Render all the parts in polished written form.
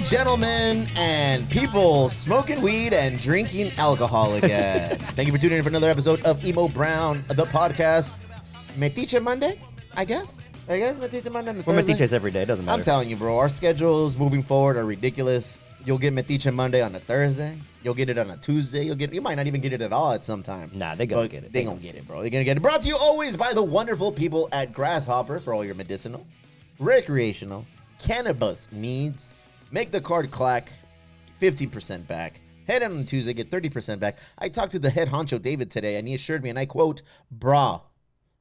gentlemen, and people smoking weed and drinking alcohol again. Thank you for tuning in for another episode of Emo Brown, the podcast. Metiche Monday, I guess. Metiche Monday on the We're Thursday. Metiches every day. It doesn't matter. I'm telling you, bro, our schedules moving forward are ridiculous. You'll get Metiche Monday on a Thursday. You'll get it on a Tuesday. You might not even get it at all at some time. Nah, they gonna get it. They gonna get it, bro. They're gonna get it. Brought to you always by the wonderful people at Grasshopper for all your medicinal, recreational, cannabis needs. Make the card clack, 15% back. Head on Tuesday, get 30% back. I talked to the head honcho, David, today, and he assured me, and I quote, "Brah,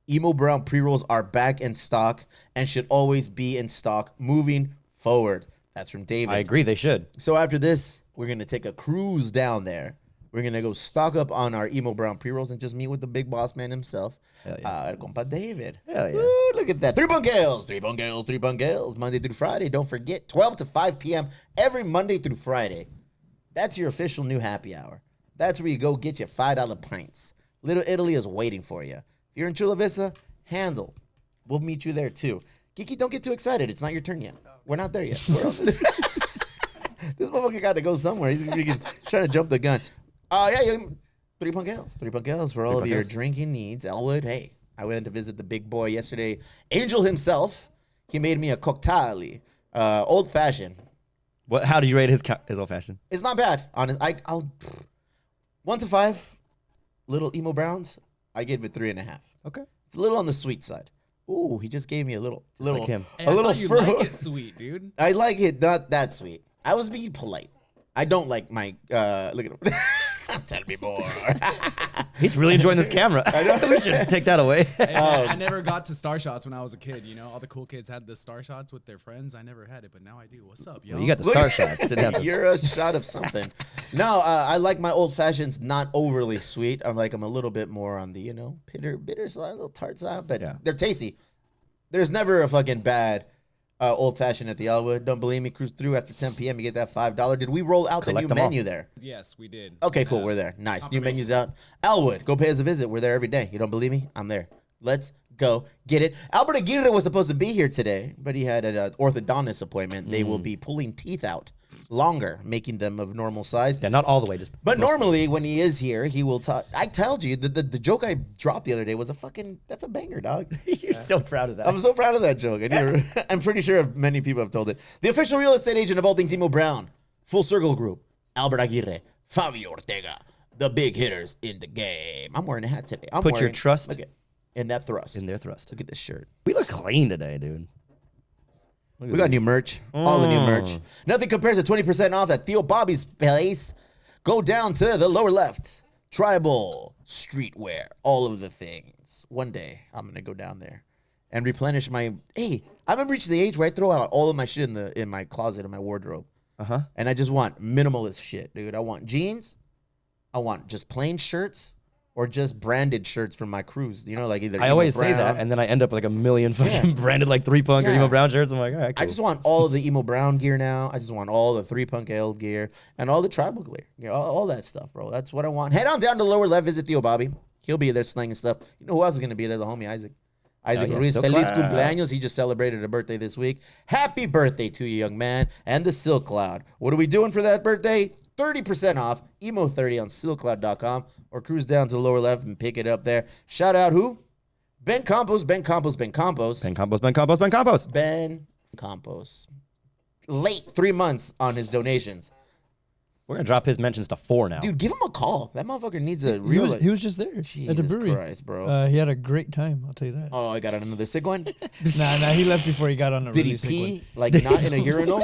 Emo Brown pre-rolls are back in stock and should always be in stock moving forward." That's from David. I agree. They should. So after this, we're going to take a cruise down there. We're going to go stock up on our Emo Brown pre-rolls and just meet with the big boss man himself, El compa David. Hell yeah. Woo, look at that. Three Bunk Gales, Monday through Friday. Don't forget, 12 to 5 p.m. every Monday through Friday. That's your official new happy hour. That's where you go get your $5 pints. Little Italy is waiting for you. If you're in Chula Vista, handle. We'll meet you there too. Kiki, don't get too excited. It's not your turn yet. We're not there yet. This motherfucker got to go somewhere. He's freaking trying to jump the gun. Yeah. Three Punk Gales for all of your drinking needs. Elwood, hey, I went to visit the big boy yesterday. Angel himself, he made me a cocktail, old fashioned. What? How did you rate his old fashioned? It's not bad. Honest, I'll 1 to 5. Little Emo Browns, I gave it 3.5. Okay. It's a little on the sweet side. Ooh, he just gave me a little like him. Hey, a I little thought you fur. like it sweet, dude. I like it not that sweet. I was being polite. I don't like my look at him. Tell me more. He's really enjoying this camera. We should take that away. Hey, man, I never got to Star Shots when I was a kid. You know, all the cool kids had the Star Shots with their friends. I never had it, but now I do. What's up, yo? Well, you got the star shots. Didn't have to. You're a shot of something. No, I like my old fashions not overly sweet. I'm a little bit more on the bitter side, a little tart side, but they're tasty. There's never a fucking bad old fashioned at the Elwood. Don't believe me? Cruise through after 10 p.m. You get that $5. Did we roll out Collect the new them all. menu there? Yes, we did. Okay, cool. We're there. Nice. New menus out. Elwood, go pay us a visit. We're there every day. You don't believe me? I'm there. Let's go get it. Albert Aguirre was supposed to be here today, but he had an orthodontist appointment. They will be pulling teeth out longer, making them of normal size. Yeah, not all the way. Just. But normally, when he is here, he will talk. I told you, the joke I dropped the other day was that's a banger, dog. You're still proud of that. I'm so proud of that joke. I'm pretty sure many people have told it. The official real estate agent of all things Emo Brown, Full Circle Group, Albert Aguirre, Fabio Ortega, the big hitters in the game. I'm wearing a hat today. Put your trust in that thrust. in their thrust. Look at this shirt. We look clean today, dude. We got new merch. All the new merch. Nothing compares to 20% off at Theo Bobby's place. Go down to the lower left. Tribal, streetwear, all of the things. One day, I'm going to go down there and replenish my... Hey, I've reached the age where I throw out all of my shit in my closet, in my wardrobe. Uh-huh. And I just want minimalist shit, dude. I want jeans. I want just plain shirts. Or just branded shirts from my cruise. Like either I Emo always say Brown. that, and then I end up with like a million fucking branded like 3 Punk or Yeah. Emo Brown shirts. I'm like, all right, cool. I just want all of the Emo Brown gear now. I just want all the 3 Punk Ale gear and all the tribal gear. All that stuff, bro. That's what I want. Head on down to lower left, visit Theo Bobby. He'll be there slinging stuff. You know who else is going to be there? The homie Isaac. Isaac yeah, Ruiz. so Feliz proud. cumpleaños. He just celebrated a birthday this week. Happy birthday to you, young man. And the Silk Cloud. What are we doing for that birthday? 30% off, Emo30 on silkcloud.com, or cruise down to the lower left and pick it up there. Shout out who? Ben Campos. Ben Campos. Late 3 months on his donations. We're going to drop his mentions to 4 now. Dude, give him a call. That motherfucker needs a He real... was just there at the Jesus brewery. Christ, bro. He had a great time, I'll tell you that. Oh, I got another sick one? Nah, he left before he got on a Did really he sick pee, one. like, not in a urinal?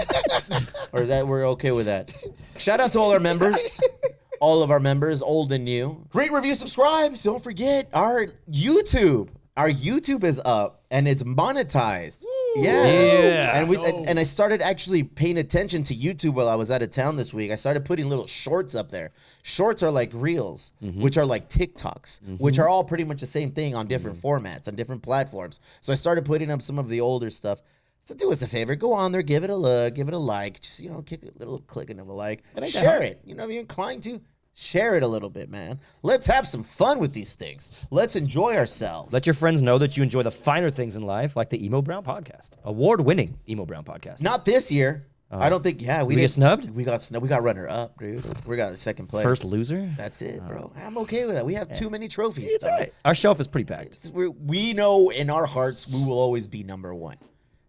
Or is that we're okay with that? Shout out to all our members. All of our members, old and new. Rate, review, subscribe. Don't forget our YouTube. Our YouTube is up and it's monetized. Yeah. And I started actually paying attention to YouTube while I was out of town this week. I started putting little shorts up there. Shorts are like reels, which are like TikToks, which are all pretty much the same thing on different formats, on different platforms. So I started putting up some of the older stuff. So do us a favor, go on there, give it a look, give it a like, just, kick a little clicking of a like, share it. If you're inclined to, share it a little bit, man. Let's have some fun with these things. Let's enjoy ourselves. Let your friends know that you enjoy the finer things in life, like the Emo Brown podcast. Award-winning Emo Brown podcast. Not this year. I don't think. Yeah, we get didn't- snubbed? We got snubbed. We got runner up, dude. We got second place. First loser. That's it, bro. I'm okay with that. We have too many trophies. It's all dog. right. Our shelf is pretty packed. We know in our hearts we will always be number one.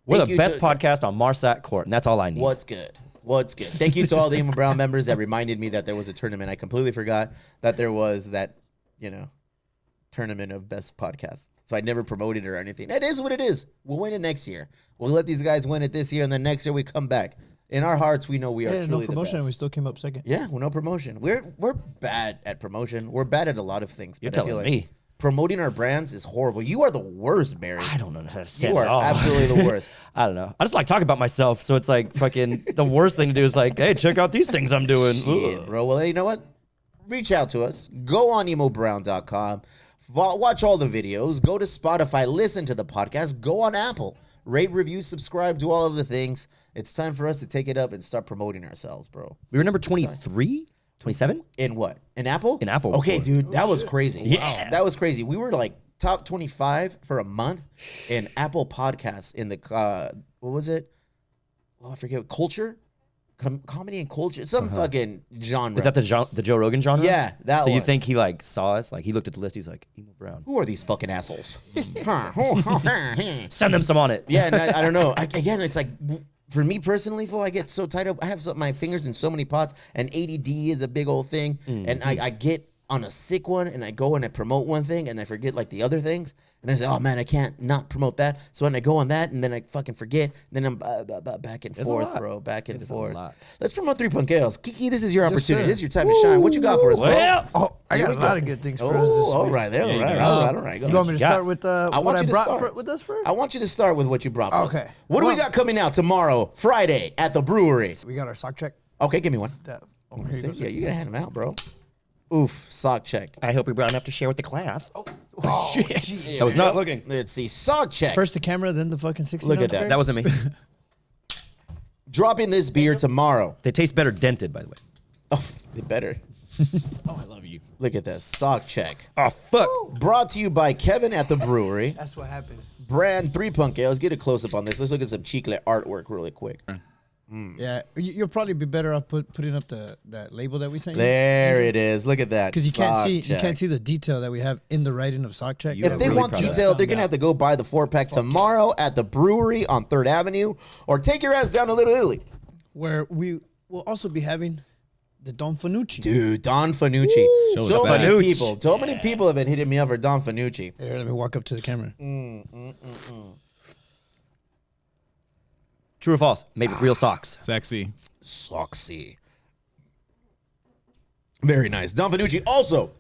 We're Thank the you best to- podcast on Marsat Court, and that's all I need. What's good? What's good? Thank you to all the Emo Brown members that reminded me that there was a tournament. I completely forgot that there was that, tournament of best podcasts. So I never promoted it or anything. It is what it is. We'll win it next year. We'll let these guys win it this year, and then next year we come back. In our hearts, we know we are Yeah, truly no promotion, the and we best. still came up second. Yeah, well, no promotion. We're bad at promotion. We're bad at a lot of things. You're but I feel telling like me. promoting our brands is horrible. You are the worst, Barry. I don't understand You are at all. absolutely the worst. I don't know. I just like talking about myself, so it's like fucking the worst thing to do is like, hey, check out these things I'm doing. Shit, Ugh. bro. Well, hey, you know what? Reach out to us. Go on emobrown.com. Watch all the videos. Go to Spotify. Listen to the podcast. Go on Apple. Rate, review, subscribe, do all of the things. It's time for us to take it up and start promoting ourselves, bro. We were number 23, 27. In what? In Apple? In Apple Okay, before. dude. That was crazy. Yeah. Wow, that was crazy. We were like top 25 for a month in Apple Podcasts in the, what was it? Oh, I forget. Culture? Comedy and culture. Some fucking genre. Is that the Joe Rogan genre? Yeah, that So you one. think he like saw us? Like he looked at the list. He's like, Emo Brown. Who are these fucking assholes? Send them some on it. Yeah, and I don't know. Again, it's like for me personally, fool, I get so tied up. I have my fingers in so many pots, and ADD is a big old thing. And I get on a sick one, and I go and I promote one thing, and I forget like the other things. And I say, oh man, I can't not promote that. So then I go on that, and then I fucking forget. And then I'm back and It's a forth, lot. bro. Back and It is a forth. lot. Let's promote 3 Punkeos. Kiki, this is your Yes, opportunity. sir. This is your time to shine. What you got for us, bro? Well, Oh, I got a lot of good things for us this Oh, all week. right, there, all you right, go. all right. You want me to got? start with I what want I you to brought start. with us first? I want you to start with what you brought for us. Okay. What do we Well- got coming out tomorrow, Friday, at the brewery? We got our sock check. Okay, give me one. Here you go, sir. Yeah, you gotta hand them out, bro. Oof, sock check. I hope you're brown enough to share with the class. Oh, shit. I was not looking. Let's see, sock check. First the camera, then the fucking 16 Look at ounce that. beer? That wasn't me. Dropping this beer tomorrow. They taste better dented, by the way. Oh, they better. Oh, I love you. Look at this, sock check. Oh fuck. Brought to you by Kevin at the brewery. That's what happens. Brand 3 Punkeos. Get a close up on this. Let's look at some Chicle artwork really quick. Yeah, you'll probably be better off putting up that label that we sent you. There it is. Look at that. Because you can't sock see check. you can't see the detail that we have in the writing of sock check. You If are they really want proud of that. detail, they're gonna have to go buy the 4-pack tomorrow at the brewery on 3rd Avenue, or take your ass down to Little Italy. Where we will also be having the Don Fanucci. Dude, Don Fanucci. Show So us that. many Fanucci. people. So many people have been hitting me up for Don Fanucci. Here, let me walk up to the camera. True or false? Made with real socks. Sexy. Soxy. Very nice. Don Fanucci also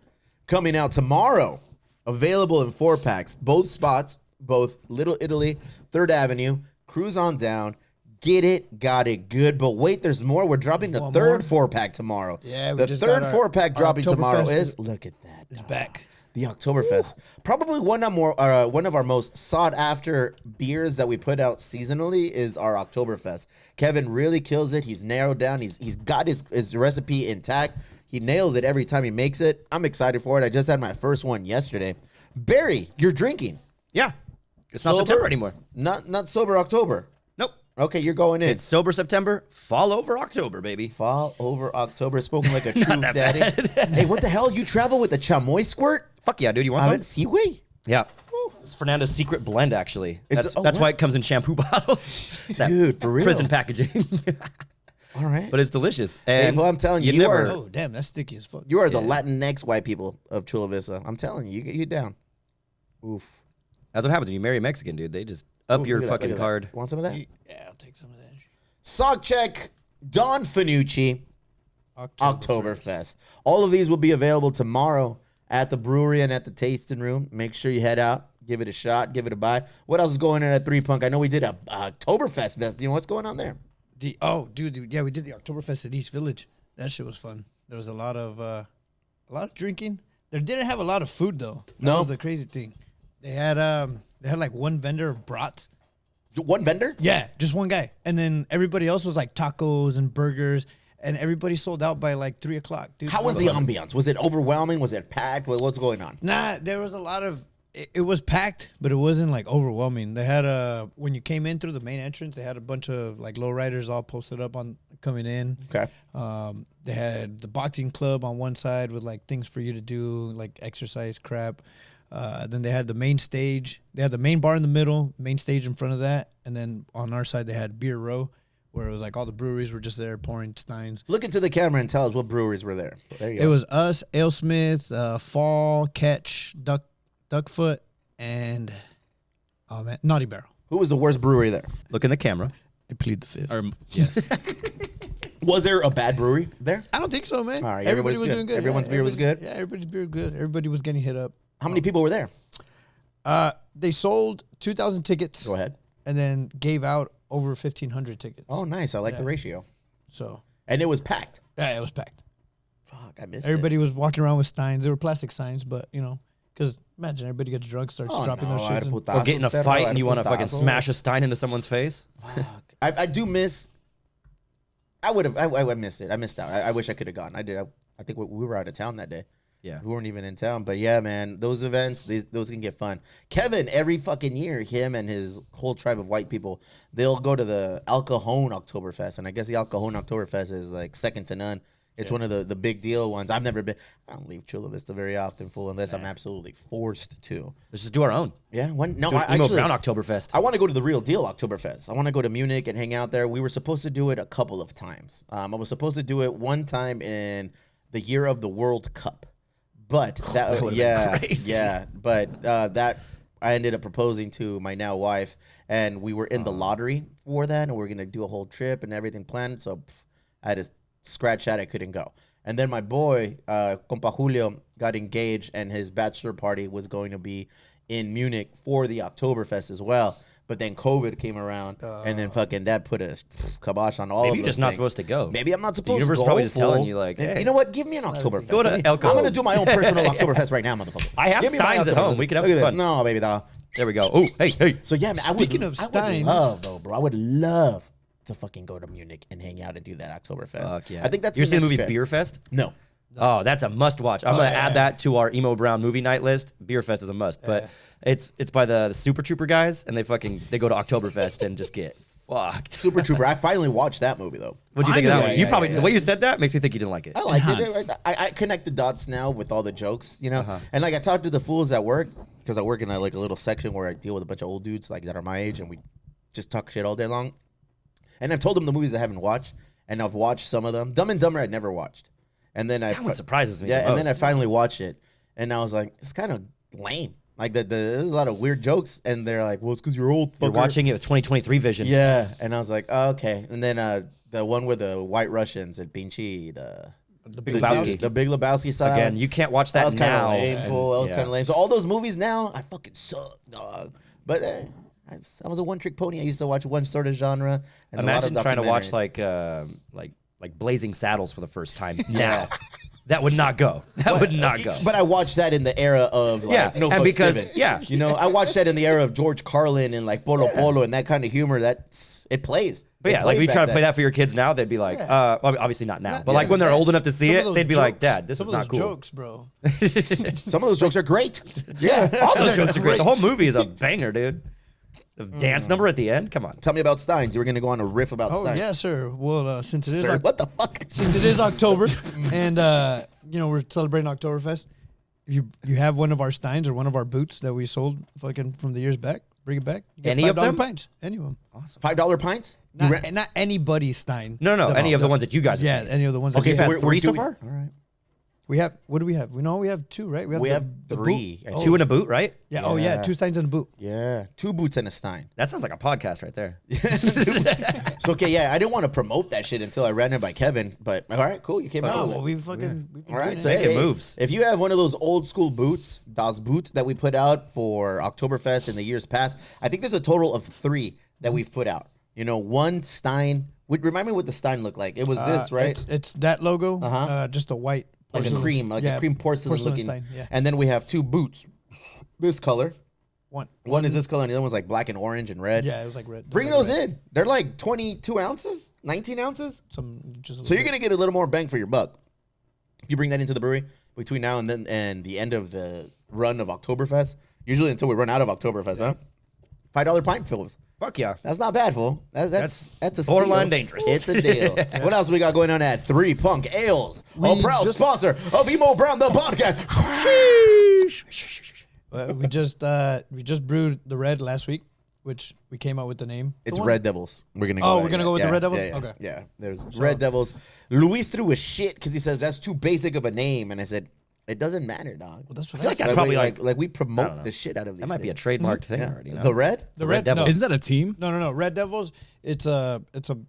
coming out tomorrow. Available in 4-packs. Both spots, both Little Italy, 3rd Avenue. Cruise on down. Get it, got it, good. But wait, there's more. We're dropping the One 3rd more? 4-pack tomorrow. Yeah, we the just 3rd got our 4-pack dropping tomorrow Oktoberfest is. Look at that. It's back. The Oktoberfest. Probably one of our most sought after beers that we put out seasonally is our Oktoberfest. Kevin really kills it. He's narrowed down. He's got his recipe intact. He nails it every time he makes it. I'm excited for it. I just had my first one yesterday. Barry, you're drinking. Yeah. It's not Sober? September anymore. Not sober October. Nope. Okay, you're going in. It's sober September, fall over October, baby. Fall over October. Spoken like a true that daddy. Hey, what the hell? You travel with a chamoy squirt? Fuck yeah, dude. You want some? Seaway? Yeah. It's Fernando's secret blend, actually. Is it- That's oh, why what? it comes in shampoo bottles. That Dude, for real? Prison packaging. All right. But it's delicious. Hey, And well, I'm telling you, you never, are- Oh, damn, that's sticky as fuck. You are the Latinx white people of Chula Vista. I'm telling you, you down. Oof. That's what happens when you marry a Mexican, dude. They just up Ooh, your look at that, fucking look at that. card. Want some of that? Yeah, I'll take some of that. Sock check, Don Fanucci, Oktoberfest. All of these will be available tomorrow at the brewery and at the tasting room. Make sure you head out, give it a shot, give it a buy. What else is going on at 3 Punk? I know we did a Oktoberfest fest. You know what's going on there? Dude, yeah, we did the Oktoberfest at East Village. That shit was fun. There was a lot of drinking. They didn't have a lot of food though. That No? was the crazy thing. They had like one vendor of brats. One vendor? Yeah, just one guy, and then everybody else was like tacos and burgers, and everybody sold out by like 3:00. Dude, How was the ambiance? Was it overwhelming? Was it packed? What's going on? Nah, there was a lot of it was packed, but it wasn't like overwhelming. They had when you came in through the main entrance, they had a bunch of like lowriders all posted up on coming in. Okay. They had the boxing club on one side with like things for you to do, like exercise crap. Then they had the main stage. They had the main bar in the middle, main stage in front of that, and then on our side they had Beer Row, where it was like all the breweries were just there pouring steins. Look into the camera and tell us what breweries were there. There you go. It was us, AleSmith, Fall, Catch, Duckfoot, and Naughty Barrel. Who was the worst brewery there? Look in the camera. I plead the fifth. Yes. Was there a bad brewery there? I don't think so, man. All right, everybody everybody's was good. doing good. Everyone's beer was good? Yeah, everybody's beer good. Everybody was getting hit up. How many people were there? They sold 2,000 tickets. Go ahead. And then gave out over 1,500 tickets. Oh, nice. I like the ratio. So, And it was packed. yeah, it was packed. Fuck, I missed Everybody was walking around with steins. They were plastic steins, but, because imagine everybody gets drunk, starts it. dropping their I had shits. to And, put Or get in a tazos, fight perro, and you I had want to put fucking tazos. smash a stein into someone's face. Fuck. I do miss. I would have. I missed it. I missed out. I wish I could have gone. I did. I think we were out of town that day. Yeah. We weren't even in town. But yeah, man, those events, those can get fun. Kevin, every fucking year, him and his whole tribe of white people, they'll go to the El Cajon Oktoberfest. And I guess the El Cajon Oktoberfest is like second to none. It's one of the big deal ones. I've never been. I don't leave Chula Vista very often, fool, unless I'm absolutely forced to. Let's just do our own. Yeah. No, Do I Emo actually, Brown Oktoberfest. I want to go to the real deal Oktoberfest. I want to go to Munich and hang out there. We were supposed to do it a couple of times. I was supposed to do it one time in the year of the World Cup, but that would've been yeah, crazy. yeah, but that I ended up proposing to my now wife, and we were in the lottery for that, and we were gonna do a whole trip and everything planned. So I had to scratch that. I couldn't go. And then my boy, Compa Julio, got engaged, and his bachelor party was going to be in Munich for the Oktoberfest as well. But then COVID came around, and then fucking that put a kibosh on all Maybe of you're those just not things. supposed to go. Maybe I'm not supposed universe to go. probably just telling fool. you, like, Maybe- hey, you know what? Give me an Oktoberfest. Go to Let me- El I'm going to Cajon. do my own personal Oktoberfest right now, motherfucker. I have Give me my steins at Oktoberfest. home. We could have Look at some this. fun. No, baby, dog. There we go. Oh, hey. So yeah, man, Speaking of I would steins- love though, bro. I would love to fucking go to Munich and hang out and do that Oktoberfest. Fuck yeah. I think that's You seen the next movie trip. Beer Fest? No. Oh, that's a must watch. I'm gonna add that to our Emo Brown movie night list. Beer Fest is a must, but it's by the Super Trooper guys, and they go to Oktoberfest and just get fucked. Super Trooper. I finally watched that movie though. What'd you think of that Yeah, one? You yeah, probably yeah. the way you said that makes me think you didn't like it. I liked Enhance. it. I connect the dots now with all the jokes, you know. And like I talked to the fools at work because I work in a little section where I deal with a bunch of old dudes like that are my age, and we just talk shit all day long. And I've told them the movies I haven't watched, and I've watched some of them. Dumb and Dumber I'd never watched, and then That one surprises me. yeah, the and then I most. finally watched it, and I was like, it's kind of lame. Like there's a lot of weird jokes, and they're like, well, it's because you're old. You're fucker. watching it with 2023 vision. Yeah, and I was like, oh, okay. And then the one with the White Russians at Pinchy, the Big Lebowski. the Big Lebowski style. Again, you can't watch that that was kind now. of lame. and- Fool. That was yeah. kind of lame. So all those movies now, I fucking suck, dog. But I was a one-trick pony. I used to watch one sort of genre. And Imagine a lot of trying to watch documentaries. like Blazing Saddles for the first time now. That would not go. That would not go. But I watched that in the era of like, Yeah, no and fucks because- given. yeah. You know, I watched that in the era of George Carlin and like Polo Polo and that kind of humor. It plays. But It yeah, like played if you back try to play then. that for your kids now, they'd be like, well, obviously not now, but Yeah, like when they're that- old enough to see some of it, those they'd be like, jokes- Dad, this some is of not those cool. jokes, bro. Some of those jokes are great. Yeah. All those jokes are great. The whole movie is a banger, dude. The dance number at the end, come on. Tell me about Steins. You were going to go on a riff about Oh Steins. yeah, sir. Well, since it is Sir, what the fuck? since it is October, and we're celebrating Oktoberfest. If you have one of our steins or one of our boots that we sold fucking from the years back, bring it back. You get Any of $5 them? pints. Any of them. $5 pints? You rent- Not anybody's stein. No, any of the ones that you guys have Yeah, made. any of the ones. Okay, that so you we're have. three so doing- far? All right. We have. What do we have? We have two, right? We the- have the boot. three. I Oh, Two in a boot, right? yeah. Oh yeah, Yeah. 2 steins and a boot. Yeah. 2 boots and a Stein. That sounds like a podcast right there. So, okay, yeah, I didn't want to promote that shit until I ran it by Kevin, but all right, cool. You came out Oh, with well, it. we fucking. we've been All right, doing so it. Making moves. If you have one of those old school boots, Das Boot, that we put out for Oktoberfest in the years past, I think there's a total of 3 that we've put out. You know, one Stein. Remind me what the Stein looked like. It was this, right? It's that logo. Uh-huh. Just a white. Like a porcelain- cream, like yeah, a cream porcelain looking. Stein, yeah. And then we have 2 boots. This color. One. One is this color, and the other one's like black and orange and red. Yeah, it was like red. Bring those in. They're like 22 ounces, 19 ounces. So you're gonna get a little more bang for your buck if you bring that into the brewery between now and then and the end of the run of Oktoberfest. Usually until we run out of Oktoberfest, huh? $5 pint fills. Fuck yeah. That's not bad, fool. That's a borderline steal. dangerous. It's a deal. What else we got going on at 3 Punk Ales? A proud sponsor of Emo Brown the podcast. We just brewed the red last week, which we came out with the name. It's The one- Red Devils. We're gonna go. Oh, with we're gonna that. go with the Red Devils? Yeah, Okay. Yeah. There's Red Devils. Luis threw a shit because he says that's too basic of a name, and I said it doesn't matter, dog. Well, that's what I feel like that's Like, probably we, like we I don't promote know. the shit out of these. that might be a things. trademarked thing Yeah. already. You know? The Red. The Red Devils. Isn't that a team? No. Red Devils. It's the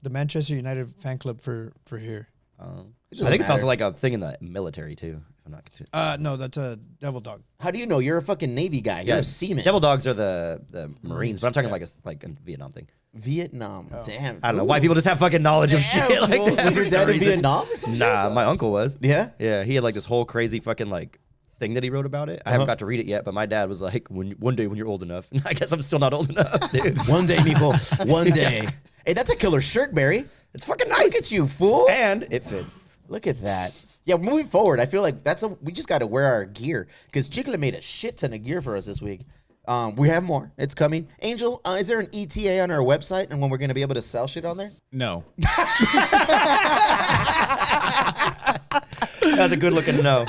Manchester United fan club for here. I doesn't think it's also matter. like a thing in the military too. If I'm not confused. No, that's a Devil Dog. How do you know? You're a fucking Navy guy. You're a seaman. Devil dogs are the Marines, but I'm talking like a Vietnam thing. Vietnam. Damn. I don't know why people just have fucking knowledge of Damn, shit like fool. that. Was for your some dad in reason. Vietnam or some shit? Nah, my uncle was. Yeah? Yeah, he had like this whole crazy fucking like thing that he wrote about it. I haven't got to read it yet, but my dad was like, one day when you're old enough. I guess I'm still not old enough, dude. One day, Meeple. One day. Hey, that's a killer shirt, Barry. It's fucking nice. Look at you, fool. And it fits. Look at that. Yeah, moving forward, I feel like we just got to wear our gear because Chicle made a shit ton of gear for us this week. We have more. It's coming. Angel, is there an ETA on our website and when we're going to be able to sell shit on there? No. That's a good looking no.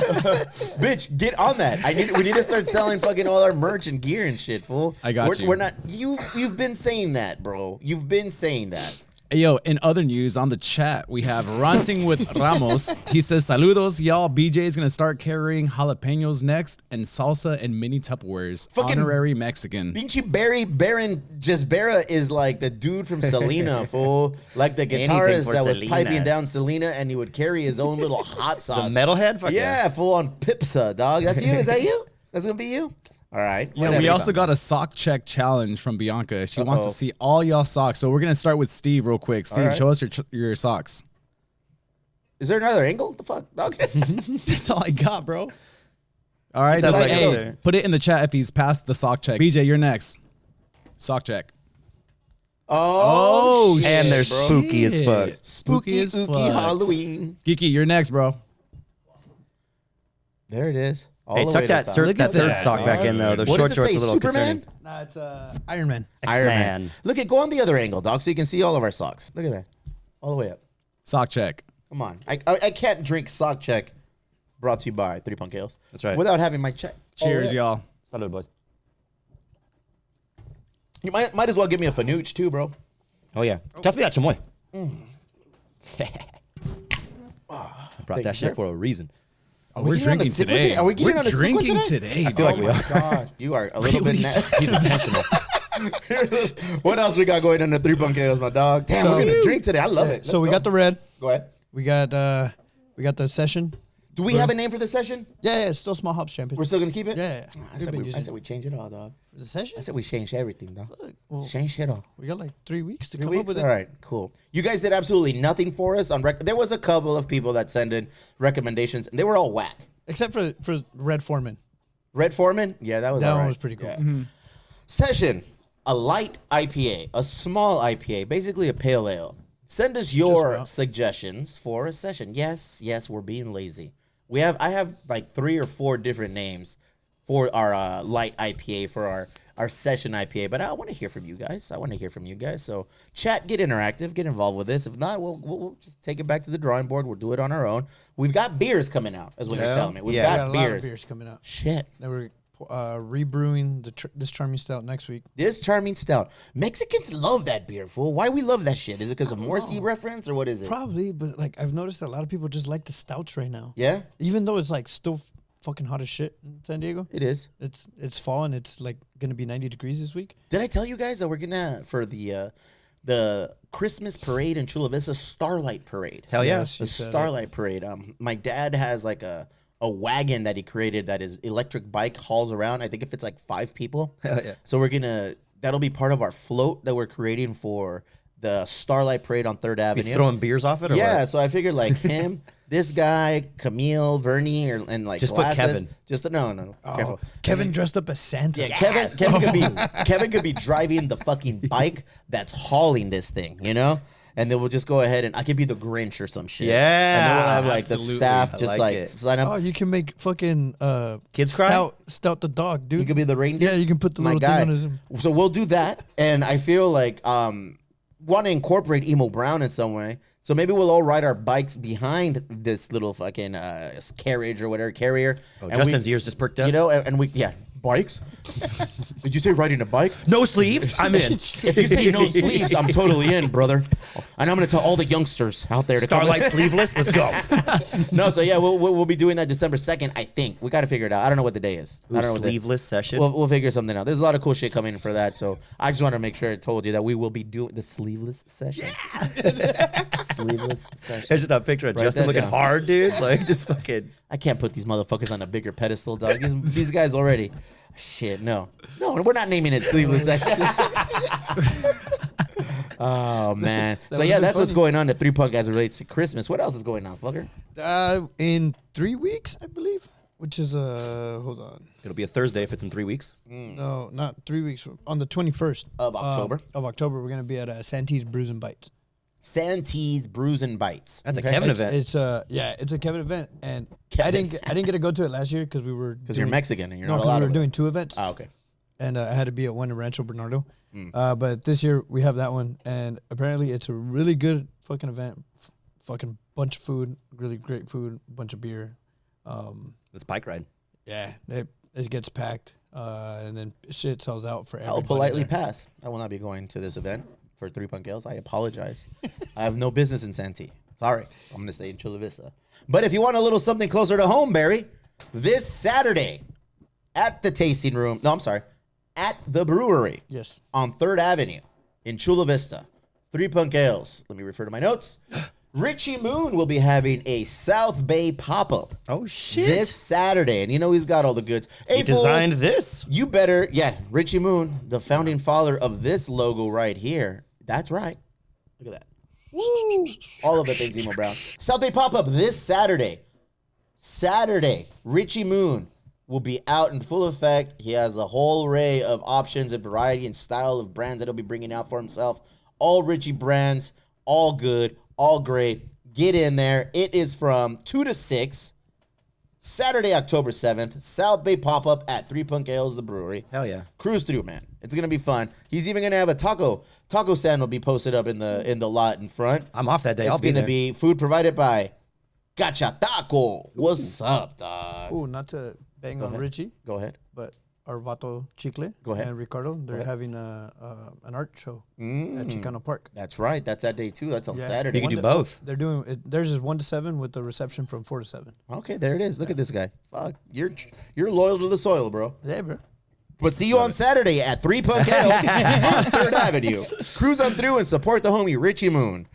Bitch, get on that. We need to start selling fucking all our merch and gear and shit, fool. I got you. We're not. You've been saying that, bro. You've been saying that. Hey, yo, in other news, on the chat, we have Ranting with Ramos. He says, Saludos, y'all. BJ is going to start carrying jalapenos next and salsa and mini Tupperwares. Fucking Honorary Mexican. Pinchy Baron Jesbera is like the dude from Selena, fool. Like the Anything guitarist for that was Selenas. piping down Selena and he would carry his own little hot The sauce. metalhead? Fuck Yeah, full on Pipsa, dog. That's you? Is that you? That's going to be you? All right. Yeah, we whatever. also got a sock check challenge from Bianca. She wants Uh-oh. to see all y'all socks. So we're going to start with Steve real quick. Steve, right. show us your socks. Is there another angle? The fuck? Okay. That's all I got, bro. All right. That's just, like hey, there. put it in the chat if he's passed the sock check. BJ, you're next. Sock check. Oh, shit, And they're bro. spooky as fuck. Spooky, as spooky fuck. Halloween. Geeky, you're next, bro. There it is. All Hey, the tuck way to that, the top. Look that at third that, sock back in though. Those What short does it shorts say? a little Superman? concerning. Nah, it's Iron Man. Iron Man. X-Man. Look at go on the other angle, dog, so you can see all of our socks. Look at that, all the way up. Sock check. Come on, I can't drink sock check. Brought to you by 3 Punk Ales. That's right. Without having my check. Cheers, Oh, yeah. y'all. Salud, boys. You might as well give me a Fanucci too, bro. Oh yeah. Just me that chamoy. I brought Thank that you, shit sir. for a reason. We're getting on a drinking sequence today. Are we getting We're on a sequence drinking today? today. I feel like we Oh are. my god, you are a little What bit. are you He's intentional. What else we got going on the 3 Punk Ales, my dog? Damn, So- we're gonna drink today. I love it. So Let's we go. got the red. Go ahead. We got the session. Do we have a name for the session? Yeah, it's still Small Hops Champion. We're still gonna keep it. Yeah. I said, we change it all, dog. For the session? I said we change everything, dog. well- Change it all. We got like 3 weeks to 3 come up weeks? with it. All right, cool. You guys did absolutely nothing for us on There was a couple of people that sent in recommendations, and they were all whack. Except for Red Foreman. Red Foreman, yeah, that was That all one right. was pretty cool. Yeah. Session, a light IPA, a small IPA, basically a pale ale. Send us your about. suggestions for a session. Yes, we're being lazy. I have like 3 or 4 different names for our light IPA for our session IPA, but I want to hear from you guys. So chat, get interactive, get involved with this. If not, we'll just take it back to the drawing board. We'll do it on our own. We've got beers coming out, is what you're telling me. We've Yeah. We got got a lot beers. of beers coming out. Shit. Then we're rebrewing this Charming Stout next week. This Charming Stout. Mexicans love that beer, fool. Why we love that shit? Is it because of Morrissey reference or what is it? Probably, but like I've noticed that a lot of people just like the stouts right now. Yeah, Even though it's like still fucking hot as shit in San Diego. it is. It's fall and it's like gonna be 90 degrees this week. Did I tell you guys that we're gonna for the Christmas parade in Chula Vista, Starlight Parade? Hell yeah. Yes. The You said it. Starlight Parade. My dad has like a wagon that he created that his electric bike hauls around. I think it fits like 5 people. Hell yeah. So that'll be part of our float that we're creating for the Starlight Parade on 3rd You Avenue. throwing beers off it or Yeah, what? so I figured like him, this guy, Camille, Vernie, and like Just put glasses. Kevin. Just no, careful. Kevin dressed up as Santa. Yeah, Kevin could be driving the fucking bike that's hauling this thing, you know? and then we'll just go ahead and I could be the Grinch or some shit. Yeah, and then we'll have like absolutely. the staff I just like like it. sign up. Oh, you can make fucking Kids cry? Stout the dog, dude. You could be the reindeer. Yeah, you can put the My little guy. thing on his. So we'll do that, and I feel like want to incorporate Emo Brown in some way. So maybe we'll all ride our bikes behind this little fucking carriage or whatever carrier. Oh, and Justin's ears just perked up. You know, and we bikes. Did you say riding a bike? No sleeves. I'm in. If you say no sleeves, I'm totally in, brother. And I'm gonna tell all the youngsters out there to come. Starlight sleeveless. Let's go. No, so yeah, we'll be doing that December 2nd. I think we got to figure it out. I don't know what the day is. I don't know what the- Sleeveless session. We'll figure something out. There's a lot of cool shit coming for that. So I just want to make sure I told you that we will be doing the sleeveless session. Sleeveless session. There's just a picture of Write Justin that looking down. hard, dude. Like just fucking. I can't put these motherfuckers on a bigger pedestal, dog. These guys already. Shit, no, we're not naming it sleeveless session. Oh man. So yeah, that's what's going on. The 3 Punk as it relates to Christmas. What else is going on, fucker? In 3 weeks, I believe. Which is hold on. It'll be a Thursday if it's in 3 weeks. No, not 3 weeks. On the 21st Of October? we're gonna be at Santee's Brews and Bites. Santee's Brews and Bites. That's Okay? a Kevin It's, event. it's a Kevin event, and Kevin. I didn't get to go to it last year because we were Because you're Mexican and you're no, not 'cause allowed we were to. doing 2 events. Oh, okay. And I had to be at one in Rancho Bernardo. But this year we have that one, and apparently it's a really good fucking event. Fucking bunch of food, really great food, bunch of beer. It's bike ride. Yeah, it gets packed, and then shit sells out for I'll everybody. politely there. pass. I will not be going to this event for 3 Punk Ales. I apologize. I have no business in Santee. Sorry. I'm going to stay in Chula Vista. But if you want a little something closer to home, Barry, this Saturday at the tasting room, no, I'm sorry, at the brewery Yes. on 3rd Avenue in Chula Vista, 3 Punk Ales. Let me refer to my notes. Richie Moon will be having a South Bay pop-up Oh shit! this Saturday. And you know he's got all the goods. Hey, he fool, designed this. you better, Richie Moon, the founding father of this logo right here. That's right. Look at that. Woo! All of it, things Emo Brown. South Bay pop-up this Saturday. Richie Moon will be out in full effect. He has a whole array of options and variety and style of brands that he'll be bringing out for himself. All Richie brands, all good, all great. Get in there. It is from 2 to 6. Saturday, October 7th, South Bay pop-up at 3 Punk Ales, the brewery. Hell yeah. Cruise through, man. It's gonna be fun. He's even gonna have a taco stand will be posted up in the lot in front. I'm off that day. I'll It's be gonna there. be food provided by Gacha Taco. What's up, dog? Oh, not to bang on ahead. Richie, Go ahead. but Arvato Chicle Go ahead. and Ricardo, they're having an art show at Chicano Park. That's right. That's that day too. That's on Yeah. Saturday. You can do 1 to- both. They're doing it. Theirs is 1 to 7 with the reception from 4 to 7. Okay, there it is. Look at this guy. Fuck, you're loyal to the soil, bro. Yeah, bro. But see you on Saturday at 3 Punk Ales on 3rd Avenue. Cruise on through and support the homie Richie Moon.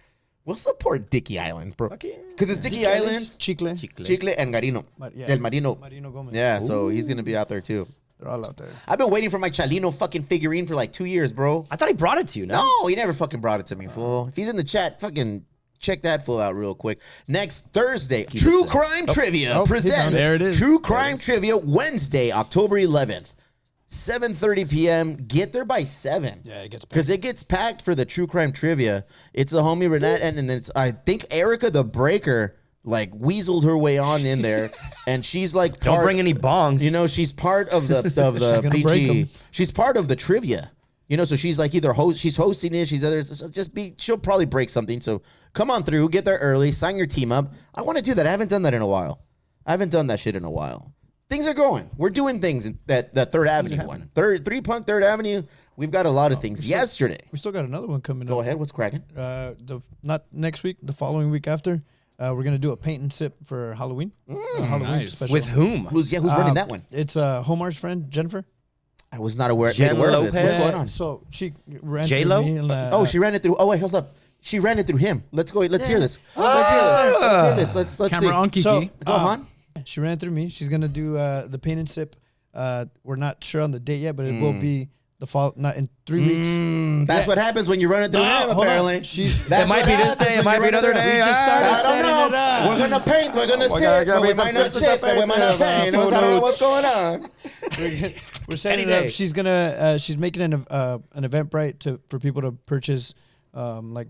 We'll support Dickey Islands, bro. Because it's Dickey Islands, Chicle. Chicle, and Garino. Yeah. El Marino. Marino Gomez. Yeah, so he's gonna be out there too. They're all out there. I've been waiting for my Chalino fucking figurine for like 2 years, bro. I thought he brought it to you. No. No, he never fucking brought it to me, fool. If he's in the chat, fucking check that fool out real quick. Next Thursday, True Crime Trivia Oh, presents there it is. True Crime Trivia Wednesday, October 11th. 7:30 p.m. Get there by 7. Yeah, it gets packed. Because it gets packed for the True Crime Trivia. It's the homie Renette, and then it's, I think, Erica the Breaker, like, weaseled her way on in there. And she's like, Don't part- bring any bongs. You know, she's part of the gonna break PG. 'em. She's part of the trivia. You know, so she's like either she's hosting it, she's other. So she'll probably break something. So come on through, get there early, sign your team up. I want to do that. I haven't done that in a while. I haven't done that shit in a while. Things are going. We're doing things in that 3rd Avenue one. 3 Punk 3rd Avenue. We've got a lot of things. Yesterday. We still got another one coming Go up. ahead. What's cracking? Not next week, the following week after. We're gonna do a paint and sip for Halloween. Halloween nice. special. With whom? Who's running that one? It's Homar's friend Jennifer. I was not aware. Jen made aware of this. What's Lopez? going on? So she ran J-Lo? through me and, Oh, she ran it through. Oh wait, hold up. She ran it through him. Let's go. Let's hear this. Let's hear this. Let's hear this. Let's Camera see. on Kiki. So, Go on. She ran through me. She's gonna do the paint and sip. We're not sure on the date yet, but it will be the fall. Not in 3 weeks. That's what happens when you run it through him. hold on. Apparently, She- That's It might what be this happens day, it when might you be run another through him. day. We just started I don't setting know. it up. We're gonna paint. We're gonna sit. gotta But be we some might not sisters sit. up But we might not there, paint. too, I don't know what's going on. We're setting Any it up. day. She's gonna she's making an Eventbrite for people to purchase like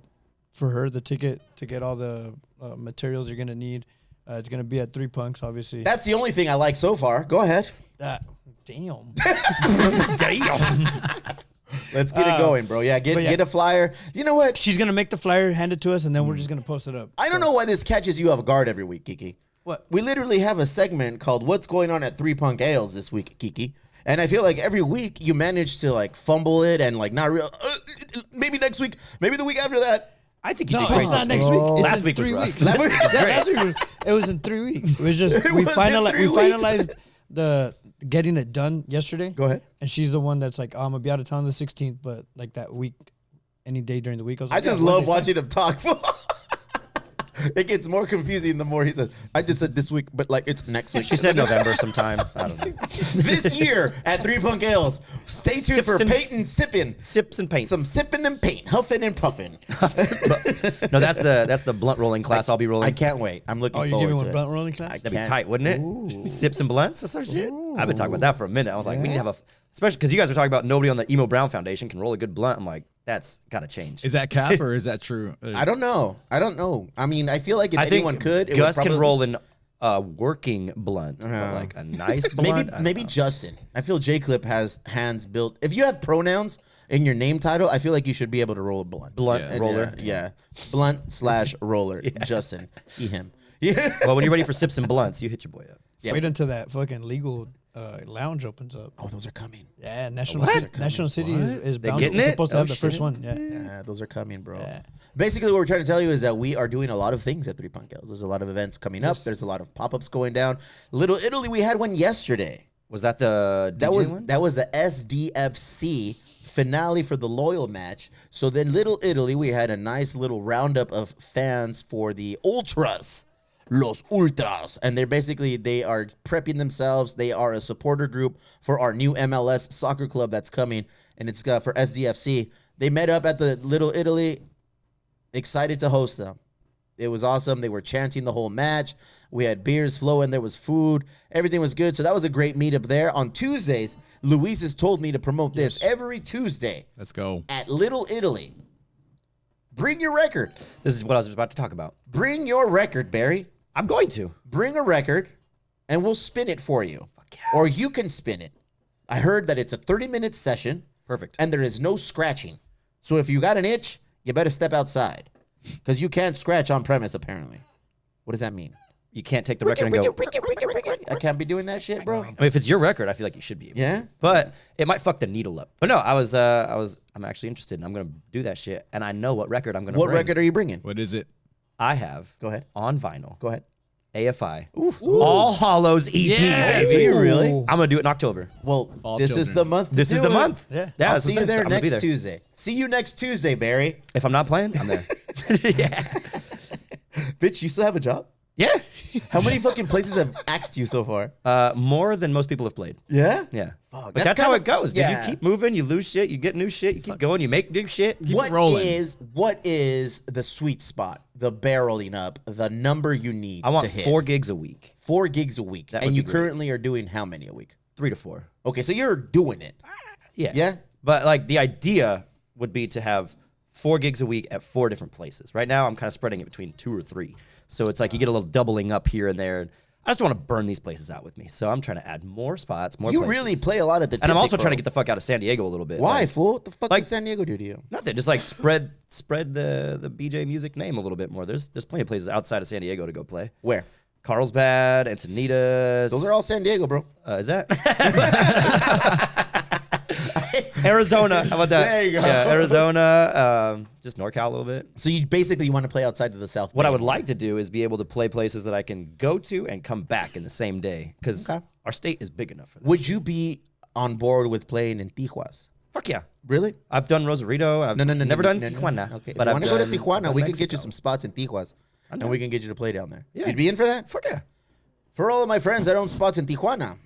for her the ticket to get all the materials you're gonna need. It's gonna be at 3 Punks, obviously. That's the only thing I like so far. Go ahead. Damn. Damn. Let's get it going, bro. Yeah, get a flyer. You know what? She's gonna make the flyer, hand it to us, and then we're just gonna post it up. I don't know why this catches you off guard every week, Kiki. What? We literally have a segment called "What's Going On at 3 Punk Ales" this week, Kiki. And I feel like every week you manage to like fumble it and like not real. Maybe next week, maybe the week after that. I think you No, did great. it's not this next week. week. It's Last in week was 3 rough. weeks. Last week was great. Last week it was in 3 weeks. It was just we was in 3 finalized the getting it done yesterday. Go ahead. And she's the one that's like, oh, I'm gonna be out of town the 16th, but like that week, any day during the week. I just love watching him talk. It gets more confusing the more he says. I just said this week, but like it's next week. She said November sometime. I don't know. This year at 3 Punk Ales. Stay tuned Sips for and- Peyton sipping. Sips and paints. Some sipping and paint, huffing and puffing. No, that's the blunt rolling class I'll be rolling. I can't wait. I'm looking Oh, you're forward giving to one it. blunt rolling class? That'd be Can't- tight, wouldn't it? Sips and blunts or some shit. I've been talking about that for a minute. I was like, we need to have especially because you guys are talking about nobody on the Emo Brown Foundation can roll a good blunt. I'm like, that's gotta change. Is that cap or is that true? I don't know. I mean, I feel like if I think anyone could, it Gus would can probably- roll an working blunt, but like a nice blunt. I don't Maybe know. Justin. I feel J Clip has hands built. If you have pronouns in your name title, I feel like you should be able to roll a blunt. Blunt And, roller. yeah. Blunt/roller. Justin. Him. Yeah. Well, when you're ready for sips and blunts, you hit your boy up. Yeah. Wait until that fucking legal lounge opens up. Oh, those are coming. Yeah, National What? City, National City is They bound. getting It's it? supposed to Oh, have the first shit. one. Yeah. Yeah, those are coming, bro. Basically, what we're trying to tell you is that we are doing a lot of things at 3 Punk Ales. There's a lot of events coming up. There's a lot of pop-ups going down. Little Italy, we had one yesterday. Was that the That DJ was one? that was the SDFC finale for the Loyal match. So then Little Italy, we had a nice little roundup of fans for the Ultras. Los Ultras. And they are prepping themselves. They are a supporter group for our new MLS soccer club that's coming. And it's for SDFC. They met up at the Little Italy. Excited to host them. It was awesome. They were chanting the whole match. We had beers flowing. There was food. Everything was good. So that was a great meetup there. On Tuesdays, Luis has told me to promote this every Tuesday Let's go. at Little Italy. Bring your record. This is what I was about to talk about. Bring your record, Barry. I'm going to. Bring a record, and we'll spin it for you. Or you can spin it. I heard that it's a 30-minute session. Perfect. And there is no scratching. So if you got an itch, you better step outside. Because you can't scratch on premise, apparently. What does that mean? You can't take the record and go. I can't be doing that shit, bro. I mean, if it's your record, I feel like you should be able Yeah? to. But it might fuck the needle up. But no, I'm actually interested and I'm gonna do that shit. And I know what record I'm gonna What bring. record are you bringing? What is it? I have Go ahead. on vinyl. Go ahead. AFI. All Hollows EP, Yes. baby. Ooh. Really? I'm gonna do it in October. Well, Fall this is children. the month. to This is do the it. month. Yeah. I'll that's see what you I'm there saying. I'm gonna be next there. Tuesday. See you next Tuesday, Barry. If I'm not playing, I'm there. Yeah. Bitch, you still have a job? Yeah. How many fucking places have axed you so far? More than most people have played. Yeah? Yeah. Fuck, But that's that's how kinda- it goes. Dude. yeah. You keep moving, you lose shit, you get new shit, you keep going, you make new shit. What rolling. is the sweet spot, the barreling up, the number you need I want to hit? 4 gigs a week. 4 gigs a week. That And would you be great. currently are doing how many a week? 3 to 4. Okay, so you're doing it. Yeah. Yeah? But like the idea would be to have 4 gigs a week at 4 different places. Right now, I'm kind of spreading it between 2 or 3. So it's like you get a little doubling up here and there. I just want to burn these places out with me. So I'm trying to add more spots, more You places. really play a lot at the And I'm Tipsy also trying to Crow. get the fuck out of San Diego a little bit. Why, Like, fool? What the fuck like- does San Diego do to you? nothing. Just like spread the BJ music name a little bit more. There's plenty of places outside of San Diego to go play. Where? Carlsbad, Encinitas. Those are all San Diego, bro. Is that? Arizona. How about that? There you go. Yeah, Arizona. Just NorCal a little bit. So you basically want to play outside of the South What Bay. I would like to do is be able to play places that I can go to and come back in the same day because Okay. our state is big enough for that. Would you be on board with playing in Tijuas? Fuck yeah. Really? I've done Rosarito. I've never done Tijuana. Okay. But if you I've want to go to done- Tijuana, done we can get you Mexico. some spots in Tijuas, and we can get you to play down there. Yeah. You'd be in for that? Fuck yeah. For all of my friends that own spots in Tijuana,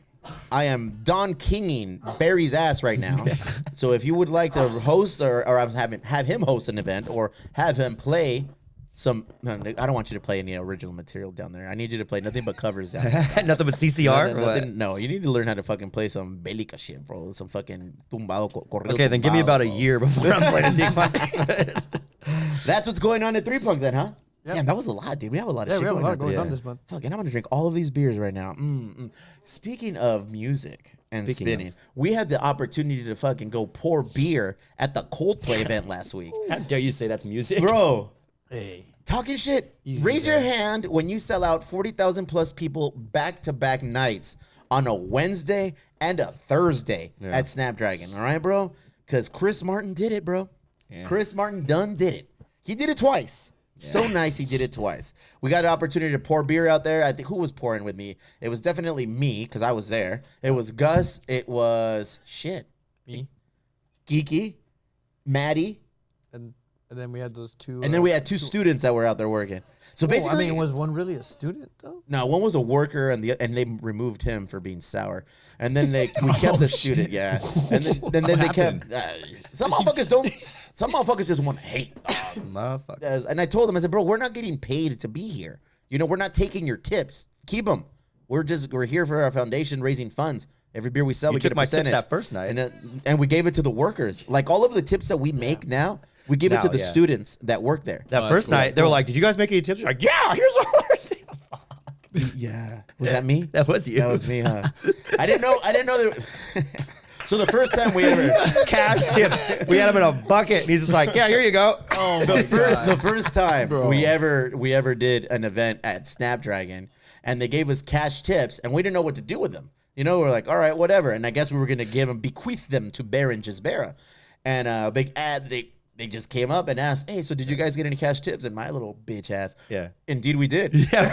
I am Don Kinging Barry's ass right now. So if you would like to host or have him host an event or have him play some, no, I don't want you to play any original material down there. I need you to play nothing but covers down there. Nothing but CCR. No, or what? no, you need to learn how to fucking play some bélica shit, bro. Some fucking tumbado, corrido Okay, then give me tumbado, about a bro. year before I'm playing in Tijuana. That's what's going on at Three Punk then, huh? Yep. Damn, that was a lot, dude. We have a lot of Yeah, shit we have a lot on going today. on this month. Fuck, and I'm gonna drink all of these beers right now. Speaking of music and Speaking spinning, of. we had the opportunity to fucking go pour beer at the Coldplay event last week. How dare you say that's music? Bro, Hey. talking shit. Easy Raise your there. hand when you sell out 40,000 plus people back-to-back nights on a Wednesday and a Thursday at Snapdragon. All right, bro? Because Chris Martin did it, bro. Yeah. Chris Martin done did it. He did it twice. So nice he did it twice. We got an opportunity to pour beer out there. I think who was pouring with me? It was definitely me because I was there. It was Gus. It was Me. Geeky, Maddie, And then we had those two. and then we had two students that were out there working. So Oh, basically, I mean, was one really a student though? no, one was a worker, and they removed him for being sour, and then we kept the student, yeah, and then they happened? kept some motherfuckers don't. Some motherfuckers just want to hate. Motherfuckers. And I told him, I said, bro, we're not getting paid to be here. You know, we're not taking your tips. Keep them. We're here for our foundation, raising funds. Every beer we sell, You we took get a my tips percentage. that first night. and we gave it to the workers. Like all of the tips that we make now, we give it to Now, the yeah. students that work there. That Oh, first that's cool. night, they were like, "Did you guys make any tips?" You're like, "Yeah, here's all our tips." Yeah, was that me? That was you. That was me, huh? I didn't know. So the first time we ever, Cash tips. We had him in a bucket, and he's just like, "Yeah, here you go." Oh the first time we ever did an event at Snapdragon, and they gave us cash tips, and we didn't know what to do with them. You know, we're like, all right, whatever. And I guess we were gonna bequeath them to Baron Gisbera, and they just came up and asked, hey, so did you guys get any cash tips? And my little bitch ass, Yeah. indeed we did. Yeah,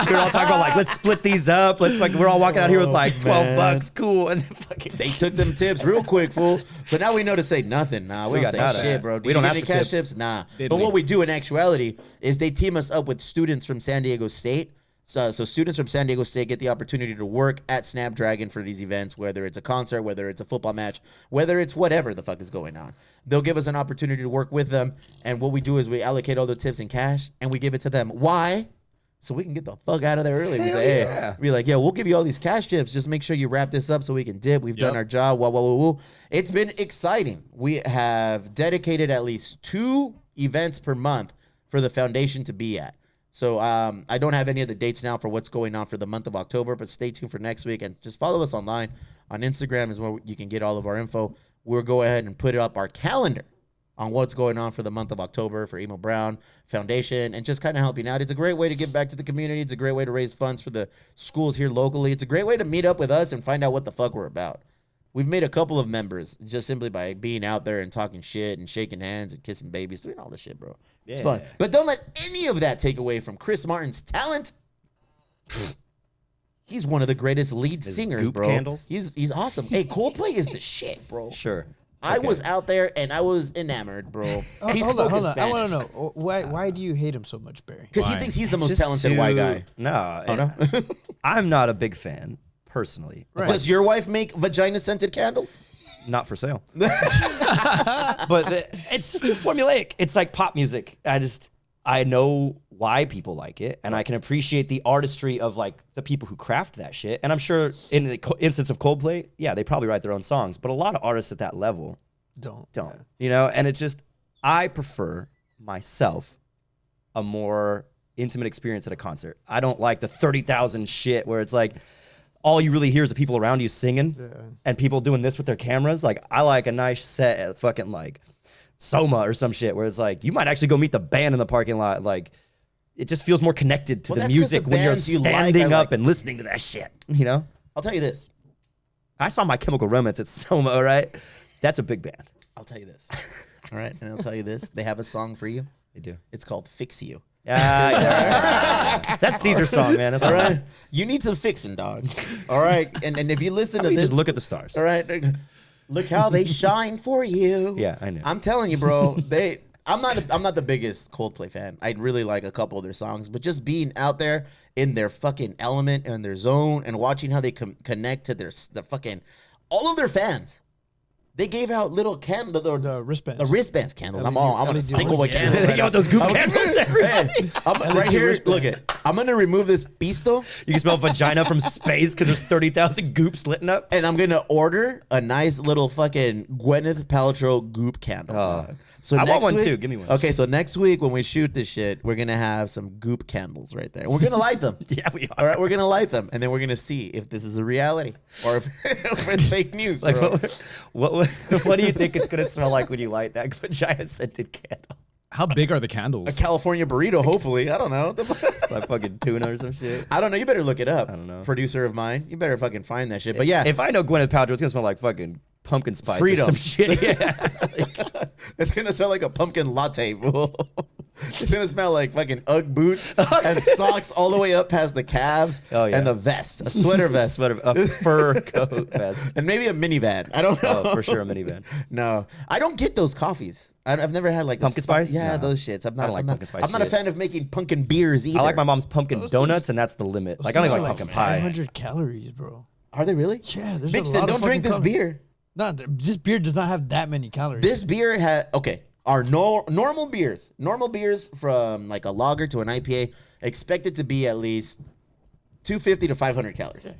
we were all talking about like, let's split these up. Let's like, we're all walking out here with like $12, cool, and then fucking They took them tips real quick, fool. So now we know to say nothing. Nah, we, We don't got nada. say shit, bro. Did We you don't get ask any for cash tips. tips? Nah. Did But we? what we do in actuality is they team us up with students from San Diego State. So students from San Diego State get the opportunity to work at Snapdragon for these events, whether it's a concert, whether it's a football match, whether it's whatever the fuck is going on. They'll give us an opportunity to work with them. And what we do is we allocate all the tips in cash and we give it to them. Why? So we can get the fuck out of there early. We say, hey, yeah. we're like, yeah, we'll give you all these cash tips. Just make sure you wrap this up so we can dip. We've done our job. Whoa, whoa, whoa, whoa. It's been exciting. We have dedicated at least 2 events per month for the foundation to be at. So I don't have any of the dates now for what's going on for the month of October, but stay tuned for next week and just follow us online. On Instagram is where you can get all of our info. We'll go ahead and put up our calendar on what's going on for the month of October for Emo Brown Foundation and just kind of helping out. It's a great way to give back to the community. It's a great way to raise funds for the schools here locally. It's a great way to meet up with us and find out what the fuck we're about. We've made a couple of members just simply by being out there and talking shit and shaking hands and kissing babies, doing all this shit, bro. It's fun. Yeah. But don't let any of that take away from Chris Martin's talent. He's one of the greatest lead His singers, goop bro. candles? He's awesome. Hey, Coldplay is the shit, bro. sure. I Okay. was out there and I was enamored, bro. He Hold spoke on. in I want Spanish. to know why do you hate him so much, Barry? Because he Why? thinks he's the It's most just talented white guy. No, Oh, no? I'm not a big fan personally. Right. Does your wife make vagina-scented candles? Not for sale. But it's just too formulaic. It's like pop music. I know why people like it, and I can appreciate the artistry of like the people who craft that shit. And I'm sure in the instance of Coldplay, yeah, they probably write their own songs, but a lot of artists at that level don't. You know, and it's just I prefer myself a more intimate experience at a concert. I don't like the 30,000 shit where it's like all you really hear is the people around you singing and people doing this with their cameras. Like I like a nice set at fucking like Soma or some shit where it's like you might actually go meet the band in the parking lot. Like it just feels more connected to Well, the that's 'cause music the when you're bands you like standing are up like- and listening to that shit. You know? I'll tell you this. I saw My Chemical Romance at Soma, all right? That's a big band. I'll tell you this. All right, and I'll tell you this. They have a song for you. They do. It's called "Fix You." Yeah. That's Caesar's song, man. That's All all right, right. you need some fixing, dog. All right, and if you listen to You this, just look at the stars. all right, look how they shine for you. Yeah, I know. I'm telling you, bro. I'm not the biggest Coldplay fan. I really like a couple of their songs, but just being out there in their fucking element and their zone and watching how they connect to the fucking all of their fans. They gave out little candles, The wristbands. the wristbands candles. I'm LED gonna LED cycle with lights. candles. They got those goop candles, everybody. Hey, I'm right here. Look it. I'm gonna remove this pisto, You can smell vagina from space because there's 30,000 goops lit up. and I'm gonna order a nice little fucking Gwyneth Paltrow goop candle. So I want next one week- too. Give me one. Okay, so next week when we shoot this shit, we're gonna have some goop candles right there. We're gonna light them. Yeah, we are. All right, we're gonna light them, and then we're gonna see if this is a reality or if, if it's fake news. Like, bro. what do you think it's gonna smell like when you light that vagina scented candle? How big are the A candles? California burrito, hopefully. I don't know. Like fucking tuna or some shit. I don't know. You better look it up. I don't know. Producer of mine, you better fucking find that shit. But yeah, If I know Gwyneth Paltrow, it's gonna smell like fucking pumpkin spice or Freedom. some shit. Yeah. it's gonna smell like a pumpkin latte, fool. It's gonna smell like fucking UGG boots and socks all the way up past the calves. Oh, yeah. And the vest, a sweater vest, A fur coat vest. and maybe a minivan. I don't know. Oh, for sure, a minivan. No, I don't get those coffees. I've never had like the Pumpkin spice? Yeah, Nah. those shits. I'm not. I don't like I'm not, pumpkin spice I'm not a shit. fan of making pumpkin beers either. I like my mom's pumpkin Those donuts, things- and that's the limit. Like I don't even like pumpkin pie. 500 calories, bro. Are they really? Yeah, there's Bitch, a then lot don't of drink this fucking beer. No, this beer does not have that many calories. This beer had okay. Our normal beers from like a lager to an IPA, expected to be at least 250 to 500 calories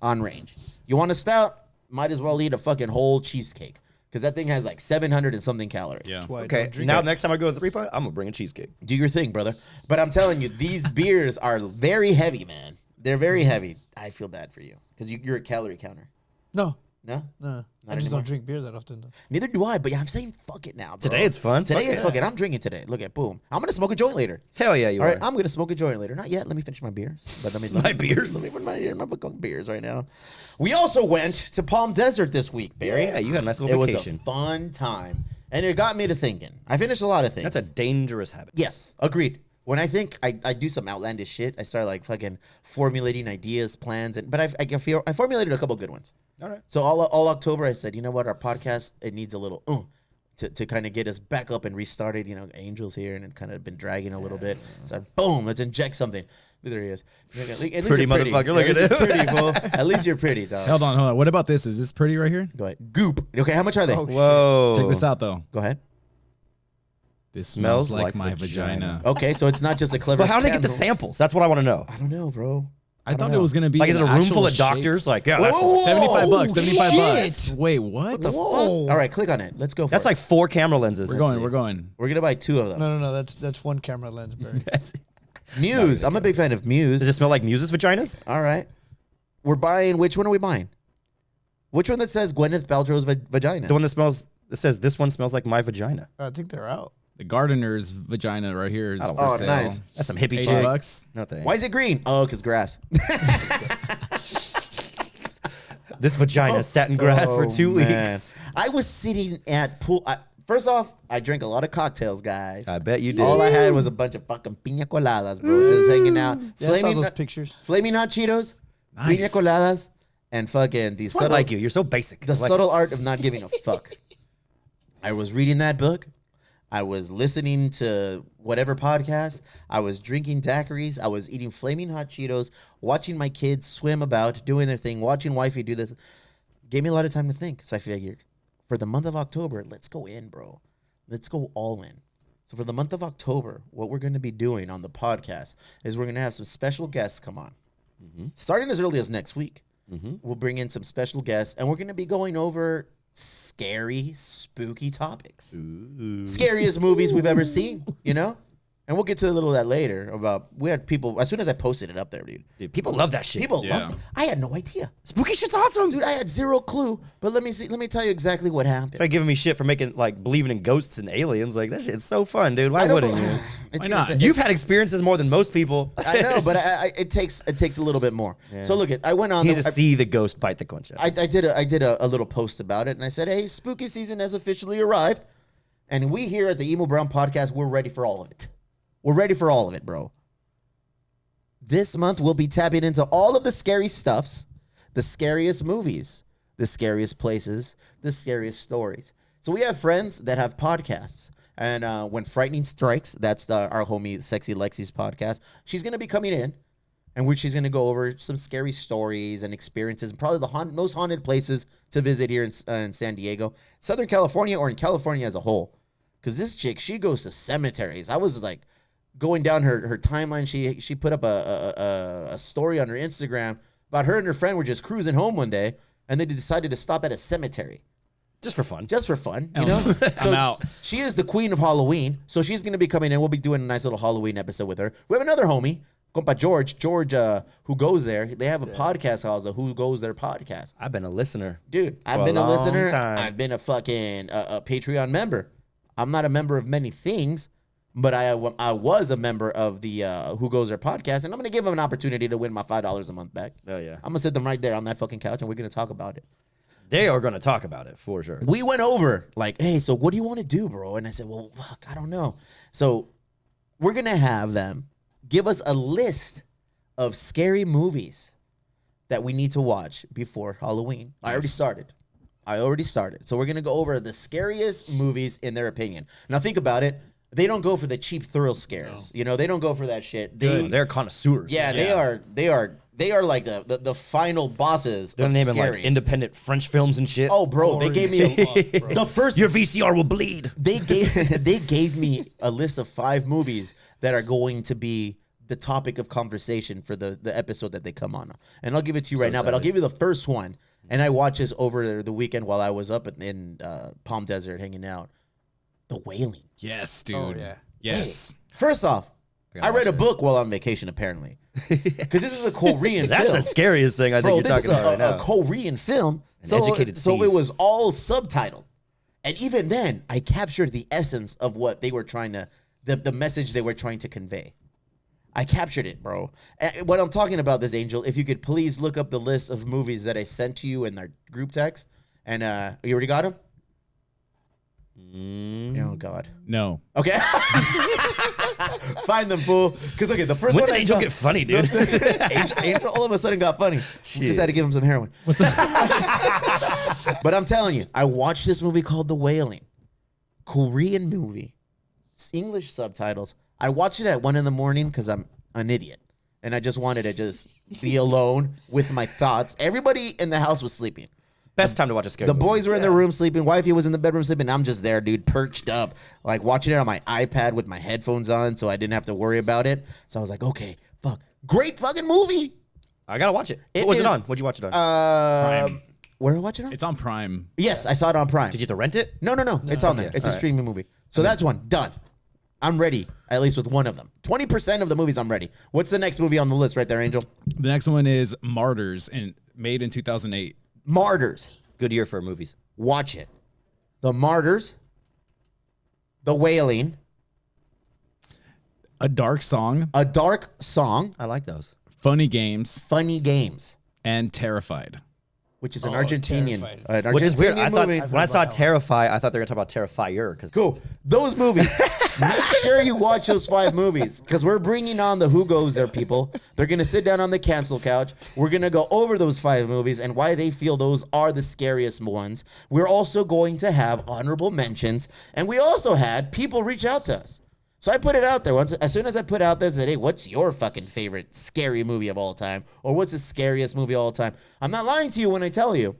on range. You want a stout? Might as well eat a fucking whole cheesecake because that thing has like 700 and something calories. Yeah. That's why I Okay, don't drink now it. next time I go to the 3 I'm gonna bring a cheesecake. Do your thing, brother. But I'm telling you, these beers are very heavy, man. They're very heavy. I feel bad for you because you're a calorie counter. No, No? no. I Not just anymore? don't drink beer that often, though. Neither do I, but yeah, I'm saying fuck it now, bro. Today it's fun. Today Fuck it's yeah. fucking. I'm drinking today. Look at boom. I'm gonna smoke a joint later. Hell yeah, you All are. right, I'm gonna smoke a joint later. Not yet. Let me finish my beers. But let me My beers? Let me my beers right now. We also went to Palm Desert this week, Barry. Yeah, you had a nice It little was vacation. a fun time, and it got me to thinking. I finished a lot of things. That's a dangerous habit. Yes, agreed. When I think I do some outlandish shit, I start like fucking formulating ideas, plans, and but I formulated a couple good ones. All right. So all October, I said, you know what, our podcast it needs a little to kind of get us back up and restarted. You know, Angel's here and it's kind of been dragging a little bit. So boom, let's inject something. There he is. At least Pretty you're motherfucker, look At at least him. you're pretty, fool. At least you're pretty, dog. Hold on. What about this? Is this pretty right here? Go ahead. Goop. Okay, how much are they? Oh, Whoa. Check this out though. Go ahead. This Smells smells like like my vagina. vagina. Okay, so it's not just a clever. But how do they get the candle. samples? That's what I want to know. I don't know, bro. I don't thought know. it was gonna be Like, is it a an room full actual of doctors? shaped- Like, yeah, Whoa, that's, whoa, whoa. 75 bucks. 75 shit. bucks. Wait, what? Whoa. All right, click on it. Let's go for that's it. like 4 camera lenses. We're going. We're going. We're gonna buy 2 of them. No. That's one camera lens, Barry. That's- Muse. I'm a big fan of Muse. Does it smell like Muse's vaginas? All right. We're buying. Which one are we buying? Which one that says Gwyneth Paltrow's vagina? The one that says this one smells like my vagina. I think they're out. The gardener's vagina right here is don't for Oh, sale. nice. That's some hippie 80 shit. bucks. No thanks. Why is it green? Oh, because grass. This vagina sat in grass for 2 man. weeks. I was sitting at pool. First off, I drank a lot of cocktails, guys. I bet you did. All I had was a bunch of fucking pina coladas, bro. Just hanging out. Yeah, I saw those pictures. Flaming hot Cheetos, Nice. pina coladas, and fucking these That's why I like you. You're so basic. the I like subtle art of not giving a fuck. I was reading that book. I was listening to whatever podcast. I was drinking daiquiris. I was eating flaming hot Cheetos, watching my kids swim about, doing their thing, watching wifey do this. Gave me a lot of time to think. So I figured for the month of October, let's go in, bro. Let's go all in. So for the month of October, what we're going to be doing on the podcast is we're going to have some special guests come on. Starting as early as next week. We'll bring in some special guests, and we're going to be going over scary, spooky topics. Scariest movies we've ever seen, you know? And we'll get to a little of that later about, we had people, as soon as I posted it up there, dude. Dude, people love that shit. People Yeah. loved it. I had no idea. Spooky shit's awesome. Dude, I had zero clue, but let me tell you exactly what happened. Try giving me shit for making believing in ghosts and aliens. Like that shit's so fun, dude. Why I don't wouldn't bel- you? It's Why gonna not? ta- You've had experiences more than most people. I know, but it takes a little bit more. So look, I went on. He needs to see the ghost bite the concha. I did a little post about it, and I said, "Hey, spooky season has officially arrived, and we here at the Emo Brown Podcast, we're ready for all of it. We're ready for all of it, bro. This month we'll be tapping into all of the scary stuffs, the scariest movies, the scariest places, the scariest stories. So we have friends that have podcasts." And when Frightening Strikes, that's our homie Sexy Lexi's podcast. She's going to be coming in, and she's going to go over some scary stories and experiences, and probably the most haunted places to visit here in San Diego, Southern California, or in California as a whole. Because this chick, she goes to cemeteries. I was like going down her timeline. She put up a story on her Instagram about her and her friend were just cruising home one day, and they decided to stop at a cemetery. Just for fun. just for fun, you know? I'm out. She is the queen of Halloween, so she's going to be coming in. We'll be doing a nice little Halloween episode with her. We have another homie, compa George, who goes there. They have a podcast called the Who Goes There podcast. I've been a listener. Dude, I've For a been a long listener. time. I've been a fucking a Patreon member. I'm not a member of many things, but I was a member of the Who Goes There podcast, and I'm going to give them an opportunity to win my $5 a month back. Oh, yeah. I'm going to sit them right there on that fucking couch, and we're going to talk about it. They are going to talk about it for sure. We went over, like, hey, so what do you want to do, bro? And I said, well, fuck, I don't know. So we're going to have them give us a list of scary movies that we need to watch before Halloween. I already started. So we're going to go over the scariest movies in their opinion. Now think about it. They don't go for the cheap thrill scares. You know, they don't go for that shit. They're connoisseurs. Yeah, they are like the final bosses They're of naming scary. like independent French films and shit. Oh, bro, they gave me the first. Your VCR will bleed. They gave me a list of 5 movies that are going to be the topic of conversation for the episode that they come on. And I'll give it to you right now, but I'll give you the first one. And I watched this over the weekend while I was up in Palm Desert hanging out. The Wailing. Yes, dude. Oh, yeah. Yes. First off, I read a watch book while on vacation, apparently. Because this is a Korean That's film. the scariest thing I think you're this talking is about right now. a Korean film. educated So Steve. it was all subtitled. And even then, I captured the essence of what they were trying to, the message they were trying to convey. I captured it, bro. And what I'm talking about this, Angel, if you could please look up the list of movies that I sent to you in our group text. And you already got them? Oh, God. No. Okay. Find them, fool. Because, okay, the first When one did I Angel saw- get funny, dude? Angel all of a sudden got funny. We just had to give him some heroin. What's up? But I'm telling you, I watched this movie called The Wailing. Korean movie. It's English subtitles. I watched it at 1 a.m. because I'm an idiot. And I just wanted to just be alone with my thoughts. Everybody in the house was sleeping. Best time to watch a scary The movie. boys were in their room sleeping. Wifey was in the bedroom sleeping. I'm just there, dude, perched up, like watching it on my iPad with my headphones on, so I didn't have to worry about it. So I was like, okay, fuck, great fucking movie. I gotta watch it. It What was is- it on? What'd you watch it on? Prime. Where do I watch it on? It's on Prime. Yes, I saw it on Prime. Did you have to rent it? No, it's on there. Okay, It's a all right. streaming movie. So that's one done. I'm ready, at least with one of them. 20% of the movies I'm ready. What's the next movie on the list right there, Angel? The next one is Martyrs, and made in 2008. Martyrs. Good year for movies. Watch it. The Martyrs. The Wailing. A Dark Song, A Dark Song. I like those. Funny Games, Funny Games. and Terrified. Which is an Oh, Argentinian, Terrified. Which is weird. Argentinian I thought movie. when I saw Terrify, I thought they were gonna talk about Terrifier. Because Cool. Those movies. Make sure you watch those 5 movies because we're bringing on the Who Goes There people. They're going to sit down on the cancel couch. We're going to go over those 5 movies and why they feel those are the scariest ones. We're also going to have honorable mentions. And we also had people reach out to us. So I put it out there once. As soon as I put out there, I said, hey, what's your fucking favorite scary movie of all time? Or what's the scariest movie of all time? I'm not lying to you when I tell you.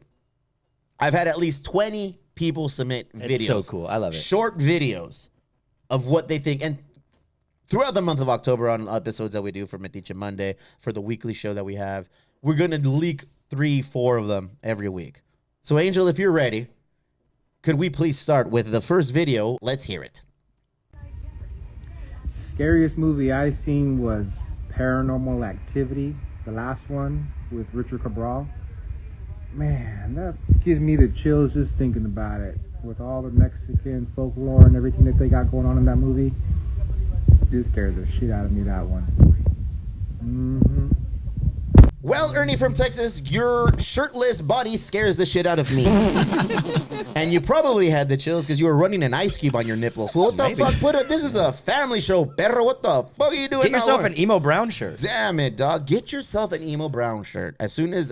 I've had at least 20 people submit videos. It's so cool. I love it. Short videos of what they think. And throughout the month of October on episodes that we do for Metiche Monday, for the weekly show that we have, we're going to leak 3-4 of them every week. So, Angel, if you're ready, could we please start with the first video? Let's hear it. Scariest movie I seen was Paranormal Activity, the last one with Richard Cabral. Man, that gives me the chills just thinking about it. With all the Mexican folklore and everything that they got going on in that movie, it scares the shit out of me, that one. Well, Ernie from Texas, your shirtless body scares the shit out of me. And you probably had the chills because you were running an ice cube on your nipple. What the fuck? This is a family show, perro. What the fuck are you doing? get yourself now? an emo brown shirt. Damn it, dog. Get yourself an emo brown shirt. As soon as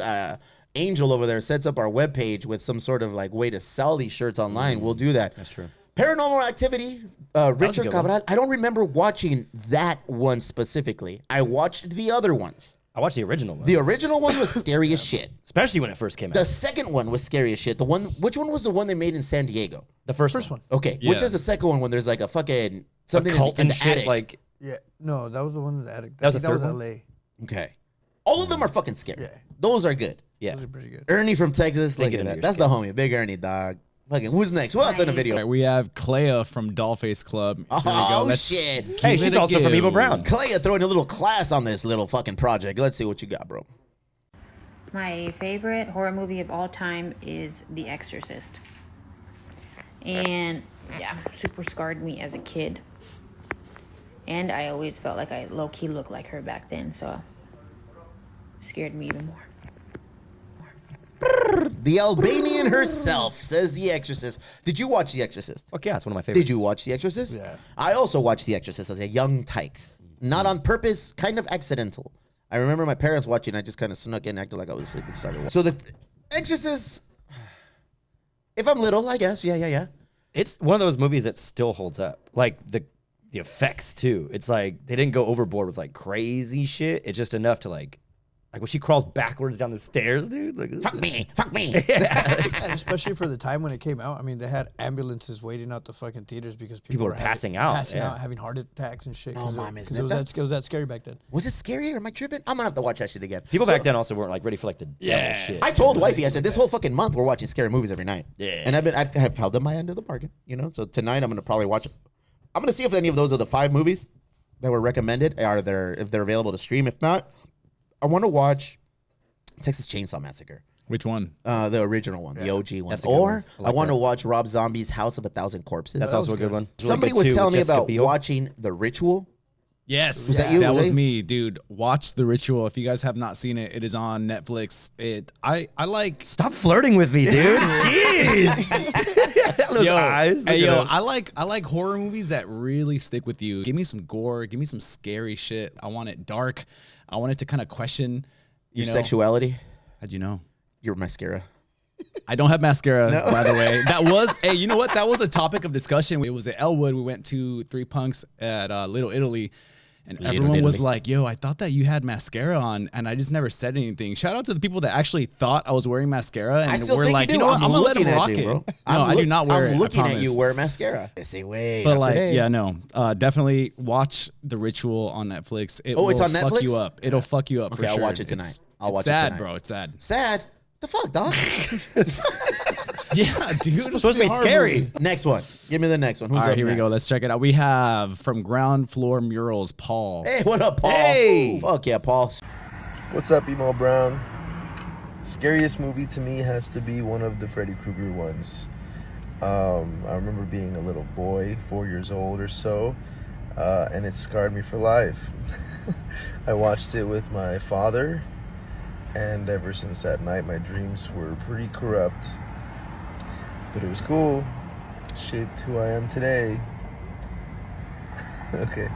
Angel over there sets up our webpage with some sort of like way to sell these shirts online, we'll do that. That's true. Paranormal Activity, a Richard good one. Cabral. I don't remember watching that one specifically. I watched the other ones. I watched the original one, The original one was scary as shit. especially when it first came The out. second one was scary as shit. Which one was the one they made in San Diego? The first one. Okay, Yeah. which is the second one when there's like a fucking something Cult in and the shit. attic. Like Yeah, no, that was the one in the attic. That was I the think third that one? was LA. Okay, all of them are fucking scary. Yeah. Those are good. yeah, Those are pretty good. Ernie from Texas, They look get at under that. your That's skin. the homie, Big Ernie, dog. Fucking, who's next? Who else in the Nice. video? All right, we have Clea from Dollface Club. Here we go. Oh, Let's shit. Hey, give she's it a also from go. Emo Brown. Clea throwing a little class on this little fucking project. Let's see what you got, bro. My favorite horror movie of all time is The Exorcist. And yeah, super scarred me as a kid. And I always felt like I low-key looked like her back then, so scared me even more. The Albanian herself says The Exorcist. Did you watch The Exorcist? Fuck yeah, it's one of my favorites. Did you watch The Exorcist? Yeah. I also watched The Exorcist as a young tyke. Not on purpose, kind of accidental. I remember my parents watching, I just kind of snuck in, acted like I was asleep and started watching. So The Exorcist, if I'm little, I guess, yeah. It's one of those movies that still holds up. Like the effects too. It's like they didn't go overboard with like crazy shit. It's just enough to like when she crawls backwards down the stairs, dude. Like, Fuck me. And especially for the time when it came out, I mean, they had ambulances waiting out the fucking theaters because people were passing out, passing yeah. out, having heart attacks and shit. Oh, Because my, isn't it was that- that it was that scary back then. Was it scary or am I tripping? I'm gonna have to watch that shit again. People back then also weren't like ready for like the devil shit. I told wifey, I said, this whole fucking month we're watching scary movies every night. Yeah. And I've held up my end of the bargain, you know? So tonight I'm gonna probably watch it. I'm gonna see if any of those are the 5 movies that were recommended are there, if they're available to stream. If not, I want to watch Texas Chainsaw Massacre. Which one? The original one, the OG one. That's a good Or one. I I like want to that. watch Rob Zombie's House of a Thousand Corpses. That's also a good one. Somebody was telling me about watching The Ritual. Yes, that you? That Was was that you? me, dude. Watch The Ritual. If you guys have not seen it, it is on Netflix. I like. Stop flirting with me, dude. Jeez. Those eyes. Hey, look yo, at them. I like horror movies that really stick with you. Give me some gore. Give me some scary shit. I want it dark. I want it to kind of question Your know, sexuality. How'd you know? Your mascara. I don't have mascara, by the way. That was, hey, you know what? That was a topic of discussion. It was at Elwood. We went to Three Punks at Little Italy. And everyone was Italy. like, yo, I thought that you had mascara on. And I just never said anything. Shout out to the people that actually thought I was wearing mascara. And I still were think like, you do. know what? I'm I'm going to let looking him at rock you, it. bro. No, I'm I do not wear it. I'm looking I at you promise. wear mascara. I say, wait, But not like, today. yeah, no, definitely watch The Ritual on Netflix. It Oh, will it's on fuck Netflix? you up. It'll fuck you up for Okay, I'll sure. watch it tonight. It's- I'll watch it's it sad, tonight. bro. It's sad. Sad. The fuck, dog? Yeah, dude. It's supposed to be scary. Next one. Give me the next one. Who's All right, up here we go. next? Let's check it out. We have from Ground Floor Murals, Paul. Hey, what up, Paul? Hey. Ooh, fuck yeah, Paul. What's up, Emo Brown? Scariest movie to me has to be one of the Freddy Krueger ones. I remember being a little boy, 4 years old or so, and it scarred me for life. I watched it with my father, and ever since that night, my dreams were pretty corrupt. But it was cool. Shaped who I am today. Okay.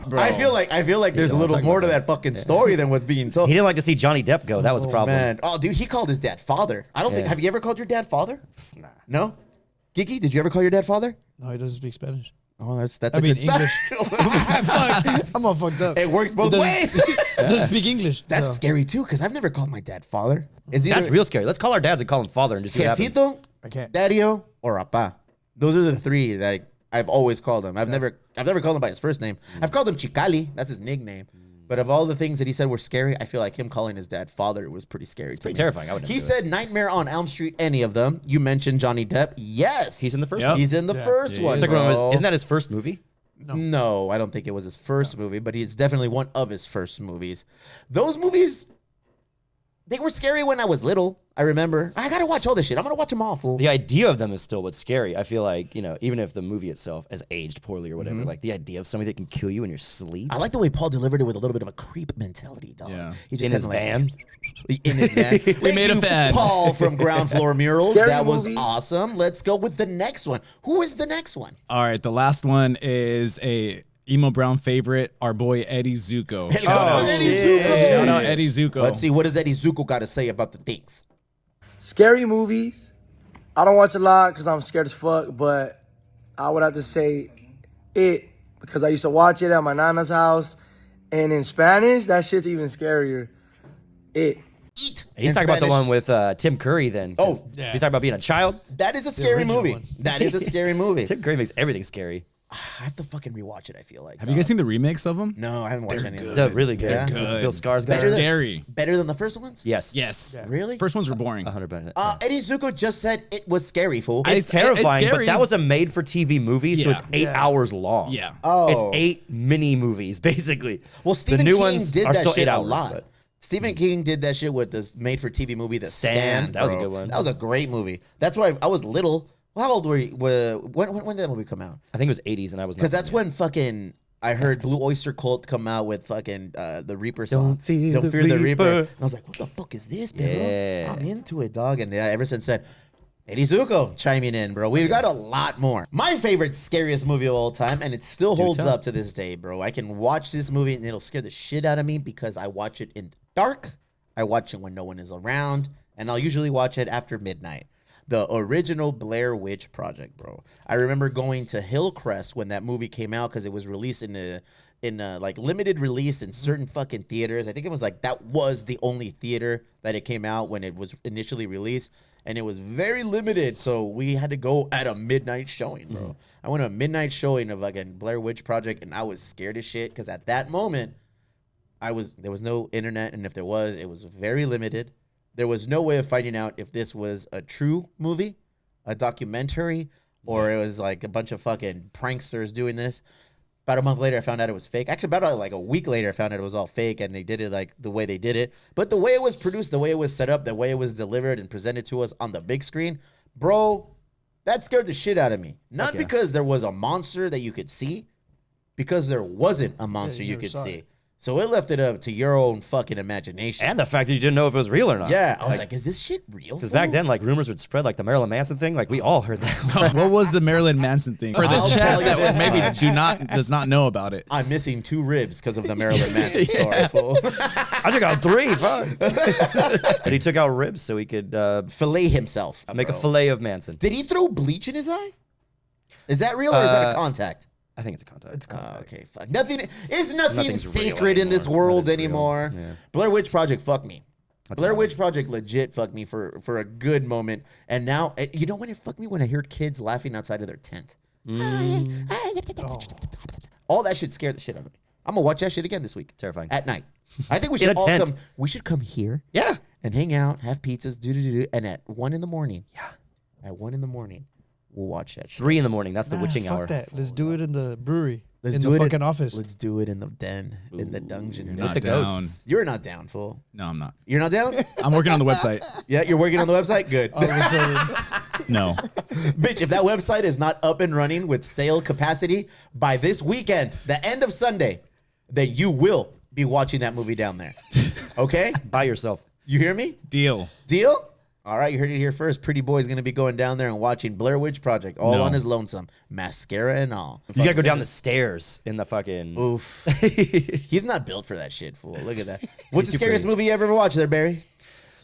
Bro. I feel like there's a don't little talk more about to that fucking story than what's being told. He didn't like to see Johnny Depp go. That was a Oh, problem. man. Oh, dude, he called his dad father. I don't think. Yeah. Have you ever called your dad father? Nah. No. Kiki, did you ever call your dad father? No, he doesn't speak Spanish. Oh, that's I a mean good start. English. Fuck, I'm all fucked up. It works both He ways. doesn't speak English. That's so. scary too, because I've never called my dad father. It's either That's real scary. Let's call our dads and call him father and just see what happens. Jefito, I can't. Daddio, or Apa. Those are the 3 that I've always called him. I've never called him by his first name. I've called him Chicali. That's his nickname. But of all the things that he said were scary, I feel like him calling his dad father was pretty scary. It's pretty terrifying. I would never He do said Nightmare on Elm Street. Any of them? You mentioned Johnny Depp. Yes, He's in the first Yep. one. He's in the first one. It's like one of his- bro. isn't that his first movie? No, I don't think it was his first movie, but he's definitely one of his first movies. Those movies, they were scary when I was little. I remember. I gotta watch all this shit. I'm gonna watch them all, fool. The idea of them is still what's scary. I feel like, even if the movie itself has aged poorly or whatever, like the idea of somebody that can kill you in your sleep I like the way Paul delivered it with a little bit of a creep mentality, dog. Yeah. He in his kinda van. In his van. We made a fan. Paul from Ground Floor Murals. Scary That was movies. awesome. Let's go with the next one. Who is the next one? All right, the last one is a Emo Brown favorite, our boy Eddie Zuko. Hey, shout out Eddie Shout Zuko. out Eddie Zuko. Let's see, what does Eddie Zuko got to say about the things? Scary movies. I don't watch a lot because I'm scared as fuck, but I would have to say It, because I used to watch it at my nana's house, and in Spanish, that shit's even scarier. It. Eat. He's in talking about the Spanish. one with Tim Curry then. 'cause Oh, He's talking about being a child. That is a scary original movie. one. That is a scary movie. Tim Curry makes everything scary. I have to fucking rewatch it. I feel like. Have you guys seen the remakes of them? No, I haven't watched any of them. They're really good. Yeah. Good. Bill Skarsgård. They're scary. Better than the first ones? Yes. Yes. Really? First ones were boring. 100%. Eddie Zuko just said it was scary, fool. It's terrifying, but scary. that was a made-for-TV movie, so Yeah. it's 8 hours long. Yeah. Oh. It's 8 mini movies, basically. Well, Stephen the new King ones did are that still shit 8 a hours, lot. but- Stephen King did that shit with this made-for-TV movie, The Stand. That was a bro. good one. That was a great movie. That's why I was little. How old were you? When did that movie come out? I think it was 80s, and I was Because that's when fucking I heard Blue Oyster Cult come out with fucking the Reaper song. Don't fear the Reaper. And I was like, what the fuck is this, bro? Yeah. I'm into it, dog. And yeah, ever since then, Eddie Zuko chiming in, bro. We've got a lot more. My favorite, scariest movie of all time, and it still holds tell. up to this day, bro. I can watch this movie and it'll scare the shit out of me because I watch it in the dark. I watch it when no one is around, and I'll usually watch it after midnight. The original Blair Witch Project, bro. I remember going to Hillcrest when that movie came out because it was released in a like limited release in certain fucking theaters. I think it was like that was the only theater that it came out when it was initially released, and it was very limited. So we had to go at a midnight showing, bro. I went to a midnight showing of like a Blair Witch Project, and I was scared as shit because at that moment, there was no internet, and if there was, it was very limited. There was no way of finding out if this was a true movie, a documentary, or it was like a bunch of fucking pranksters doing this. About a month later, I found out it was fake. Actually, about like a week later, I found out it was all fake, and they did it like the way they did it. But the way it was produced, the way it was set up, the way it was delivered and presented to us on the big screen, bro, that scared the shit out of me. Not yeah. because there was a monster that you could see, because there wasn't a monster you you never could saw see. it. So it left it up to your own fucking imagination. And the fact that you didn't know if it was real or not. Yeah, I was like, is this shit real? Because back then, like, rumors would spread, like the Marilyn Manson thing. Like, we all heard that. What was the Marilyn Manson thing? For the I'll tell chat you that this maybe much. does not know about it. I'm missing 2 ribs because of the Marilyn Manson story. Fool. I took out 3. Fuck. But he took out ribs so he could Fillet himself. make bro. a fillet of Manson. Did he throw bleach in his eye? Is that real or is that a contact? I think it's a contact. Okay, fuck. Nothing is Nothing's real sacred in this anymore. world Nothing's real. anymore. Yeah. Blair Witch Project fucked me. Blair valid. Witch Project legit fucked me for a good moment. And now, you know when it fucked me? When I heard kids laughing outside of their tent. All that shit scared the shit out of me. I'm gonna watch that shit again this week. Terrifying. At night. I think we In should a all tent. come. We should come here Yeah. and hang out, have pizzas, and at 1 in the morning. Yeah. At 1 in the morning, we'll watch that shit. 3 in the morning. That's the witching fuck hour. that. Let's do it in the brewery. Let's in do the it fucking office. Let's do it in the den, in the dungeon. You're With not the down. ghosts. You're not down, fool. No, I'm not. You're not down? I'm working on the website. Yeah, you're working on the website? Good. All of a sudden, No. Bitch, if that website is not up and running with sale capacity by this weekend, the end of Sunday, then you will be watching that movie down there. Okay? By yourself. You hear me? Deal. Deal? All right, you heard it here first. Pretty Boy's going to be going down there and watching Blair Witch Project all No. on his lonesome. Mascara and all. You gotta go down the stairs in the fucking. Oof. He's not built for that shit, fool. Look at that. What's the too scariest pretty. movie you ever watched there, Barry?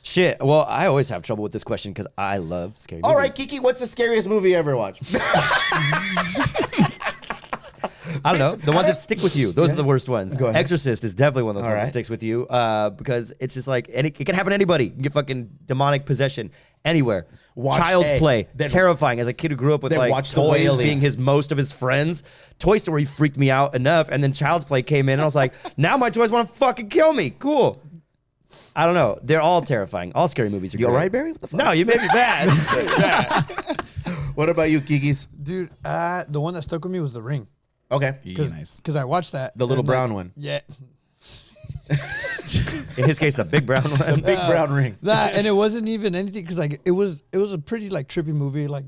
Shit. Well, I always have trouble with this question because I love scary All movies. right, Kiki, what's the scariest movie you ever watched? I don't know. The ones that stick with you. Those are the worst ones. Go ahead. Exorcist is definitely one of those All ones right. that sticks with you because it's just like, and it can happen to anybody. You can get fucking demonic possession anywhere. Watch- Child's hey, Play. then- Terrifying. As a kid who grew up with then like watch The toys Wailing. being most of his friends. Toy Story freaked me out enough. And then Child's Play came in and I was like, now my toys want to fucking kill me. Cool. I don't know. They're all terrifying. All scary movies are You all great. right, Barry? What the fuck? No, you made me bad. What about you, Kiki's? dude, the one that stuck with me was The Ring. Okay. Nice. Because I watched that. The little and, brown one. Yeah. In his case, the big brown one. Big brown ring. That, and it wasn't even anything because like it was a pretty like trippy movie. Like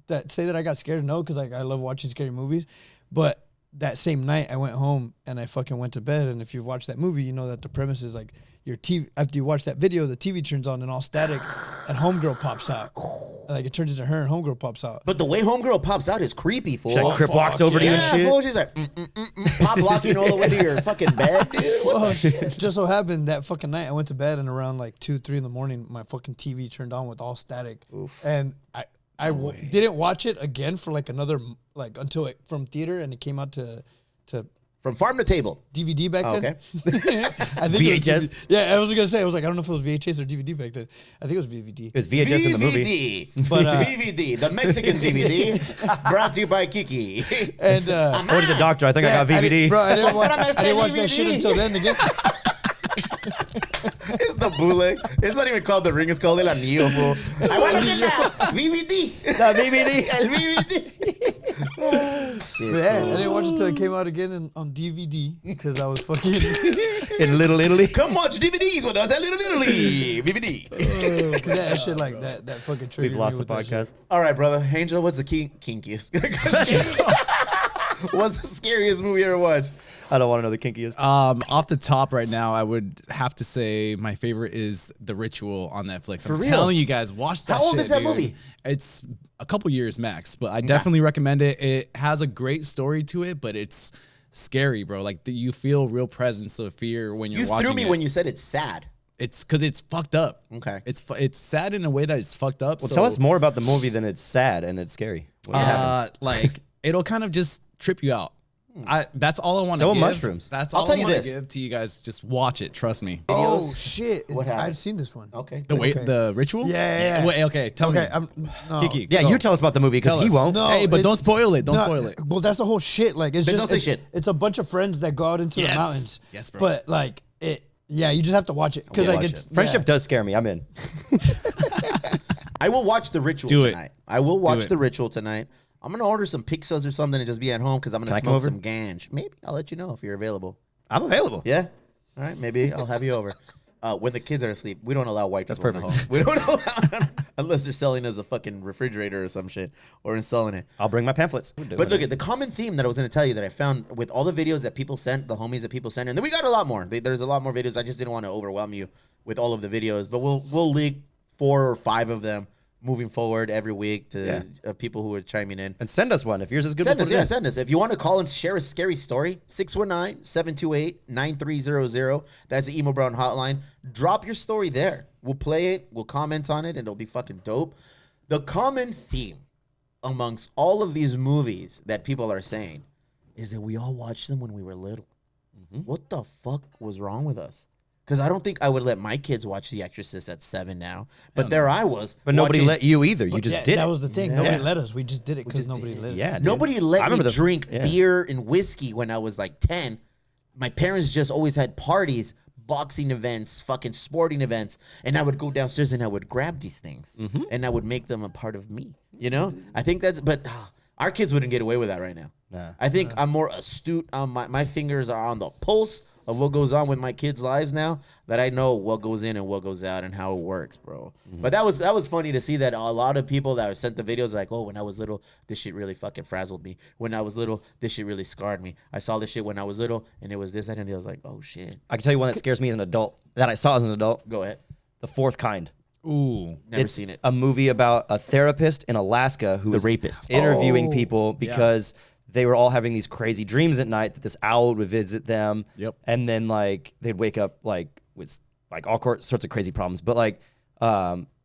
that say that I got scared, no, because like I love watching scary movies. But that same night I went home and I fucking went to bed. And if you've watched that movie, you know that the premise is like your TV after you watch that video, the TV turns on and all static and homegirl pops out. And, like it turns into her and homegirl pops out. But the way Homegirl pops out is creepy, fool. Like Crip walks over to you and Yeah, shit. fool. She's like, pop locking all the way to your fucking bed, dude. What Well, the- just so happened that fucking night I went to bed and around like 2-3 in the morning my fucking TV turned on with all static. And I didn't watch it again for like another like until it from theater and it came out to From farm to table. DVD back Oh, then. okay. I think it was VHS? DVD. Yeah, I was gonna say. I was like, I don't know if it was VHS or DVD back then. I think it was DVD. It was VHS in the movie. VVD. But, VVD, the Mexican DVD, brought to you by Kiki. And I went to the doctor. I think I got VVD. I didn't watch But that DVD. shit until then again. It's the bootleg. It's not even called The Ring. It's called El Anillo, fool. I want to get that. VVD. The VVD. El VVD. Oh, shit. Yeah, I didn't watch it until it came out again on DVD because I was fucking. In Little Italy. Come watch DVDs with us at Little Italy. VVD. Because that shit like that fucking triggered We've me lost the with that shit. podcast. All right, brother. Angel, what's the kinkiest? What's the scariest movie you ever watched? I don't want to know the kinkiest. Off the top right now, I would have to say my favorite is The Ritual on Netflix. I'm real? telling you guys, watch that. How old shit, is that dude. movie? It's a couple years max, but I definitely recommend it. It has a great story to it, but it's scary, bro. Like you feel real presence of fear when you're You watching threw me it. when you said it's sad. It's because it's fucked up. Okay. It's sad in a way that it's fucked up. Well, so, tell us more about the movie than it's sad and it's scary. What happens? like it'll kind of just trip you out. That's all I want to So give. mushrooms. That's I'll all tell I you want to this. give to you guys. Just watch it. Trust me. Oh Videos. shit! What happened? I've seen this one. Okay. The ritual. Yeah. Wait, okay. Tell Okay, me. no. Kiki. Yeah, go. you tell us about the movie because Tell he us. won't. No, Hey, but don't it's- spoil it. Don't No, spoil it. Well, that's the whole shit. Like it's Then just don't say shit. it's a bunch of friends that go out into the Yes. mountains. Yes, bro. But like it, yeah, you just have to watch it because like watch it's it. Friendship yeah. does scare me. I'm in. I will watch The Ritual Do it. tonight. I will watch it. The Ritual tonight. I'm gonna order some pizzas or something and just be at home because I'm gonna Can I come smoke over? some ganj. Maybe I'll let you know if you're available. I'm available. Yeah. All right. Maybe I'll have you over. When the kids are asleep, we don't allow white people in the perfect. home. We don't allow unless they're selling us a fucking refrigerator or some shit or installing it. I'll bring my pamphlets. But look at the common theme that I was going to tell you that I found with all the videos that people sent, the homies that people sent, and then we got a lot more. There's a lot more videos. I just didn't want to overwhelm you with all of the videos, but we'll leak 4 or 5 of them moving forward every week to people who are chiming in. And send us one if yours is good. Send we'll us, put it in. send us. If you want to call and share a scary story, 619-728-9300. That's the Emo Brown hotline. Drop your story there. We'll play it. We'll comment on it, and it'll be fucking dope. The common theme amongst all of these movies that people are saying is that we all watched them when we were little. What the fuck was wrong with us? Because I don't think I would let my kids watch The Exorcist at 7 now. But there I was. But nobody watching- let you either. You just Yeah, did that it. was the thing. Yeah. Nobody Yeah. let us. We just did it because nobody let us. Yeah. dude. Nobody I let me remember drink yeah. beer and whiskey when I was like 10. My parents just always had parties, boxing events, fucking sporting events. And I would go downstairs and I would grab these things and I would make them a part of me. You know? I think that's, but our kids wouldn't get away with that right now. Nah. I think I'm more astute. My fingers are on the pulse of what goes on with my kids' lives now, that I know what goes in and what goes out and how it works, bro. But that was funny to see that a lot of people that sent the videos like, oh, when I was little, this shit really fucking frazzled me. When I was little, this shit really scarred me. I saw this shit when I was little, and it was this, that, and the other. I was like, oh shit. I can tell you one that scares me as an adult, that I saw as an adult. Go ahead. The Fourth Kind. Ooh. Never It's seen it. a movie about a therapist in Alaska who was rapist. interviewing Oh, people because they were all having these crazy dreams at night that this owl would visit them. Yep. And then like they'd wake up like with like all sorts of crazy problems. But like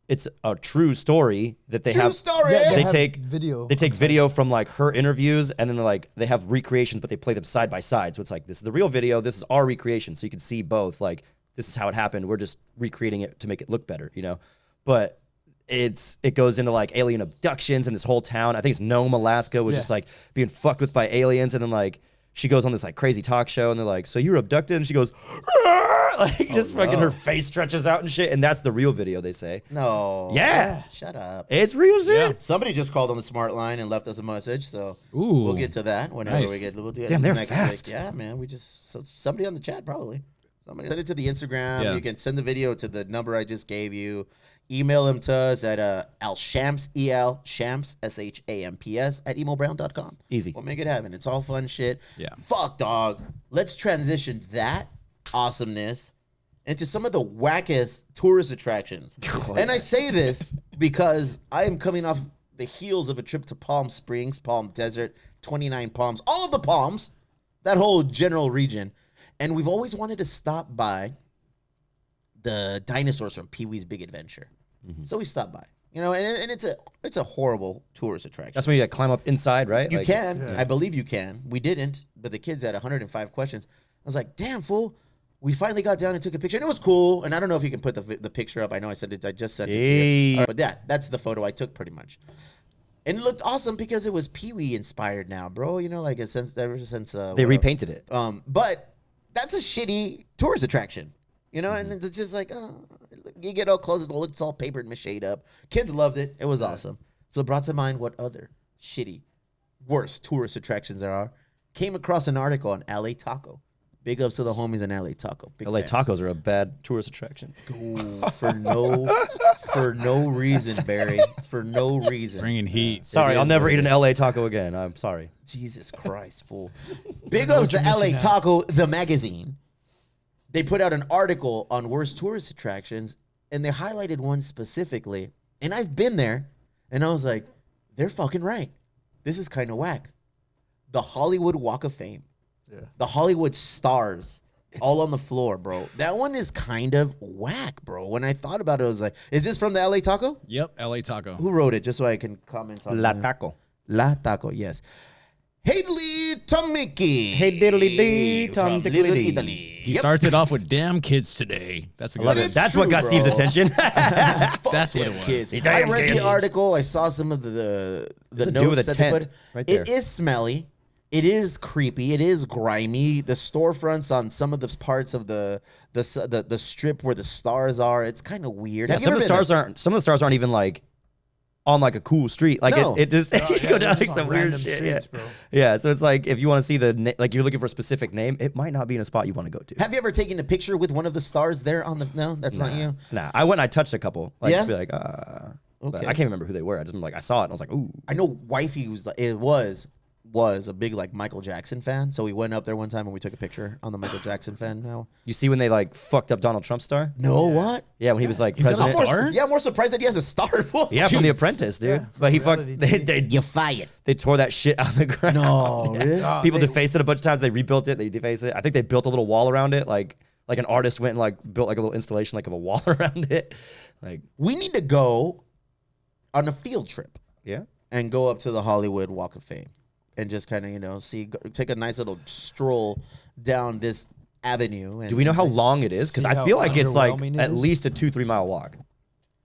it's a true story that they True have. story. Yeah, They have take video. They take video from like her interviews, and then like they have recreations, but they play them side by side. So it's like, this is the real video, this is our recreation, so you can see both. Like, this is how it happened. We're just recreating it to make it look better, you know. But it goes into like alien abductions, and this whole town, I think it's Nome, Alaska, was just like being fucked with by aliens, and then like she goes on this like crazy talk show, and they're like, so you were abducted, and she goes, like just fucking her face stretches out and shit, and that's the real video, they say. No. Yeah. Shut up. It's real shit. Somebody just called on the smart line and left us a message, so Ooh. we'll get to that whenever Nice. we get. We'll do it Damn, they're next fast. week. Yeah, man. We just somebody on the chat probably. Somebody send it to the Instagram. Yeah. You can send the video to the number I just gave you. Email them to us at Shamps SHAMPS at emobrown.com. Easy. We'll make it happen. It's all fun shit. Yeah. Fuck, dog. Let's transition that awesomeness into some of the wackest tourist attractions. And I say this because I am coming off the heels of a trip to Palm Springs, Palm Desert, 29 Palms, all of the Palms, that whole general region. And we've always wanted to stop by the dinosaurs from Pee-wee's Big Adventure. So we stopped by. You know, and it's a horrible tourist attraction. That's when you like, climb up inside, right? You Like, can. it's- I believe you can. We didn't, but the kids had 105 questions. I was like, damn, fool. We finally got down and took a picture, and it was cool. And I don't know if you can put the picture up. I know I said it. I just sent it to you. Hey. But yeah, that's the photo I took pretty much. And it looked awesome because it was Pee-wee inspired now, bro. You know, like ever since They whatever. repainted it. But that's a shitty tourist attraction. You know, and it's just like, oh, you get all close, it's all papered and mached up. Kids loved it. It was awesome. So it brought to mind what other shitty, worst tourist attractions there are. Came across an article on LA Taco. Big ups to the homies in LA Taco. Big LA fans. tacos are a bad tourist attraction. Ooh, for no reason, Barry. For no reason. Bringing heat. Sorry, is I'll never what eat it an LA taco again. I'm sorry. Jesus Christ, fool. Big ups to LA Taco, the magazine. They put out an article on worst tourist attractions, and they highlighted one specifically. And I've been there, and I was like, they're fucking right. This is kind of whack. The Hollywood Walk of Fame. Yeah. The Hollywood stars. All on the floor, bro. That one is kind of whack, bro. When I thought about it, I was like, is this from the LA Taco? Yep, LA Taco. Who wrote it? Just so I can comment on La it. taco. La Taco, yes. Haley Tomiki. Hey diddly dee, Tom from diddly Little dee. Italy. He starts it off with "Damn kids today." That's a good Love one. it. That's true, what got bro. Steve's attention. That's what it was. Kids. These I damn read kids. the article. I saw some of the There's a notes dude with a that they tent put. right there. It is smelly. It is creepy. It is grimy. The storefronts on some of the parts of the strip where the stars are. It's kind of weird. Yeah, Have you some of ever the been stars aren't even like on like a cool street. Like No. it just you go down just like on some weird random shit. streets, Yeah. bro. Yeah, so it's like if you want to see like you're looking for a specific name, it might not be in a spot you want to go to. Have you ever taken a picture with one of the stars there on the? No, that's not you. Nah, I went and I touched a couple. Like Yeah? just be like, but Okay. I can't remember who they were. I just remember, like I saw it and I was like, ooh. I know wifey was a big like Michael Jackson fan, so we went up there one time and we took a picture on the Michael Jackson fan. Now, You see when they like fucked up Donald Trump's star? no, what? Yeah, when he was like got a president. star? Yeah, I'm more surprised that he has a star. Yeah, from The Jeez. Apprentice, dude. Yeah, but he reality fucked. They You fired. they tore that shit out of the ground. No, Yeah. really? People defaced it a bunch of times. They rebuilt it. They defaced it. I think they built a little wall around it. Like an artist went and like built like a little installation like of a wall around it. Like We need to go on a field trip yeah. and go up to the Hollywood Walk of Fame and just kind of take a nice little stroll down this avenue. And Do we know how long it is? Because See I how feel like it's like underwhelming it at is? least a 2-3 mile walk.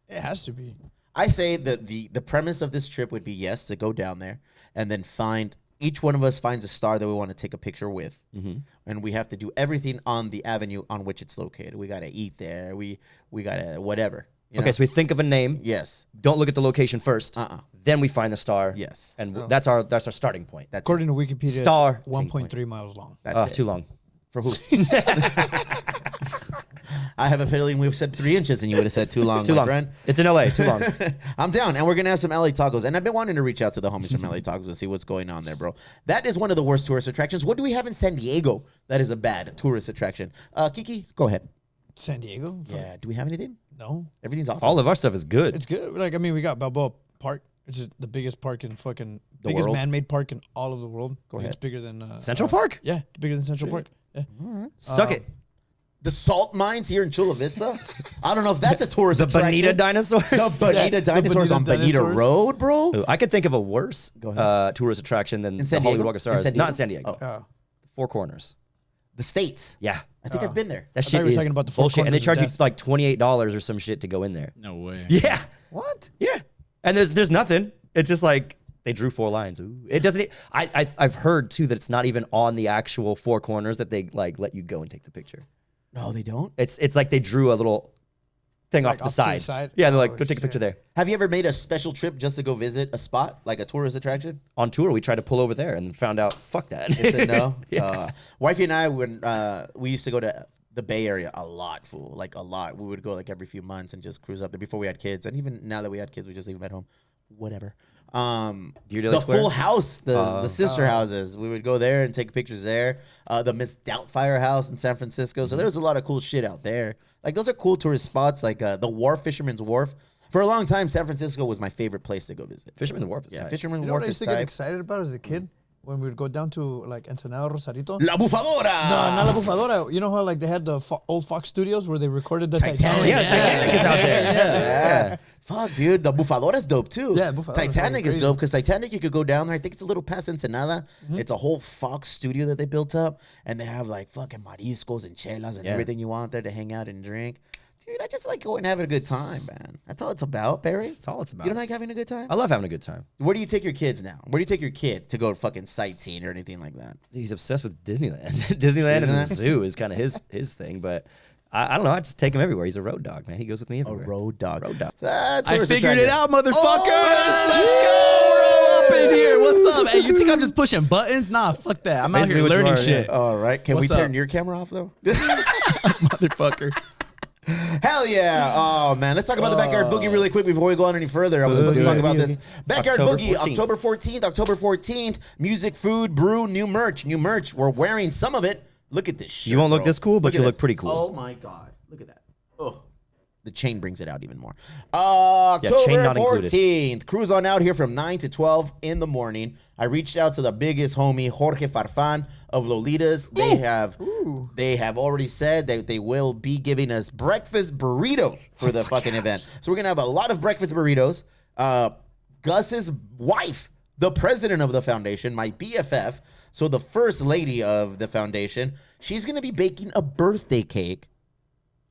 It has to be. I say that the premise of this trip would be yes to go down there and then find each one of us finds a star that we want to take a picture with, and we have to do everything on the avenue on which it's located. We gotta eat there. We gotta whatever. you Okay, know? so we think of a name. Yes, Don't look at the location first. Then we find the star. Yes. And that's our starting point. that's According to Wikipedia, it's Star. 1.3 miles long. that's it. Too long. For who? I have a feeling we've said 3 inches and you would have said too long. Too my long. friend. It's in LA. Too long. I'm down, and we're gonna have some LA tacos. And I've been wanting to reach out to the homies from LA tacos to see what's going on there, bro. That is one of the worst tourist attractions. What do we have in San Diego that is a bad tourist attraction? Kiki, go ahead. San Diego? Yeah, do we have anything? No. Everything's awesome. All of our stuff is good. It's good. Like, I mean, we got Balboa Park. It's just the biggest park in fucking, The biggest world? man-made park in all of the world. Go ahead. It's bigger than... Central Park? Yeah, it's bigger than Central Park. Yeah. Suck it. the salt mines here in Chula Vista. I don't know if that's a tourist The attraction. Bonita dinosaurs. The Bonita dinosaurs Bonita on Bonita dinosaurs. Road, bro. Ooh, I could think of a worse ahead. tourist attraction than the San Hollywood Diego? Walk of In Stars. San Not in Diego? San Diego. Oh. Four Corners. The States. Yeah. I think I've been there. That thought shit you were is talking about the Four bullshit. And they Corners of charge you Death. like $28 or some shit to go in there. No way. Yeah. What? Yeah. And there's nothing. It's just like they drew 4 lines. Ooh. It doesn't. I've heard too that it's not even on the actual Four Corners that they like let you go and take the picture. No, they don't. It's like they drew a little thing Like off the off to the side. side? Yeah, they're like, Oh, go take a picture shit. there. Have you ever made a special trip just to go visit a spot, like a tourist attraction? On tour, we tried to pull over there and found out, fuck that. They said no. Yeah. Wifey and I, when we used to go to the Bay Area a lot, fool, like a lot. We would go like every few months and just cruise up there before we had kids, and even now that we had kids, we just leave them at home. Whatever. Deer Daily The Square? Full House, the sister houses. We would go there and take pictures there. The Miss Doubtfire house in San Francisco. So there's a lot of cool shit out there. Like those are cool tourist spots. Like the Wharf, Fisherman's Wharf. For a long time, San Francisco was my favorite place to go visit. Fisherman's Wharf is Yeah, tight. Fisherman's You know Wharf what I is used to get tight. excited about as a kid? when we would go down to like Ensenada, Rosarito. La Bufadora. No, not La Bufadora. You know how like they had the old Fox Studios where they recorded the Titanic. Yeah, Titanic is out there. Yeah. Fuck, dude. The Bufadora's dope too. Yeah, Bufadora's Titanic fucking is crazy. dope because Titanic, you could go down there. I think it's a little past Ensenada. It's a whole Fox studio that they built up, and they have like fucking mariscos and chelas and everything you want there to hang out and drink. Dude, I just like going and having a good time, man. That's all it's about, Barry. That's all it's about. You don't like having a good time? I love having a good time. Where do you take your kids now? Where do you take your kid to go fucking sightseeing or anything like that? He's obsessed with Disneyland. Disneyland and the zoo is kind of his thing, but I don't know. I just take him everywhere. He's a road dog, man. He goes with me A everywhere. road dog. Road dog. I figured it out, motherfuckers. Let's go. We're all up in here. What's up? Hey, you think I'm just pushing buttons? Nah, fuck that. I'm out Basically here what you learning are, shit. All right. Can What's we turn up? your camera off though? Motherfucker. Hell yeah. Oh, man. Let's talk about the Backyard Boogie really quick before we go on any further. I was supposed to talk about this. Backyard October Boogie, 14th. October 14th. Music, food, brew, new merch. New merch. We're wearing some of it. Look at this shit. You won't look bro. this cool, but Look you at look this. pretty cool. Oh, my God. Look at that. Oh. The chain brings it out even more. chain October not included. 14th. Cruise on out here from 9 to 12 in the morning. I reached out to the biggest homie, Jorge Farfan of Lolitas. They have already said that they will be giving us breakfast burritos for the fucking event. So we're going to have a lot of breakfast burritos. Gus's wife, the president of the foundation, my BFF, so the first lady of the foundation, she's going to be baking a birthday cake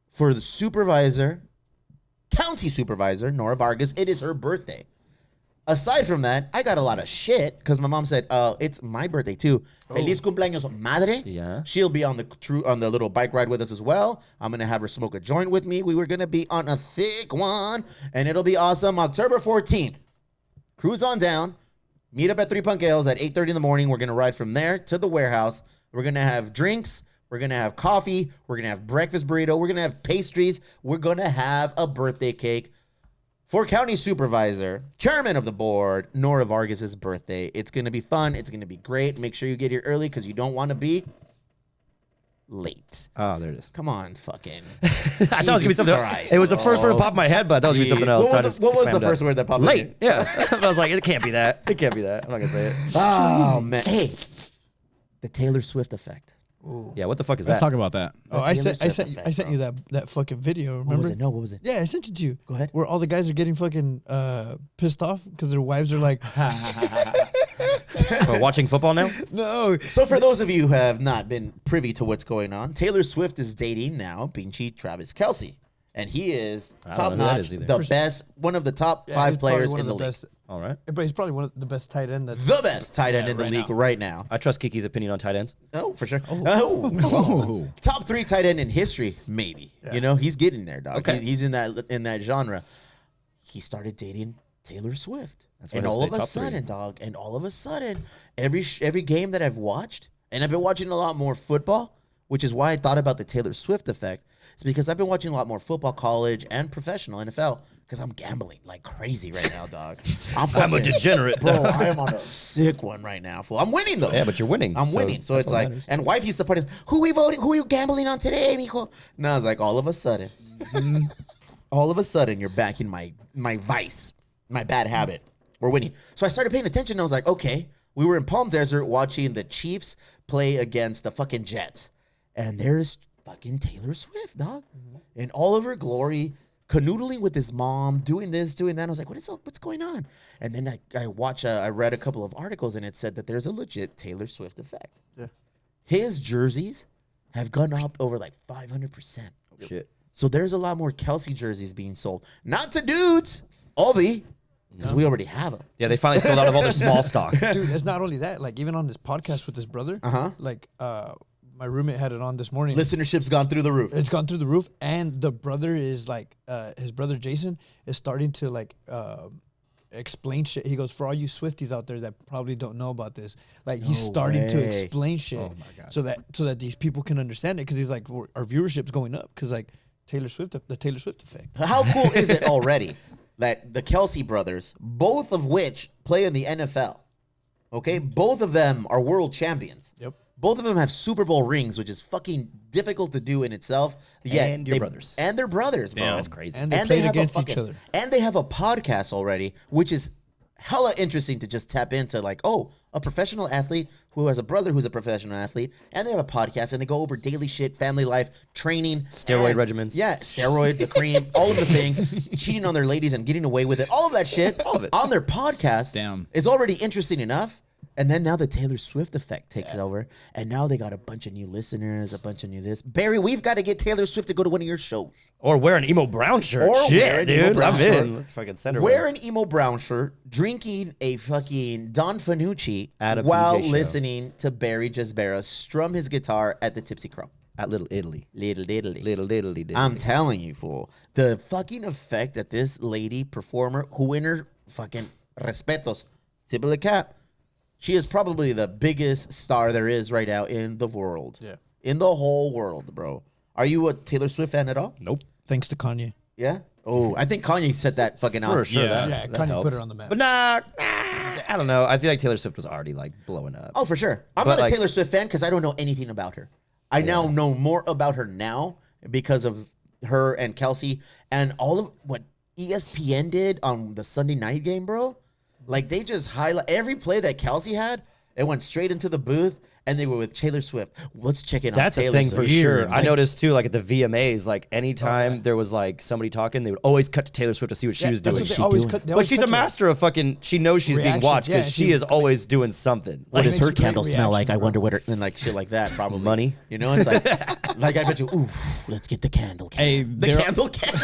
for the supervisor, county supervisor, Nora Vargas. It is her birthday. Aside from that, I got a lot of shit because my mom said, it's my birthday too. Feliz cumpleaños, madre. Yeah. She'll be on the little bike ride with us as well. I'm going to have her smoke a joint with me. We were going to be on a thick one, and it'll be awesome. October 14th. Cruise on down. Meet up at Three Punk Ales at 8:30 in the morning. We're going to ride from there to the warehouse. We're going to have drinks. We're going to have coffee. We're going to have breakfast burrito. We're going to have pastries. We're going to have a birthday cake for county supervisor, chairman of the board, Nora Vargas' birthday. It's going to be fun. It's going to be great. Make sure you get here early because you don't want to be late. Oh, there it is. Come on, fucking. I thought it was going to be something Christ. It was the first word that popped in my head, but I thought it was going to be something else. so I just What was the clammed first up. word that popped in? Late. Yeah. I was like, it can't be that. It can't be that. I'm not going to say it. Oh, man. Hey, the Taylor Swift effect. Yeah, what the fuck is Let's that? talk about that. Oh, I Taylor sent Swift effect, I sent you that fucking video. Remember? What was it? No, what was it? Yeah, I sent it to you. Go ahead. Where all the guys are getting fucking pissed off because their wives are like, We're watching football now? no. So for those of you who have not been privy to what's going on, Taylor Swift is dating now Pinchy Travis Kelce. And he is I don't top know who that notch, is either. the best, one of the top Yeah, 5 he's probably players one in of the league. best, All right. but he's probably one of the best tight end. That's The best tight end in the league right now. I trust Kiki's opinion on tight ends. Oh, for sure. Oh. Top 3 tight end in history, maybe. You know, he's getting there, dog. Okay. He's in that genre. He started dating Taylor Swift. That's why And he'll all stay of a top 3. sudden, dog, and all of a sudden, every game that I've watched, and I've been watching a lot more football, which is why I thought about the Taylor Swift effect. It's because I've been watching a lot more football, college, and professional NFL, because I'm gambling like crazy right now, dog. I'm a fucking- degenerate. Bro, I am on a sick one right now, fool. I'm winning though. Yeah, but you're winning, I'm so winning. So that's it's what like, matters. and wife used to put it, who we voting? Who are you gambling on today, mijo? No, it's like all of a sudden, all of a sudden, you're back in my vice, my bad habit. We're winning. So I started paying attention. And I was like, okay, we were in Palm Desert watching the Chiefs play against the fucking Jets, and there's fucking Taylor Swift, dog, in all of her glory, canoodling with his mom, doing this, doing that. I was like, what's going on? And then I read a couple of articles, and it said that there's a legit Taylor Swift effect. Yeah. His jerseys have gone up over like 500%. Shit. So there's a lot more Kelsey jerseys being sold. Not to dudes, Ovi, because we already have them. Yeah, they finally sold out of all their small stock. dude. It's not only that. Like even on this podcast with his brother, like my roommate had it on this morning. Listenership's gone through the roof. It's gone through the roof, and the brother is like, his brother Jason is starting to like explain shit. He goes, for all you Swifties out there that probably don't know about this, like he's starting to way. explain shit, so that these people can understand it. Because he's like, our viewership's going up because like Taylor Swift, the Taylor Swift effect. How cool is it already that the Kelsey brothers, both of which play in the NFL, okay, both of them are world champions. Yep. Both of them have Super Bowl rings, which is fucking difficult to do in itself. Yet And your brothers. And their brothers, bro. Damn, that's crazy. And they played have against each other. And they have a podcast already, which is hella interesting to just tap into, like, oh, a professional athlete who has a brother who's a professional athlete, and they have a podcast, and they go over daily shit, family life, training, Steroid and- regimens. Yeah, steroid, the cream, all of the thing, cheating on their ladies and getting away with it, all of that shit, all of it on their podcast. Damn. Is already interesting enough. And then now the Taylor Swift effect takes over, and now they got a bunch of new listeners, a bunch of new this. Barry, we've got to get Taylor Swift to go to one of your shows. Or wear an Emo Brown shirt. Or wear Shit, an Emo dude. Brown I'm shirt. in. Let's fucking send her Wear one. an emo brown shirt, drinking a fucking Don Fanucci At a while PJ show. listening to Barry Jasbera strum his guitar at the Tipsy Crow. At Little Italy. Little diddly. Little diddly diddly. I'm telling you, fool. The fucking effect that this lady performer, who in her fucking respetos, tip of the cap, she is probably the biggest star there is right now in the world. Yeah. In the whole world, bro. Are you a Taylor Swift fan at all? Nope. Thanks to Kanye. Yeah? Oh, I think Kanye set that fucking For out. sure. Yeah. Yeah, that Kanye helps. put her on the map. But nah, I don't know. I feel like Taylor Swift was already like blowing up. Oh, for sure. I'm But, not a like- Taylor Swift fan because I don't know anything about her. I now know more about her now because of her and Kelsey and all of what ESPN did on the Sunday night game, bro. Like, they just highlight every play that Kelsey had. It went straight into the booth, and they were with Taylor Swift. Let's check in That's on a Taylor thing for Swift. sure. I noticed too, like at the VMAs, like anytime there was like somebody talking, they would always cut to Taylor Swift to see what she was that's doing. what they always cut. they But always she's cut a to her. master of fucking. She knows she's being Reaction, watched because yeah, she she- is always doing something. What is makes her a great candle smell like? reaction, I bro. wonder what her, and like shit like that, probably. Money? You know, it's like, like I bet you, ooh, let's get the candle can. Hey, the there- candle can.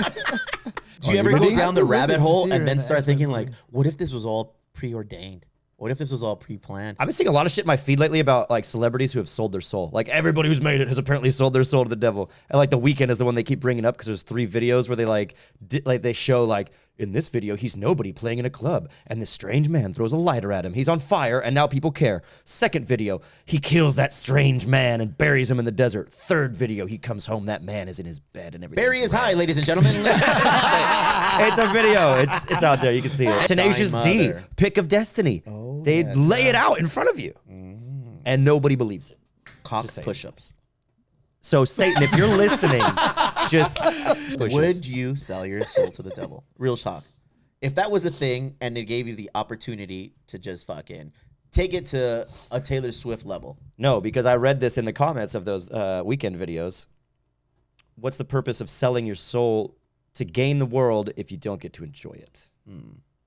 Do you you ever ready? go down the I've been rabbit living to hole see her and in then the start X-Men thinking movie. like, what if this was all preordained? What if this was all pre-planned? I've been seeing a lot of shit in my feed lately about like celebrities who have sold their soul. Like everybody who's made it has apparently sold their soul to the devil. And like The Weeknd is the one they keep bringing up because there's 3 videos where they like they show like in this video he's nobody playing in a club and this strange man throws a lighter at him. He's on fire and now people care. Second video, he kills that strange man and buries him in the desert. Third video, he comes home, that man is in his bed and everything. Barry is high, ladies and gentlemen. It's a video. It's out there. You can see it. Tenacious D, mother. Pick of Destiny. They lay it out in front of you, and nobody believes it. Cock Just saying. push-ups. So Satan, if you're listening, just push Would you sell your soul to the devil? Real talk. If that was a thing and it gave you the opportunity to just fucking take it to a Taylor Swift level. No, because I read this in the comments of those weekend videos. What's the purpose of selling your soul to gain the world if you don't get to enjoy it?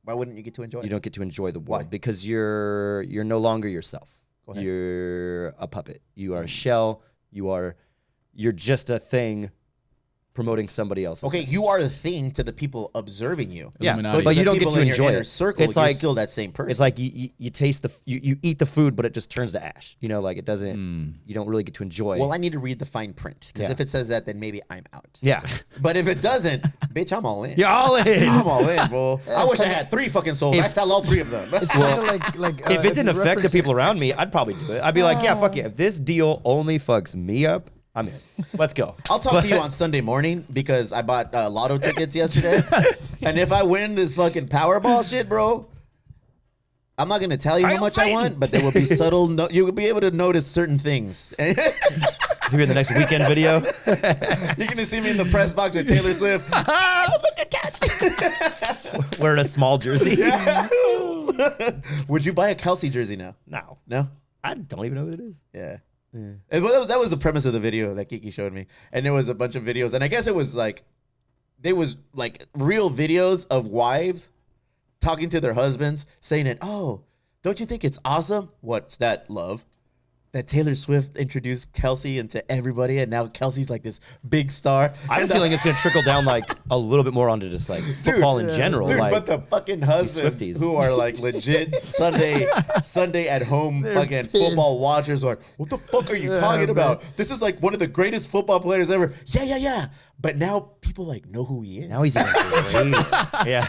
Why wouldn't you get to enjoy You it? don't get to enjoy the Why? world because you're no longer yourself. Go ahead. You're a puppet. You are a shell. You're just a thing promoting somebody else's. Okay, message. you are the thing to the people observing you. Yeah, Illuminati. but to you the don't get people to in your enjoy inner it. circle, It's you're like still that same person. It's like you taste you eat the food, but it just turns to ash. You know, like it doesn't. You don't really get to enjoy. well, I need to read the fine print because Yeah. if it says that, then maybe I'm out. yeah, But if it doesn't, bitch, I'm all in. you're all in. I'm all in, bro. I wish I had 3 fucking souls. I'd sell all 3 of them. It's kind of like If it didn't you affect the reference- people around me, I'd probably do it. I'd be like, yeah, fuck yeah. If this deal only fucks me up, I'm in. Let's go. I'll talk to you on Sunday morning because I bought lotto tickets yesterday. And if I win this fucking Powerball shit, bro, I'm not going to tell you how Hail much I Satan. want, but there will be subtle, you will be able to notice certain things. And Here in the next weekend video. you're going to see me in the press box with Taylor Swift. Wearing a small jersey. Would you buy a Kelsey jersey now? No, No? I don't even know what it is. Yeah. And that was the premise of the video that Kiki showed me. And there was a bunch of videos. And I guess it was like, there was like real videos of wives talking to their husbands saying it, oh, don't you think it's awesome? What's that, love? That Taylor Swift introduced Kelsey into everybody, and now Kelsey's like this big star. I have And a feeling it's going to trickle down like a little bit more onto just like football in general. Dude, like, but the fucking husbands Swifties. who are like legit Sunday at home fucking football watchers are, what the fuck are you talking about? This is like one of the greatest football players ever. Yeah. But now people like know who he is. now he's in yeah.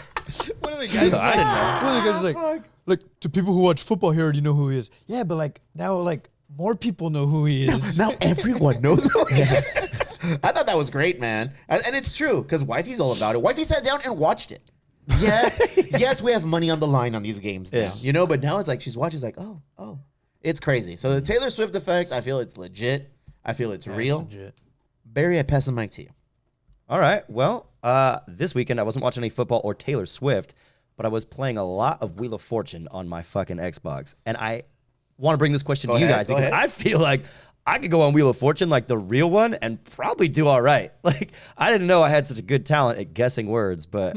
One of the guys, I didn't know. One of the guys is like to people who watch football here, you know who he is. Yeah, but like now, like more people know who he is. Now everyone knows who he is. I thought that was great, man. And it's true, because Wifey's all about it. Wifey sat down and watched it. Yes, we have money on the line on these games now. Yeah. You know, but now it's like she's watching, it's like, oh. It's crazy. So the Taylor Swift effect, I feel it's legit. I feel it's real. Legit. Barry, I pass the mic to you. All right. Well, this weekend I wasn't watching any football or Taylor Swift, but I was playing a lot of Wheel of Fortune on my fucking Xbox. And I want to bring this question Go to you ahead, guys go because ahead. I feel like I could go on Wheel of Fortune, like the real one, and probably do all right. Like, I didn't know I had such a good talent at guessing words, but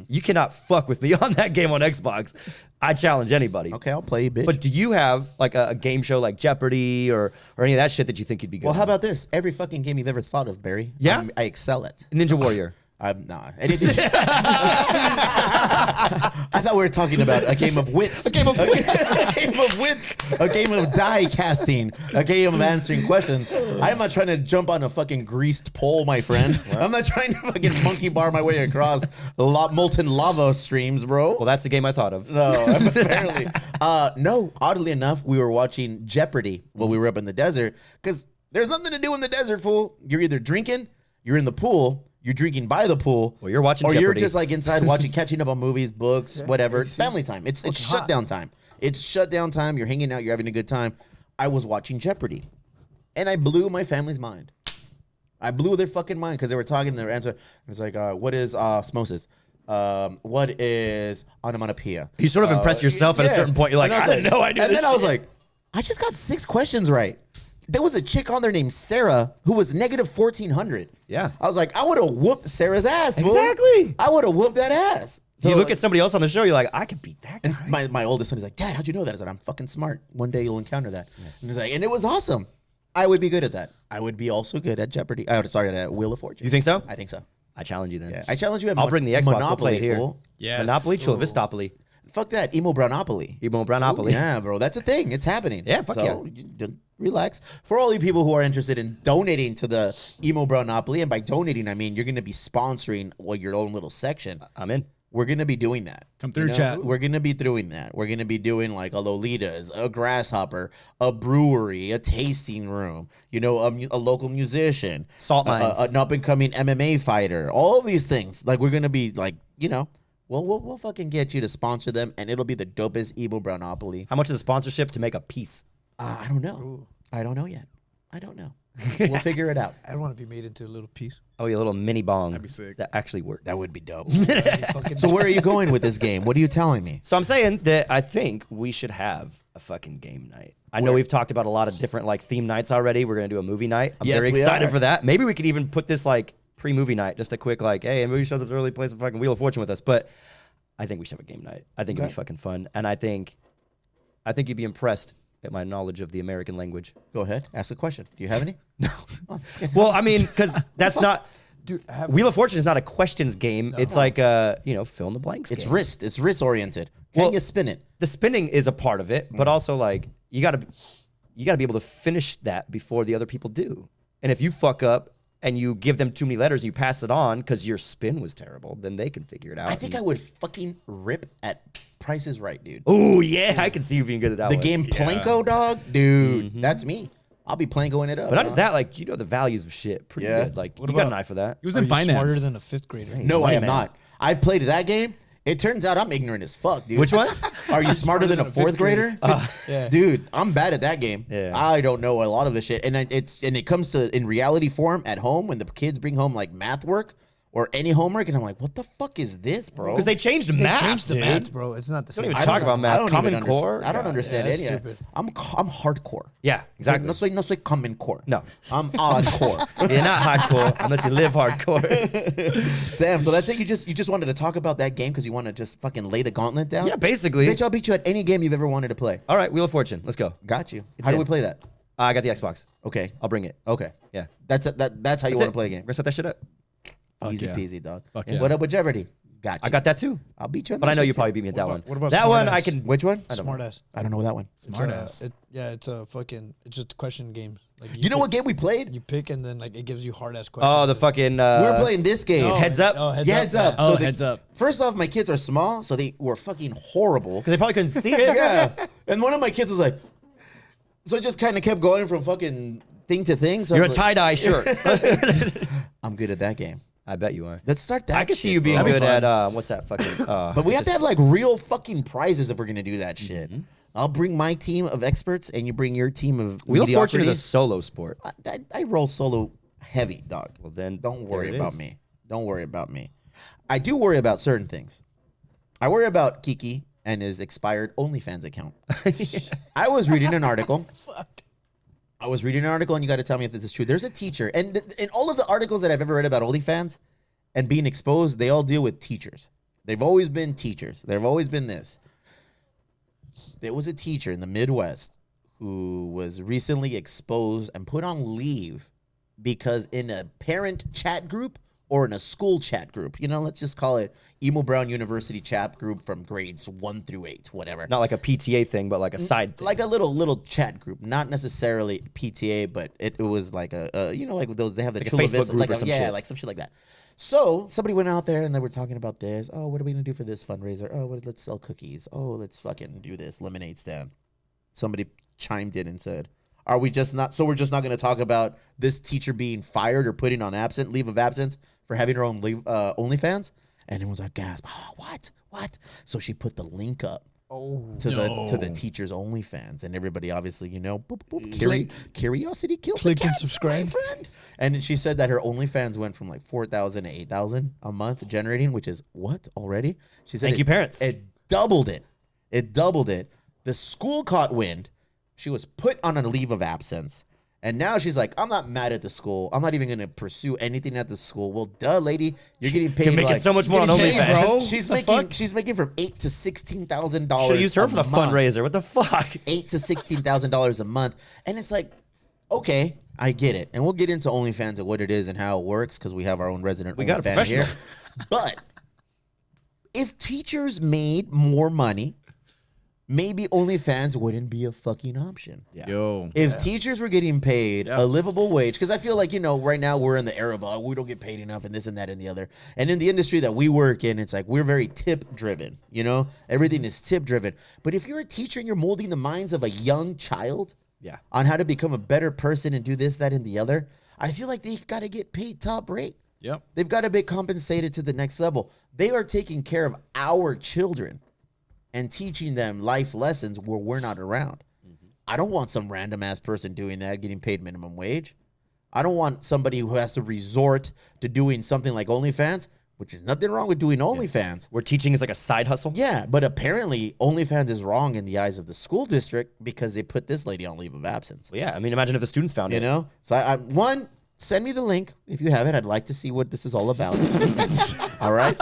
you cannot fuck with me on that game on Xbox. I challenge anybody. Okay, I'll play you, bitch. But do you have like a game show like Jeopardy or any of that shit that you think you'd be good well, how at? about this? Every fucking game you've ever thought of, Barry. Yeah? I excel at. Ninja Warrior? I'm not. Anything. I thought we were talking about a game of wits. A game of wits. A game of wits. A game of die casting. A game of answering questions. I'm not trying to jump on a fucking greased pole, my friend. I'm not trying to fucking monkey bar my way across molten lava streams, bro. Well, that's the game I thought of. No, apparently. No, oddly enough, we were watching Jeopardy while we were up in the desert because there's nothing to do in the desert, fool. You're either drinking, you're in the pool, you're drinking by the pool. Well, you're watching or you're Jeopardy. just like inside watching, catching up on movies, books, whatever. It's family time. It's shutdown time. It's shutdown time. You're hanging out. You're having a good time. I was watching Jeopardy, and I blew my family's mind. I blew their fucking mind because they were talking and their answer. It's like, what is osmosis? What is onomatopoeia? You sort of impress yourself at a certain point. You're like, And I didn't know I knew And this then I was shit. like, I just got 6 questions right. There was a chick on there named Sarah who was negative 1,400. Yeah. I was like, I would have whooped Sarah's ass. fool. Exactly. I would have whooped that ass. So you look at somebody else on the show, you're like, I could beat that guy. and my oldest son is like, Dad, how'd you know that? I said, I'm fucking smart. One day you'll encounter that. And he's like, and it was awesome. I would be good at that. I would be also good at Jeopardy. I would have started at Wheel of Fortune. You think so? I think so. I challenge you then. Yeah. I challenge you at I'll bring the Xbox. We'll Monopoly, play it here. fool. Yes. Monopoly, Chula Vistopoly, Fuck that. Emo Brownopoly. Emo Brownopoly. Yeah, bro. That's a thing. It's happening. Yeah, fuck yeah. Relax. For all you people who are interested in donating to the Emo Brownopoly, and by donating, I mean you're going to be sponsoring your own little section. I'm in. We're going to be doing that. Come through, chat. We're going to be doing that. We're going to be doing like a Lolita's, a Grasshopper, a brewery, a tasting room, a local musician. Salt mines. An up-and-coming MMA fighter. All of these things. Like, we're going to be like, we'll fucking get you to sponsor them, and it'll be the dopest Emo Brownopoly. How much is the sponsorship to make a piece? I don't know. I don't know yet. I don't know. We'll figure it out. I don't want to be made into a little piece. Oh, your little mini bong. That'd be sick. That actually works. That would be dope. Fucking So where are you going with this game? What are you telling me? So I'm saying that I think we should have a fucking game night. I know we've talked about a lot of different like theme nights already. We're gonna do a movie night. I'm Yes, very we excited are. for that. Maybe we could even put this like pre-movie night, just a quick like, hey, a movie shows up early, play some fucking Wheel of Fortune with us. But I think we should have a game night. I think it'd be fucking fun, and I think you'd be impressed at my knowledge of the American language. Go ahead. Ask a question. Do you have any? No. Well, I mean, because that's not. Dude, I have Wheel of Fortune is not a questions game. It's like fill in the blanks. It's game. wrist. It's wrist oriented. Can Well, you spin it? The spinning is a part of it, but also like you gotta be able to finish that before the other people do. And if you fuck up and you give them too many letters and you pass it on because your spin was terrible, then they can figure it out. I think I would fucking rip at Price is Right, dude. Oh yeah, I can see you being good at that The one. game Planko, dog? Dude, that's me. I'll be Plankoing it up. But not just dog. that, like the values of shit pretty Yeah. good. Like What you got about- an eye for that. He was Are in you finance. smarter than a 5th grader? No, I am Man. not. I've played that game. It turns out I'm ignorant as fuck, dude. Which one? Are you smarter than a 4th grader? Yeah. Dude, I'm bad at that game. Yeah. I don't know a lot of the shit. And it comes to in reality form at home when the kids bring home like math work or any homework, and I'm like, what the fuck is this, bro? Because they changed They math. changed the dude. maths, bro. It's not the Don't same. even I talk don't- about math. I don't Common even Core. I don't understand that's any of it. stupid. I'm hardcore. Yeah, exactly. No soy Common Core. No. I'm hardcore. You're not hardcore unless you live hardcore. Damn. So that's it. You just wanted to talk about that game because you want to just fucking lay the gauntlet down. Yeah, basically. Bitch, I'll beat you at any game you've ever wanted to play. All right, Wheel of Fortune. Let's go. Got you. It's How do in. we play that? I got the Xbox. Okay. I'll bring it. Okay. Yeah. That's how you That's want it. to play a We're game. gonna set that shit up. Easy yeah. peasy, dog. Fuck And yeah. what up with Jeopardy? Got you. I got that too. I'll beat you on But that I know shit you too. probably beat me at that one. what about that one? I Smartass? can. Which one? Smart ass. I don't know that one. Smart ass. It's a fucking. It's just a question game. Like You know what game we played? You pick and then like it gives you hard ass questions. Oh, the fucking. We were playing this game. No, Heads Up? Oh, heads Yeah, up. heads up. Oh, So the- heads up. First off, my kids are small, so they were fucking horrible. Because they probably couldn't see it. Yeah. And one of my kids was like, so it just kind of kept going from fucking thing to thing. So I You're a was like, tie dye shirt. I'm good at that game. I bet you are. Let's start that. I can see shit, you being bro. good at what's that fucking. But we have to have like real fucking prizes if we're gonna do that shit. Mm-hmm. I'll bring my team of experts, and you bring your team of Wheel of Fortune is a mediocrity. solo sport. I roll solo heavy, dog. Well, then Don't worry there it about is. me. Don't worry about me. I do worry about certain things. I worry about Kiki and his expired OnlyFans account. I was reading an article. I was reading an article, and you got to tell me if this is true. There's a teacher, and in all of the articles that I've ever read about OnlyFans and being exposed, they all deal with teachers. They've always been teachers. They've always been this. There was a teacher in the Midwest who was recently exposed and put on leave because in a parent chat group or in a school chat group, let's just call it Emo Brown University chat group from grades 1 through 8, whatever. Not like a PTA thing, but like a side thing. Like a little chat group, not necessarily PTA, but it was like a like those, they have the Like a Chula Facebook Vista, group like or some yeah, shit. like some shit like that. So somebody went out there and they were talking about this. Oh, what are we gonna do for this fundraiser? Oh, let's sell cookies. Oh, let's fucking do this lemonade stand. Somebody chimed in and said, "Are we just not? So we're just not gonna talk about this teacher being fired or putting on leave of absence for having her own OnlyFans?" And everyone's like, gasp. Oh, what? So she put the link up. To the teacher's OnlyFans, and everybody obviously, boop, boop, curiosity killed click the cat, and subscribe. my friend. And she said that her OnlyFans went from like 4,000 to 8,000 a month generating, which is what already? She said, Thank you, parents. It doubled it. The school caught wind. She was put on a leave of absence. And now she's like, I'm not mad at the school. I'm not even going to pursue anything at the school. Well, duh, lady, you're getting paid. You're making so much more on OnlyFans. bro. She's making from $8,000 to $16,000. Should have used her for the fundraiser. What the fuck? $8,000 to $16,000 a month, and it's like, okay, I get it, and we'll get into OnlyFans and what it is and how it works because we have our own resident. We got a OnlyFans professional. here. But if teachers made more money, maybe OnlyFans wouldn't be a fucking option. Yeah. Yo. If teachers were getting paid a livable wage, because I feel like, right now we're in the era of, we don't get paid enough and this and that and the other. And in the industry that we work in, it's like we're very tip driven, Everything is tip driven. But if you're a teacher and you're molding the minds of a young child on how to become a better person and do this, that, and the other, I feel like they got to get paid top rate. Yep. They've got to be compensated to the next level. They are taking care of our children and teaching them life lessons where we're not around. I don't want some random ass person doing that, getting paid minimum wage. I don't want somebody who has to resort to doing something like OnlyFans, which is nothing wrong with doing OnlyFans. Where teaching is like a side hustle. Yeah, but apparently OnlyFans is wrong in the eyes of the school district because they put this lady on leave of absence. Well, yeah, I mean, imagine if the students found it. So one, send me the link if you have it. I'd like to see what this is all about. All right?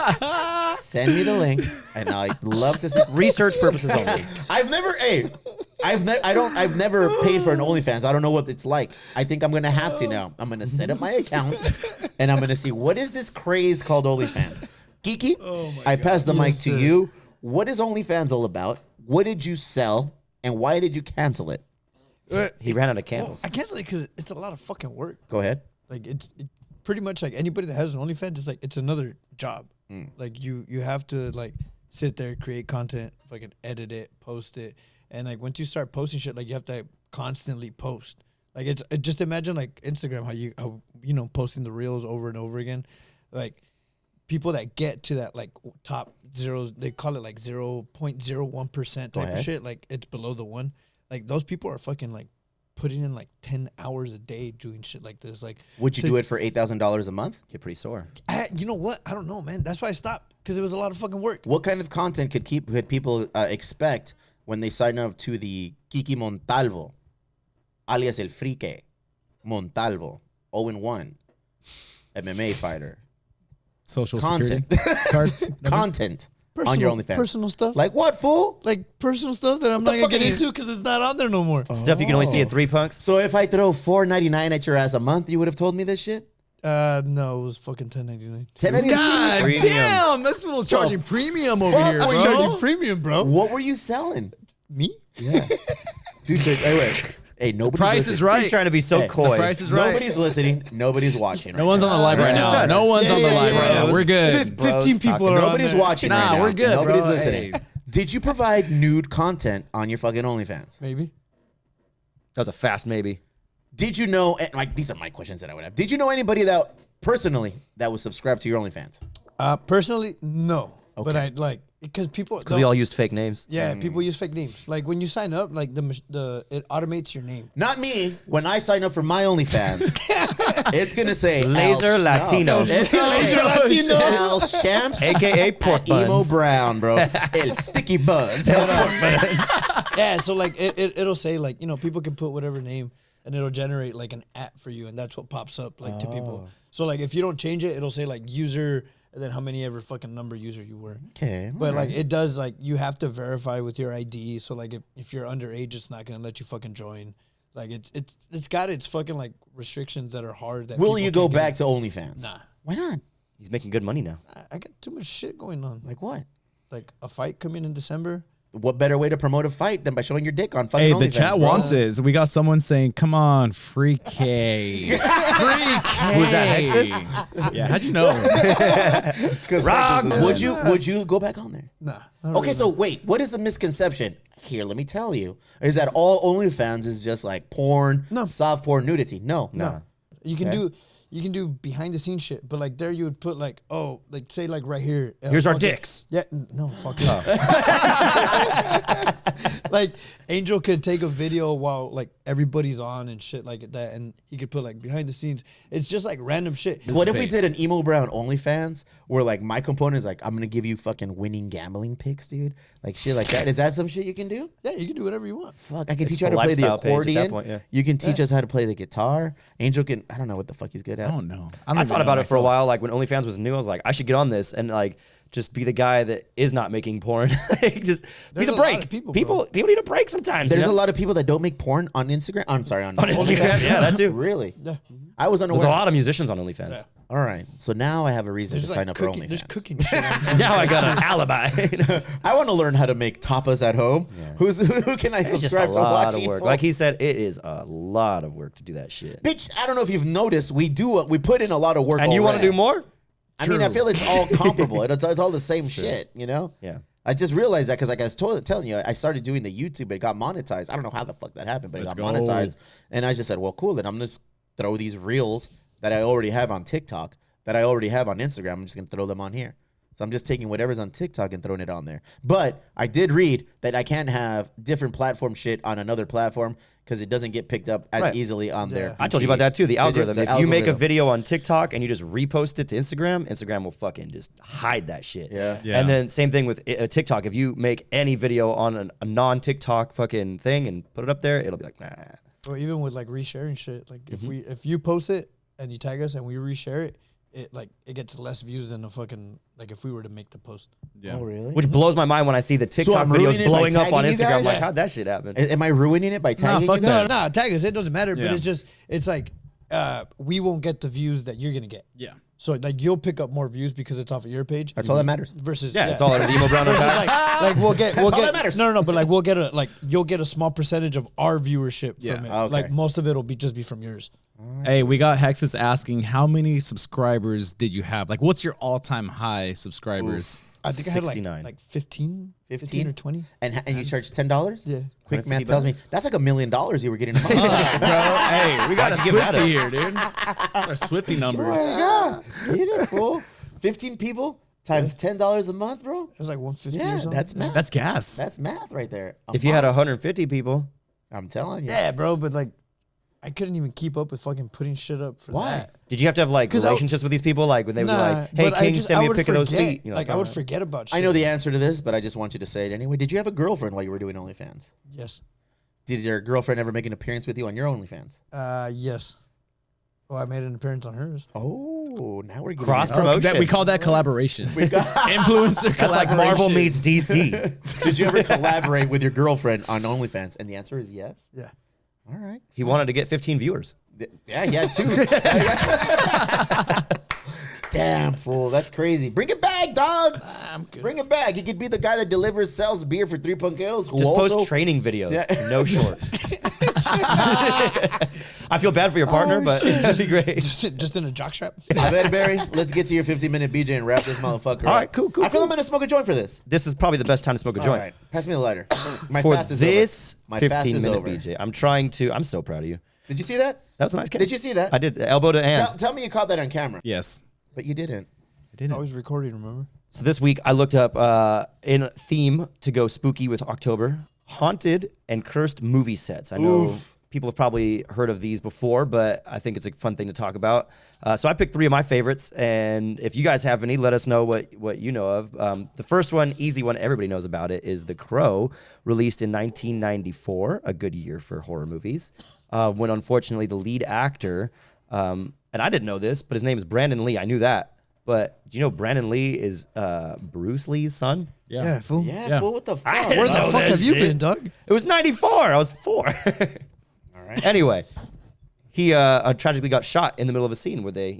Send me the link, and I'd love to see. Research purposes only. I've never paid for an OnlyFans. I don't know what it's like. I think I'm gonna have to now. I'm gonna set up my account, and I'm gonna see what is this craze called OnlyFans. Kiki, I pass the mic to you. What is OnlyFans all about? What did you sell, and why did you cancel it? He ran out of candles. I cancel it because it's a lot of fucking work. Go ahead. Like it's pretty much like anybody that has an OnlyFans, it's like it's another job. Like you have to like sit there, create content, fucking edit it, post it, and like once you start posting shit, like you have to constantly post. Like it's just imagine like Instagram, how posting the reels over and over again, like people that get to that like top zeros, they call it like 0.01% type of shit. Like it's below the one. Like those people are fucking like putting in like 10 hours a day doing shit like this. Like, would you do it for $8,000 a month? Get pretty sore. You know what? I don't know, man. That's why I stopped because it was a lot of fucking work. What kind of content could people expect when they sign up to the Kiki Montalvo, alias El Frique Montalvo, 0-1, MMA fighter? Social Content. security card. Content on your OnlyFans. Personal stuff. Like what, fool? Like personal stuff that I'm not going to get into because it's not on there no more. Stuff you can only see at 3 punks. So if I throw $4.99 at your ass a month, you would have told me this shit? No, it was fucking $10.99. $10.99? God Premium. damn, that's what's charging premium over here, fuck bro. are you Charging premium, bro. What were you selling? Me? Yeah. Dude, wait. Hey, nobody's Price listening. is right. He's trying to be so Hey, coy. The price is right. Nobody's listening. Nobody's watching. No one's on the live right It's just now. us. No one's on the Yeah, live yeah, right yeah. now. We're good. There's 15 people are on Nobody's there. watching Nah, right now. we're good, Nobody's bro. listening. Hey. Did you provide nude content on your fucking OnlyFans? Maybe. That was a fast maybe. Did you know, and like these are my questions that I would have. Did you know anybody that personally that was subscribed to your OnlyFans? Personally, no. But Okay. I like because people Because we all used fake names. yeah, people use fake names. Like when you sign up, like it automates your name. Not me. When I sign up for my OnlyFans, it's gonna say Laser Al- Latino. No, it's gonna say Laser Latino. Al Shams, AKA Pork Emo Buns. Brown, bro. It's Sticky Buzz. Yeah, so like it'll say like, you know, people can put whatever name and it'll generate like an at for you, and that's what pops up like to people. So like if you don't change it, it'll say like user and then how many ever fucking number user you were. Okay, But like it does like you have to verify with your ID. So like if you're underage, it's not gonna let you fucking join. Like it's got its fucking like restrictions that are hard. That will people you go can't get. back to OnlyFans? Nah, Why not? He's making good money now. I got too much shit going on. Like what? Like a fight coming in December. What better way to promote a fight than by showing your dick on fucking Hey, OnlyFans? the chat bro? wants it. We got someone saying, "Come on, free K." Free K. Who's that, Hexus? Yeah, how'd you know? 'Cause Rock. Texas would you go back on there? Nah. not Okay, really. so wait, what is the misconception? Here, let me tell you. Is that all OnlyFans is just like porn, No. soft porn, nudity? No. No. You can do behind the scenes shit, but like there you would put like, oh, like say like right here. Here's our okay. dicks. Yeah, no, fuck that. Like Angel could take a video while like everybody's on and shit like that, and he could put like behind the scenes. It's just like random shit. What if we did an Emo Brown OnlyFans where like my component is like, I'm gonna give you fucking winning gambling picks, dude? Like shit like that. Is that some shit you can do? Yeah, you can do whatever you want. Fuck, I can It's teach you how a to play the lifestyle page at that accordion. point, yeah. You can teach us how to play the guitar. Angel can, I don't know what the fuck he's good at. I don't know. I thought about it for a while. Like when OnlyFans was new, I was like, I should get on this and like just be the guy that is not making porn. Like, just There's be a the lot break. of people, People need a break sometimes. There's you a know? lot of people that don't make porn on Instagram. I'm sorry, on Instagram, yeah, that too. Really? Yeah. I was There's unaware. a lot of musicians on OnlyFans. Yeah. All right, so now I have a reason There's to like sign up for cooking. There's OnlyFans. cooking shit. on Now I got an alibi. I want to learn how to make tapas at home. Who can I It's just a subscribe to lot watching of work. for? Like he said, it is a lot of work to do that shit. Bitch, I don't know if you've noticed, we put in a lot of work. And you want to already. do more? I mean, I feel it's all comparable. It's all the same shit, you know? Yeah. I just realized that because, like I was telling you, I started doing the YouTube. It got monetized. I don't know how the fuck that happened, but Let's it got go. monetized. And I just said, well, cool. Then I'm going to throw these reels that I already have on TikTok, that I already have on Instagram. I'm just going to throw them on here. So I'm just taking whatever's on TikTok and throwing it on there. But I did read that I can't have different platform shit on another platform because it doesn't get picked up as Right. easily on there. I told you about that too. The algorithm. the If you make a algorithm. video on TikTok and you just repost it to Instagram, Instagram will fucking just hide that shit. Yeah. Yeah. And then same thing with TikTok. If you make any video on a non-TikTok fucking thing and put it up there, it'll be like, nah. Or even with like resharing shit. Like if you post it and you tag us and we reshare it, it gets less views than a fucking like if we were to make the post. Yeah. Oh, really? Which blows my mind when I see the TikTok I'm videos ruining it by blowing up on tagging you Instagram. guys? Like, how'd that shit happen? Am I ruining it by tagging fuck you that. guys? No, tag us. It doesn't matter. Yeah. But it's like we won't get the views that you're gonna get. Yeah. So like you'll pick up more views because it's off of your page. That's all that matters. Versus Yeah, it's all under the Emo Brown Unpacked. like we'll get all that matters. no, but like we'll get you'll get a small percentage of our viewership from it. Okay. Like most of it will be from yours. Hey, we got Hexus asking, how many subscribers did you have? Like, what's your all-time high subscribers? I think I 69. had like 15 or 20. And you charge $10? Yeah. Quick math tells me that's like $1 million you were getting a month. Bro, hey, we got a Why'd you give that Swifty here, dude. Those are Swifty numbers. Get it, fool. 15 people times $10 a month, bro. It was like 150 Yeah, or something. that's math. That's gas. That's math right there. If you had 150 people, I'm telling you. Yeah, bro, but like I couldn't even keep up with fucking putting shit up for Why? that. did you have to have like 'Cause I- relationships with these people? Like when they were Nah, like, hey, but King, send me a would pic of those forget. feet. You're Like I all would right. forget about shit. I know the answer to this, but I just want you to say it anyway. Did you have a girlfriend while you were doing OnlyFans? Yes. Did your girlfriend ever make an appearance with you on your OnlyFans? Yes. Oh, I made an appearance on hers. Oh, now we're getting Cross it. promotion. We call that collaboration. Influencer That's like collaboration. Marvel meets DC. Did you ever collaborate with your girlfriend on OnlyFans? And the answer is yes. Yeah. All right. He wanted to get 15 viewers. Yeah, he had two. Damn, fool. That's crazy. Bring it back, dog. I'm good. Bring it back. He could be the guy that delivers, sells beer for 3 Punk Ales. who Just also- post training videos, Yeah. no shorts. I feel bad for your partner, but it'd just be great. Just in a jockstrap. I bet, Barry. Let's get to your 15-minute BJ and wrap this motherfucker All right, up. cool. I feel I'm going to smoke a joint for this. This is probably the best time to smoke a All joint. right. Pass me the lighter. My For fast is this over. My fast is 15-minute over. BJ, I'm so proud of you. Did you see that? That was a nice catch. Did you see that? I did. Elbow to hand. Tell me you caught that on camera. Yes. But you didn't. I didn't. Always recording, remember? So this week I looked up in theme to go spooky with October, haunted and cursed movie sets. I know people have probably heard of these before, but I think it's a fun thing to talk about. So I picked 3 of my favorites, and if you guys have any, let us know what you know of. The first one, easy one, everybody knows about it, is The Crow, released in 1994, a good year for horror movies, when unfortunately the lead actor, and I didn't know this, but his name is Brandon Lee. I knew that. But do you know Brandon Lee is Bruce Lee's son? Yeah, fool. Yeah, fool, what the fuck? didn't Where the know fuck that have you shit. been, Doug? It was 94. I was 4. All right. Anyway, he tragically got shot in the middle of a scene where they,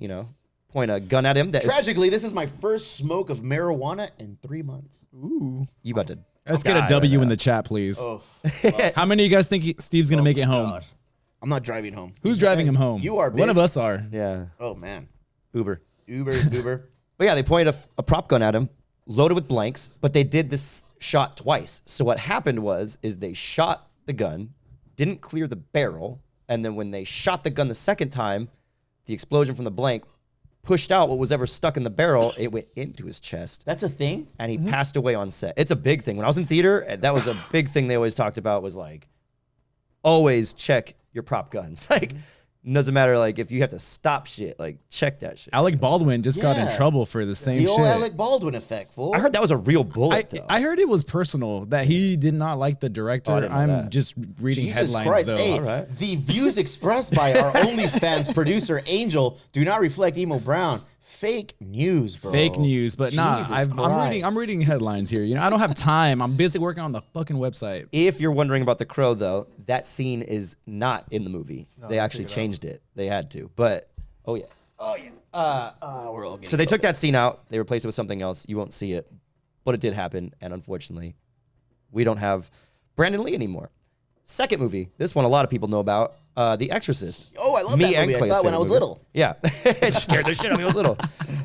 point a gun at him. That is, Tragically, this is my first smoke of marijuana in 3 months. Ooh. you about to. Let's get a die W right in now. the chat, please. Oh, How many of you guys think Steve's gonna make it home? God. I'm not driving home. Who's driving him home? You are, One of bitch. us are. Yeah, Oh, man. Uber. Uber. But yeah, they pointed a prop gun at him, loaded with blanks, but they did this shot twice. So what happened is they shot the gun, didn't clear the barrel, and then when they shot the gun the second time, the explosion from the blank pushed out what was ever stuck in the barrel. It went into his chest, That's a thing? and he passed away on set. It's a big thing. When I was in theater, that was a big thing they always talked about, was like, always check your prop guns. Like, doesn't matter, like, if you have to stop shit, like, check that shit. Alec Baldwin just got in Yeah. trouble for the same The old shit. Alec Baldwin effect, fool. I heard that was a real bullet, though. I heard it was personal, that he did not like the director. Oh, I didn't know I'm that. just reading Jesus headlines Christ. though. Hey, All right. the views expressed by our OnlyFans producer, Angel, do not reflect Emo Brown. Fake news, bro. Fake news, but nah, Jesus I'm Christ. reading headlines here. I don't have time. I'm busy working on the fucking website. If you're wondering about The Crow, though, that scene is not in the movie. They actually changed it. They had to. But, oh, yeah. We're all So they took that scene out. They replaced it with something else. You won't see it. But it did happen. And unfortunately, we don't have Brandon Lee anymore. Second movie. This one a lot of people know about. The Exorcist. Oh, I love Me that and movie. I Clay's saw it when favorite I was movie. little. Yeah. It scared the shit out of me when I was little.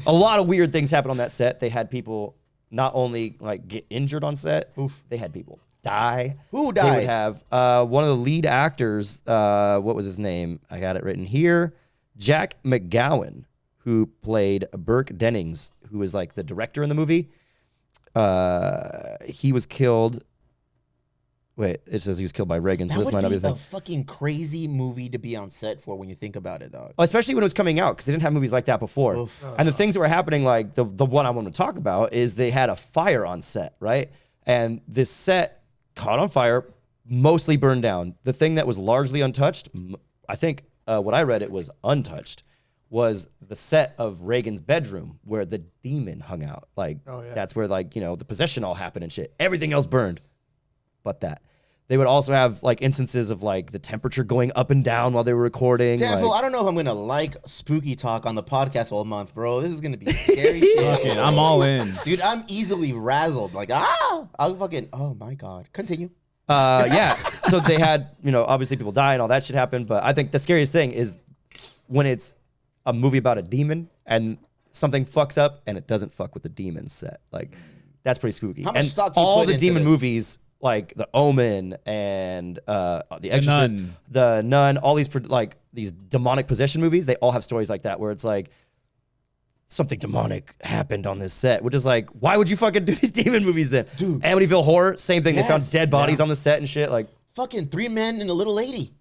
A lot of weird things happened on that set. They had people not only like get injured on set, they had people die. Who They died? would have one of the lead actors, what was his name? I got it written here. Jack McGowan, who played Burke Dennings, who was like the director in the movie. He was killed. Wait, it says he was killed by Reagan, so That this would might not be be the a thing. fucking crazy movie to be on set for when you think about it, dog. Especially when it was coming out, because they didn't have movies like that before. And the things that were happening, like the one I want to talk about, is they had a fire on set, right? And this set caught on fire, mostly burned down. The thing that was largely untouched, I think what I read it was untouched, was the set of Reagan's bedroom where the demon hung out. Like, that's where, like, the possession all happened and shit. Everything else burned but that. They would also have like instances of like the temperature going up and down while they were recording. Damn, fool, like- I don't know if I'm gonna like spooky talk on the podcast all month, bro. This is gonna be scary shit. Fuck it, I'm all in. Dude, I'm easily razzled. Like, I'll fucking, oh my God. Continue. Yeah. So they had, obviously people die and all that shit happened. But I think the scariest thing is when it's a movie about a demon and something fucks up and it doesn't fuck with the demon set. Like, that's pretty spooky. How much and stock do you all put the into demon this? movies, like The Omen and The Exorcist, Nun. The Nun, all these like these demonic possession movies, they all have stories like that where it's like something demonic happened on this set, which is like, why would you fucking do these demon movies then? Dude. Amityville Horror, same thing. They found Yes. dead bodies on the set and shit. Like, Fucking 3 men and a little lady.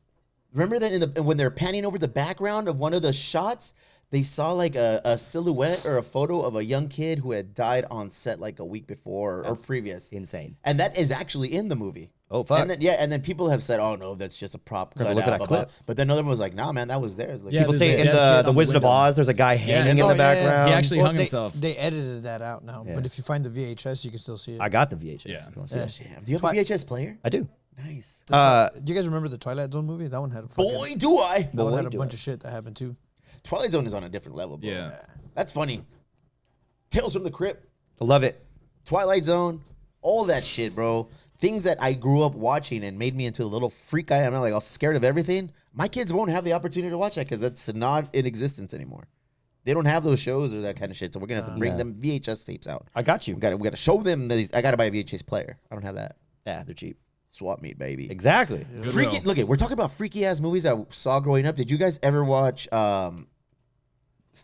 Remember that when they're panning over the background of one of the shots, they saw like a silhouette or a photo of a young kid who had died on set like a week before or previous. insane. And that is actually in the movie. Oh, fuck. And then people have said, "Oh no, that's just a prop." Gonna cut look at out, that blah, clip. blah. But then another one was like, "Nah, man, that was theirs." Like, Yeah, People there's say a in dead kid the on the Wizard of window. Oz, there's a guy hanging Yes. in Oh, the yeah, background. He actually hung they, himself. They edited that out now, but if you find the VHS, you can still see it. I got the VHS. Yeah. You wanna see it? Damn. Do you have a VHS player? I do. Nice. Do you guys remember the Twilight Zone movie? That one had a fucking, Boy, do I! that one boy, had a do bunch I. of shit that happened too. Twilight Zone is on a different level, bro. Yeah. That's funny. Tales from the Crypt, I love it. Twilight Zone, all that shit, bro. Things that I grew up watching and made me into a little freak I am. I'm like, all scared of everything. My kids won't have the opportunity to watch that because it's not in existence anymore. They don't have those shows or that kind of shit. So we're gonna have to bring them VHS tapes out. I got you. We gotta show them that I gotta buy a VHS player. I don't have that. Yeah, they're cheap. Swap meet, baby. Exactly. Freaky. Look, we're talking about freaky ass movies I saw growing up. Did you guys ever watch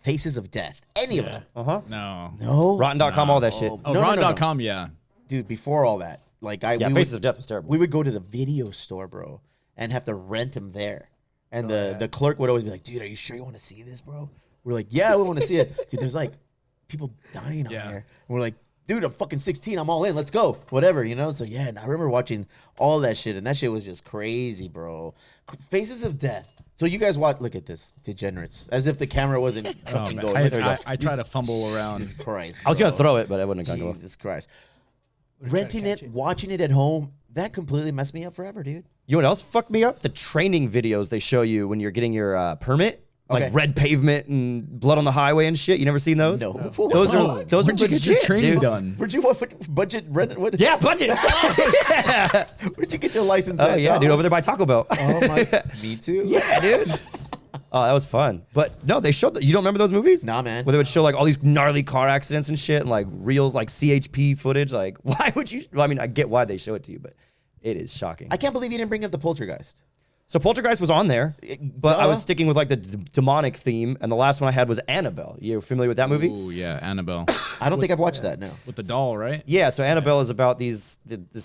Faces of Death. Any of them? No. No. Rotten.com, all that shit. Oh, No, no, no, no. Rotten.com, yeah. Dude, before all that, like Yeah, we Faces would, of Death was terrible. we would go to the video store, bro, and have to rent them there. And the clerk would always be like, dude, are you sure you want to see this, bro? We're like, yeah, we want to see it. Dude, there's like people dying on Yeah. there. And we're like, dude, I'm fucking 16. I'm all in. Let's go. Whatever, you know? So, yeah, and I remember watching all that shit, and that shit was just crazy, bro. Faces of Death. So you guys watch, look at this, degenerates. As if the camera wasn't fucking man. going. I- Look, there you I- go. I try to fumble around. Jesus Christ. I was going to bro. throw it, but I wouldn't have gone to Jesus Christ. Renting it, watching it at home, that completely messed me up forever, dude. You know what else fucked me up? The training videos they show you when you're getting your permit. Like Okay. red pavement and blood on the highway and shit. You never seen those? No. Those are those are Where'd you get your legit, training dude. done? Where'd you what budget rent? What, Yeah, budget. yeah. Where'd you get your license? Oh at, yeah, dog? dude, over there by Taco Bell. Oh my, me too. Yeah, dude. Oh, that was fun. But no, they showed. You don't remember those movies? Nah, man. Where they would show like all these gnarly car accidents and shit, and like reels, like CHP footage. Like, why would you? Well, I mean, I get why they show it to you, but it is shocking. I can't believe you didn't bring up the Poltergeist. So Poltergeist was on there, but I was Duh. sticking with like the demonic theme, and the last one I had was Annabelle. You familiar with that movie? Ooh, yeah, Annabelle. I don't think I've watched that. No. With the doll, right? Yeah, so Annabelle is about this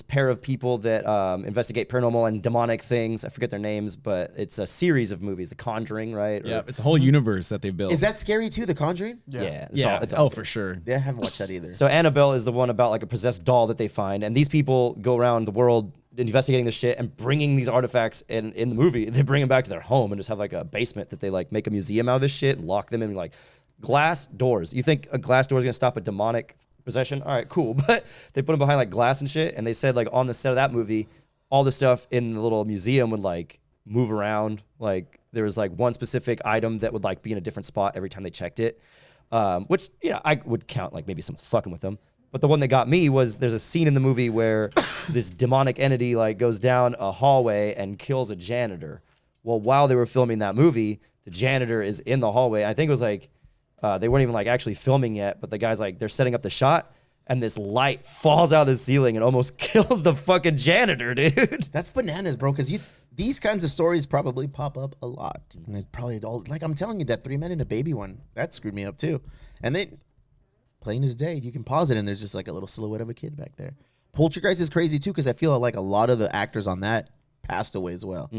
pair of people that investigate paranormal and demonic things. I forget their names, but it's a series of movies. The Conjuring, right? Yeah, it's a whole universe that they built. Is that scary too? The Conjuring? Yeah. yeah. all For sure. Yeah, I haven't watched that either. So Annabelle is the one about like a possessed doll that they find, and these people go around the world investigating this shit and bringing these artifacts in the movie. They bring them back to their home and just have like a basement that they like make a museum out of this shit and lock them in like glass doors. You think a glass door is gonna stop a demonic possession? All right, cool. But they put them behind like glass and shit, and they said like on the set of that movie, all the stuff in the little museum would like move around. Like there was like one specific item that would like be in a different spot every time they checked it. Which yeah, I would count like maybe someone's fucking with them. But the one that got me was there's a scene in the movie where this demonic entity like goes down a hallway and kills a janitor. Well, while they were filming that movie, the janitor is in the hallway. I think it was like they weren't even like actually filming yet, but the guy's like they're setting up the shot, and this light falls out of the ceiling and almost kills the fucking janitor, dude. That's bananas, bro. Because these kinds of stories probably pop up a lot, and they probably all like I'm telling you that 3 Men and a Baby one that screwed me up too. And then plain as day, you can pause it, and there's just like a little silhouette of a kid back there. Poltergeist is crazy too because I feel like a lot of the actors on that passed away as well.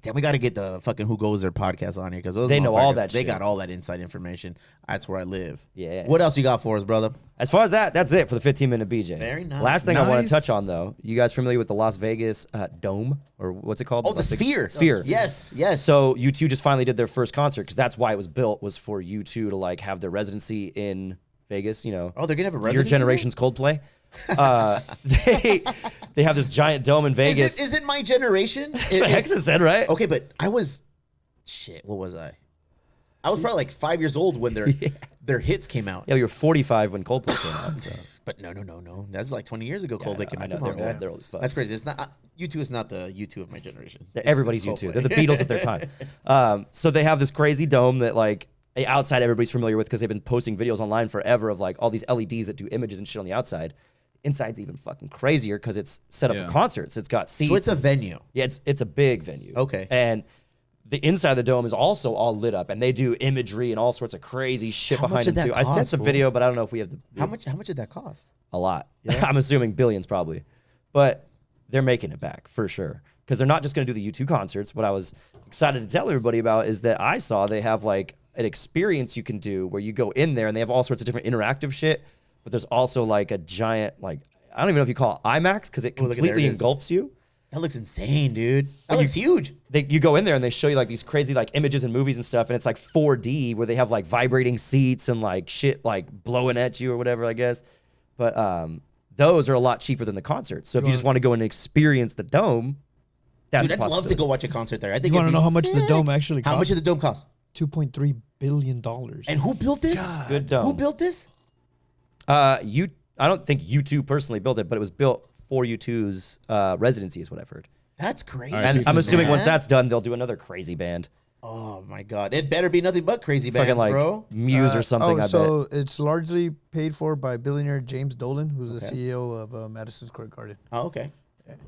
Damn, we got to get the fucking Who Goes There podcast on here because They know all motherfuckers, that They shit. got all that inside information. That's where I live. Yeah. What else you got for us, brother? As far as that's it for the 15-minute BJ. Very nice. Last thing I want Nice. to touch on though, you guys familiar with the Las Vegas Dome or what's it called? Oh, the Las Vegas- Sphere. Sphere. Yes, yes. So U2 just finally did their first concert because that's why it was built was for U2 to like have their residency in Vegas. You know, Oh, they're gonna have a your residency generation's Coldplay. They have this giant dome in Vegas. Is it my generation? That's what Hexa said, right? Okay, but I was shit. What was I? I was probably like 5 years old when their hits came out. Yeah, you were 45 when Coldplay came out. So. But no. That's like 20 years ago. Coldplay came I out. know, Come on, they're old- man. they're old as fuck. That's crazy. It's not U2 is not the U2 of my generation. Everybody's It's U2. Coldplay. They're the Beatles of their time. So they have this crazy dome that like outside everybody's familiar with because they've been posting videos online forever of like all these LEDs that do images and shit on the outside. Inside's even fucking crazier because it's set up Yeah. for concerts. It's got seats. So it's a venue. Yeah, it's a big venue. Okay. And the inside of the dome is also all lit up, and they do imagery and all sorts of crazy shit How behind much them did too. that I sent cost, some fool? video, but I don't know if we have the How much did that cost? a lot. I'm assuming billions probably, but they're making it back for sure because they're not just going to do the U2 concerts. What I was excited to tell everybody about is that I saw they have like an experience you can do where you go in there and they have all sorts of different interactive shit, but there's also like a giant like I don't even know if you call it IMAX because it Oh, look at- there completely it is. engulfs you. That looks insane, dude. That looks huge. You go in there and they show you like these crazy like images and movies and stuff, and it's like 4D where they have like vibrating seats and like shit like blowing at you or whatever, I guess. But those are a lot cheaper than the concerts. So if you just want to go and experience the dome, that's Dude, a I'd love to possibility. go watch a concert there. I think You want it'd to be know how much the sick. dome actually cost? How much did the dome cost? $2.3 billion. And who built this? Good dome. Who built this? I don't think U2 personally built it, but it was built for U2's residency, is what I've heard. That's crazy. And I'm assuming once man. that's done, they'll do another crazy band, Oh my god, it better be nothing but crazy bands, fucking like bro. Muse or something. I so it's largely paid for by billionaire James Dolan, who's the CEO of Madison Square Garden. Oh, okay. bet.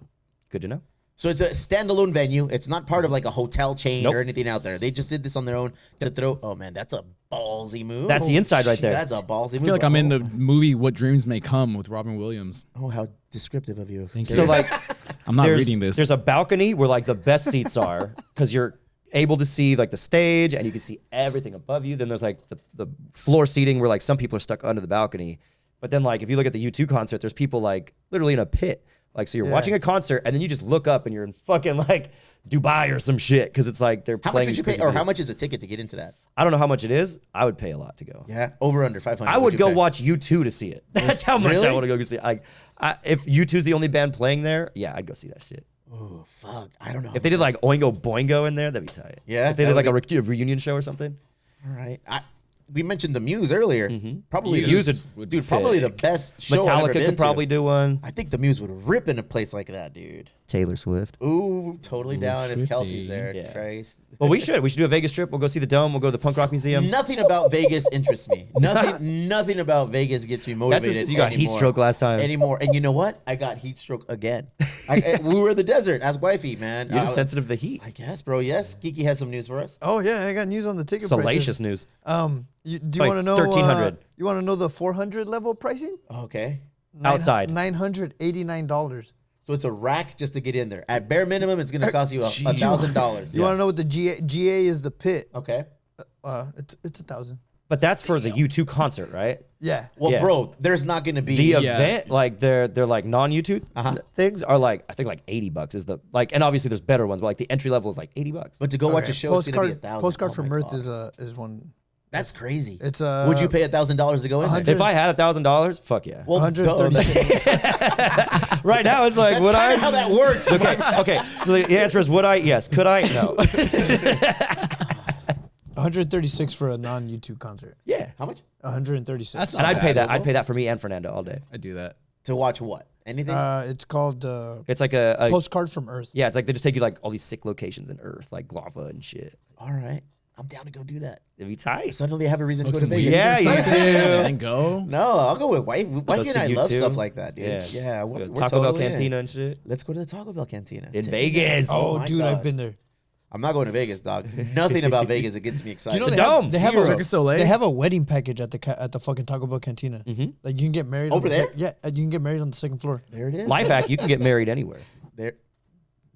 Good to know. So it's a standalone venue. It's not part of like a hotel chain Nope. or anything out there. They just did this on their own to throw. Oh man, that's a ballsy move. That's the inside right there. That's a ballsy move. I feel like I'm in the movie What Dreams May Come with Robin Williams. Oh, how descriptive of you. Thank you. So like, I'm not there's, reading this. There's a balcony where like the best seats are because you're able to see like the stage and you can see everything above you. Then there's like the floor seating where like some people are stuck under the balcony. But then like if you look at the U2 concert, there's people like literally in a pit. Like so you're watching a concert and then you just look up and you're in fucking like Dubai or some shit because it's like they're How much playing. would you pay, or how much is a ticket to get into that? I don't know how much it is. I would pay a lot to go. Yeah, over under 500. I would you go pay? watch U2 to see it. That's how much Really? I want to go see it. Like, if U2's the only band playing there, yeah, I'd go see that shit. Oh fuck, I don't know. If they did like Oingo Boingo in there, that'd be tight. Yeah, If they that did like would a reunion show or something. All right. We mentioned the Muse earlier. Probably the Muse would dude. be Probably sick. the best show I've ever Metallica been could probably to. do one. I think the Muse would rip in a place like that, dude. Taylor Swift. Ooh, totally down if Swifty. Kelsey's there. Yeah. Christ. Well, we should. We should do a Vegas trip. We'll go see the Dome. We'll go to the Punk Rock Museum. Nothing about Vegas interests me. Nothing about Vegas gets me That's motivated. just because you got heat anymore. stroke last time. Anymore. And you know what? I got heat stroke again. We were in the desert. Ask wifey, man. You're just sensitive to the heat. I guess, bro. Yes. Kiki has some news for us. Oh yeah, I got news on the ticket Salacious prices. news. Do you like want to know? 1300. You want to know the 400 level pricing? Okay. Outside. $989. So it's a rack just to get in there. At bare minimum, it's going to cost you $1,000. You want to know what the GA is? The pit. Okay. It's 1,000. But that's for the U2 concert, right? Yeah. Well, Yeah. bro, there's not going to be The Yeah. event, like they're like non-YouTube things are like, I think like $80 is the like, and obviously there's better ones, but like the entry level is like $80. But to go watch a show, it's going to be $1,000. Postcard Oh from my Earth God. is one. That's crazy. It's Would you pay $1,000 to go in there? 100 If I had $1,000, fuck yeah. Well, 136. Right now it's like, That's would kind I? of how that works. Okay. So the answer is, would I? Yes. Could I? No. 136 for a non-YouTube concert. Yeah. How much? 136. That's And not I'd pay bad. that. I'd pay that for me and Fernando all day. I do that. To watch what? Anything? It's called It's like a Postcard from Earth. yeah. It's like they just take you like all these sick locations in Earth, like lava and shit. All right. I'm down to go do that. It'd be tight. Suddenly I have a reason to Smoke go to some Vegas. weed. Yeah, you do. And go. No, I'll go with wife. Wifey see and I you love too. stuff like that, dude. Yeah. Yeah. We're Taco Bell totally in. Cantina and shit Let's go to the Taco Bell Cantina. in Vegas. Oh, my dude, God. I've been there. I'm not going to Vegas, dog. Nothing about Vegas that gets me excited. You know The they have, Dome. they have Cirque a du Soleil. they have a wedding package at the fucking Taco Bell Cantina. Like you can get married Over on the there? yeah, you can get married on the second floor. There it is. Life hack: you can get married anywhere. There.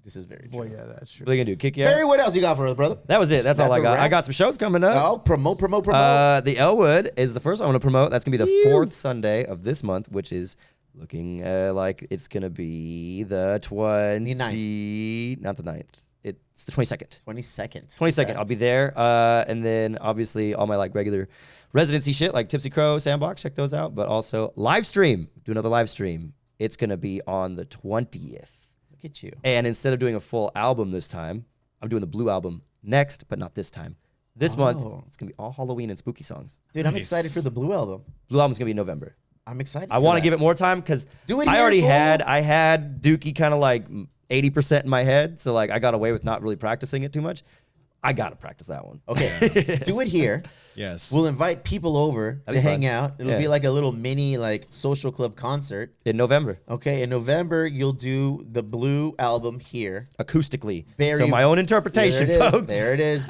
This is very true. Boy, yeah, that's true. What are you gonna do? Kick you Barry, out? what else you got for us, brother? That was it. That's all That's I a got. wrap? I got some shows coming up. Oh, promote. The Elwood is the first one I want to promote. That's gonna be the fourth Sunday of this month, which is looking like it's gonna be the 20th, not the 9th. It's the 22nd. 22nd. 22nd. I'll be there. And then obviously all my like regular residency shit like Tipsy Crow, Sandbox, check those out. But also live stream. Do another live stream. It's gonna be on the 20th. Look at you. And instead of doing a full album this time, I'm doing the Blue album next, but not this time. This month, it's gonna be all Halloween and spooky songs. Dude, I'm Nice. excited for the Blue album. Blue album's gonna be in November. I'm excited. I want to give it more time because Do it I here, already fool. had Dookie kind of like 80% in my head, so like I got away with not really practicing it too much. I gotta practice that one. Okay. Do it here. Yes. We'll invite people over That'd to be hang fun. out. It'll Yeah. be like a little mini like social club concert. In November, Okay. In November, you'll do the Blue album here. acoustically. Barry- So my own interpretation, There it is. folks. There it is.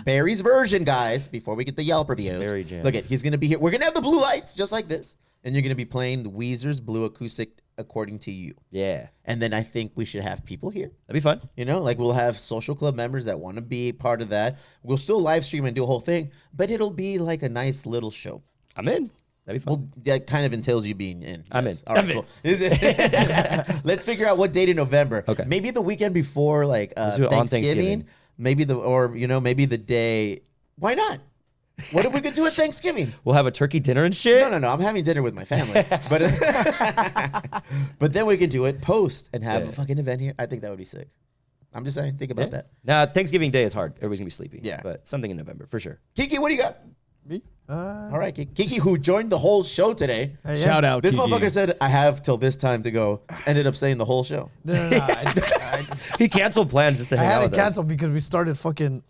Barry's version, guys. Before we get the Yelp reviews. Barry jam. Look at, he's gonna be here. We're gonna have the blue lights just like this, and you're gonna be playing the Weezer's Blue acoustic according to you. Yeah, And then I think we should have people here. that'd be fun. You know, like we'll have social club members that want to be part of that. We'll still live stream and do a whole thing, but it'll be like a nice little show. I'm in. That'd be fun. Well, that kind of entails you being in. I'm Yes. in. All right, I'm in. cool. Is it- Let's figure out what date in November. Okay. Maybe the weekend before, like do it on Thanksgiving. Maybe maybe the day. Why not? What if we could do it Thanksgiving? We'll have a turkey dinner and shit. No. I'm having dinner with my family, but then we can do it post and have Yeah. a fucking event here. I think that would be sick. I'm just saying, think about that. Now Thanksgiving Day is hard. Everybody's gonna be sleepy. Yeah. but something in November for sure. Kiki, what do you got? Me? All right, Kiki, who joined the whole show today. Hey, yeah. Shout out, This Kiki. motherfucker said, I have till this time to go. Ended up saying the whole show. No. He canceled plans just to I hang out had to with us. cancel because we started fucking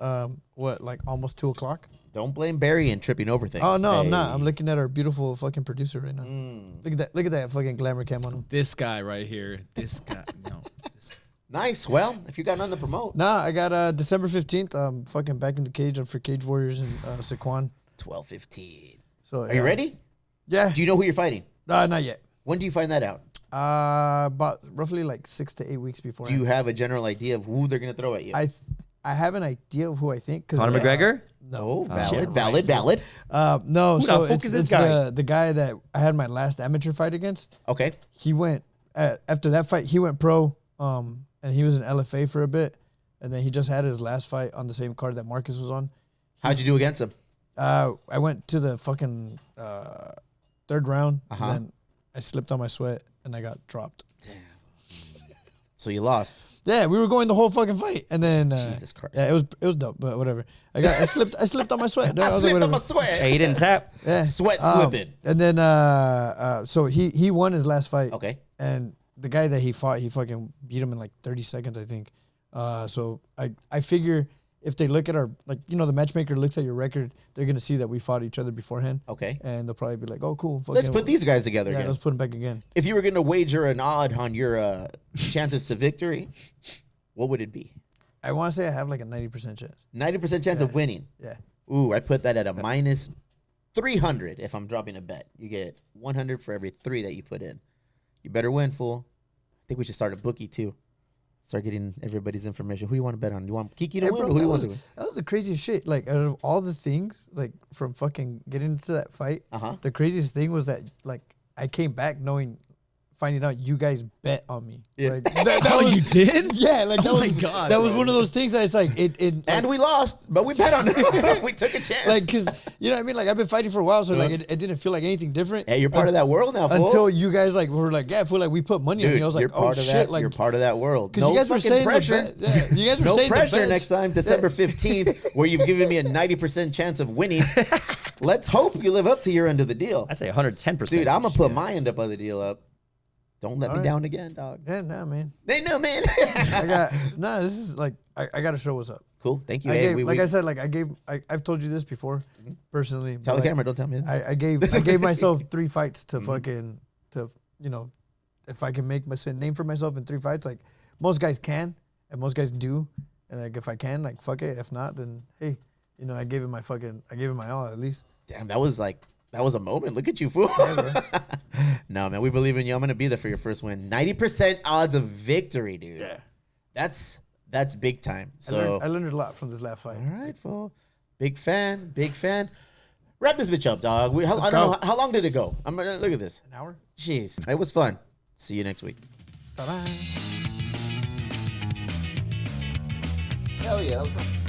like almost 2:00. Don't blame Barry and tripping over things. Oh no, I'm not. I'm looking at our beautiful fucking producer right now. Mm. Look at that! Look at that fucking glamour cam on him. This guy right here. This guy. No. This. Nice. Well, if you got nothing to promote. Nah, I got December 15th. I'm fucking back in the cage. I'm for Cage Warriors in Sequan. 12:15. So Are you ready? Yeah. Do you know who you're fighting? Not yet. When do you find that out? About roughly like 6 to 8 weeks before. Do you have a general idea of who they're gonna throw at you? I have an idea of who I think. Conor McGregor? No, valid. No, Who so the fuck it's, is this it's guy? the guy that I had my last amateur fight against. Okay. He went after that fight. He went pro, and he was in LFA for a bit, and then he just had his last fight on the same card that Marcus was on. How'd you do against him? I went to the fucking third round, Uh-huh. and then I slipped on my sweat and I got dropped. So you lost. Yeah, we were going the whole fucking fight, and then Jesus Christ. yeah, it was dope, but whatever. I slipped on my sweat. I was like, slipped on my whatever. sweat. Hey, you didn't tap. Yeah. Sweat slipping. And then so he won his last fight. Okay. And the guy that he fought, he fucking beat him in like 30 seconds, I think. So I figure if they look at our, like, you know, the matchmaker looks at your record, they're gonna see that we fought each other beforehand. Okay. And they'll probably be like, oh, cool. Let's fucking- put these guys together Yeah, again. let's put them back again. If you were gonna wager an odd on your chances to victory, what would it be? I want to say I have like a 90% chance. 90% chance of winning. Yeah. Ooh, I put that at a minus 300 if I'm dropping a bet. You get 100 for every 3 that you put in. You better win, fool. I think we should start a bookie too. Start getting everybody's information. Who do you want to bet on? Do you want Kiki to Hey, win? bro, Or who do you that want was, to win? that was the craziest shit. Like, out of all the things, like, from fucking getting into that fight, Uh-huh. the craziest thing was that, like, I came back finding out you guys bet on me. Yeah. Like, that Oh, was- you did? Yeah, like, that Oh my was, God, that was bro. one of those things that it's like, And we lost, but we bet on it. We took a chance. like, cause, you know what I mean? Like, I've been fighting for a while, so, like, it didn't feel like anything different. Hey, you're part of that world now, fool. Until you guys, like, were like, yeah, fool, like, we put money on Dude, you. I was you're like, oh, part of shit. that. Like, You're part of that world. because No you guys were fucking saying pressure. you guys were No saying the pressure bets. next time, December 15th, where you've given me a 90% chance of winning. Let's hope you live up to your end of the deal. I say 110%. Dude, I'm going to put my end up of the deal up. Don't let me Alright. down again, dog. Yeah, nah, man. They know, man. This is like, I got to show what's up. Cool. Thank you. I Hey, gave, like I said, like I've told you this before, personally. Tell but, the like, camera. Don't tell me. I gave myself 3 fights to fucking you know, if I can make a name for myself in 3 fights, like most guys can and most guys do, and like if I can, like fuck it. If not, then hey, you know, I gave it my all at least. Damn, that was a moment. Look at you, fool. No, man, we believe in you. I'm gonna be there for your first win. 90% odds of victory, dude. Yeah. That's big time. I So learned a lot from this last fight. all right, fool. Big fan. Wrap this bitch up, dog. I don't go. know how long did it go. I'm gonna look at this. An hour. Jeez, it was fun. See you next week. Ta-da. Hell yeah, that was fun.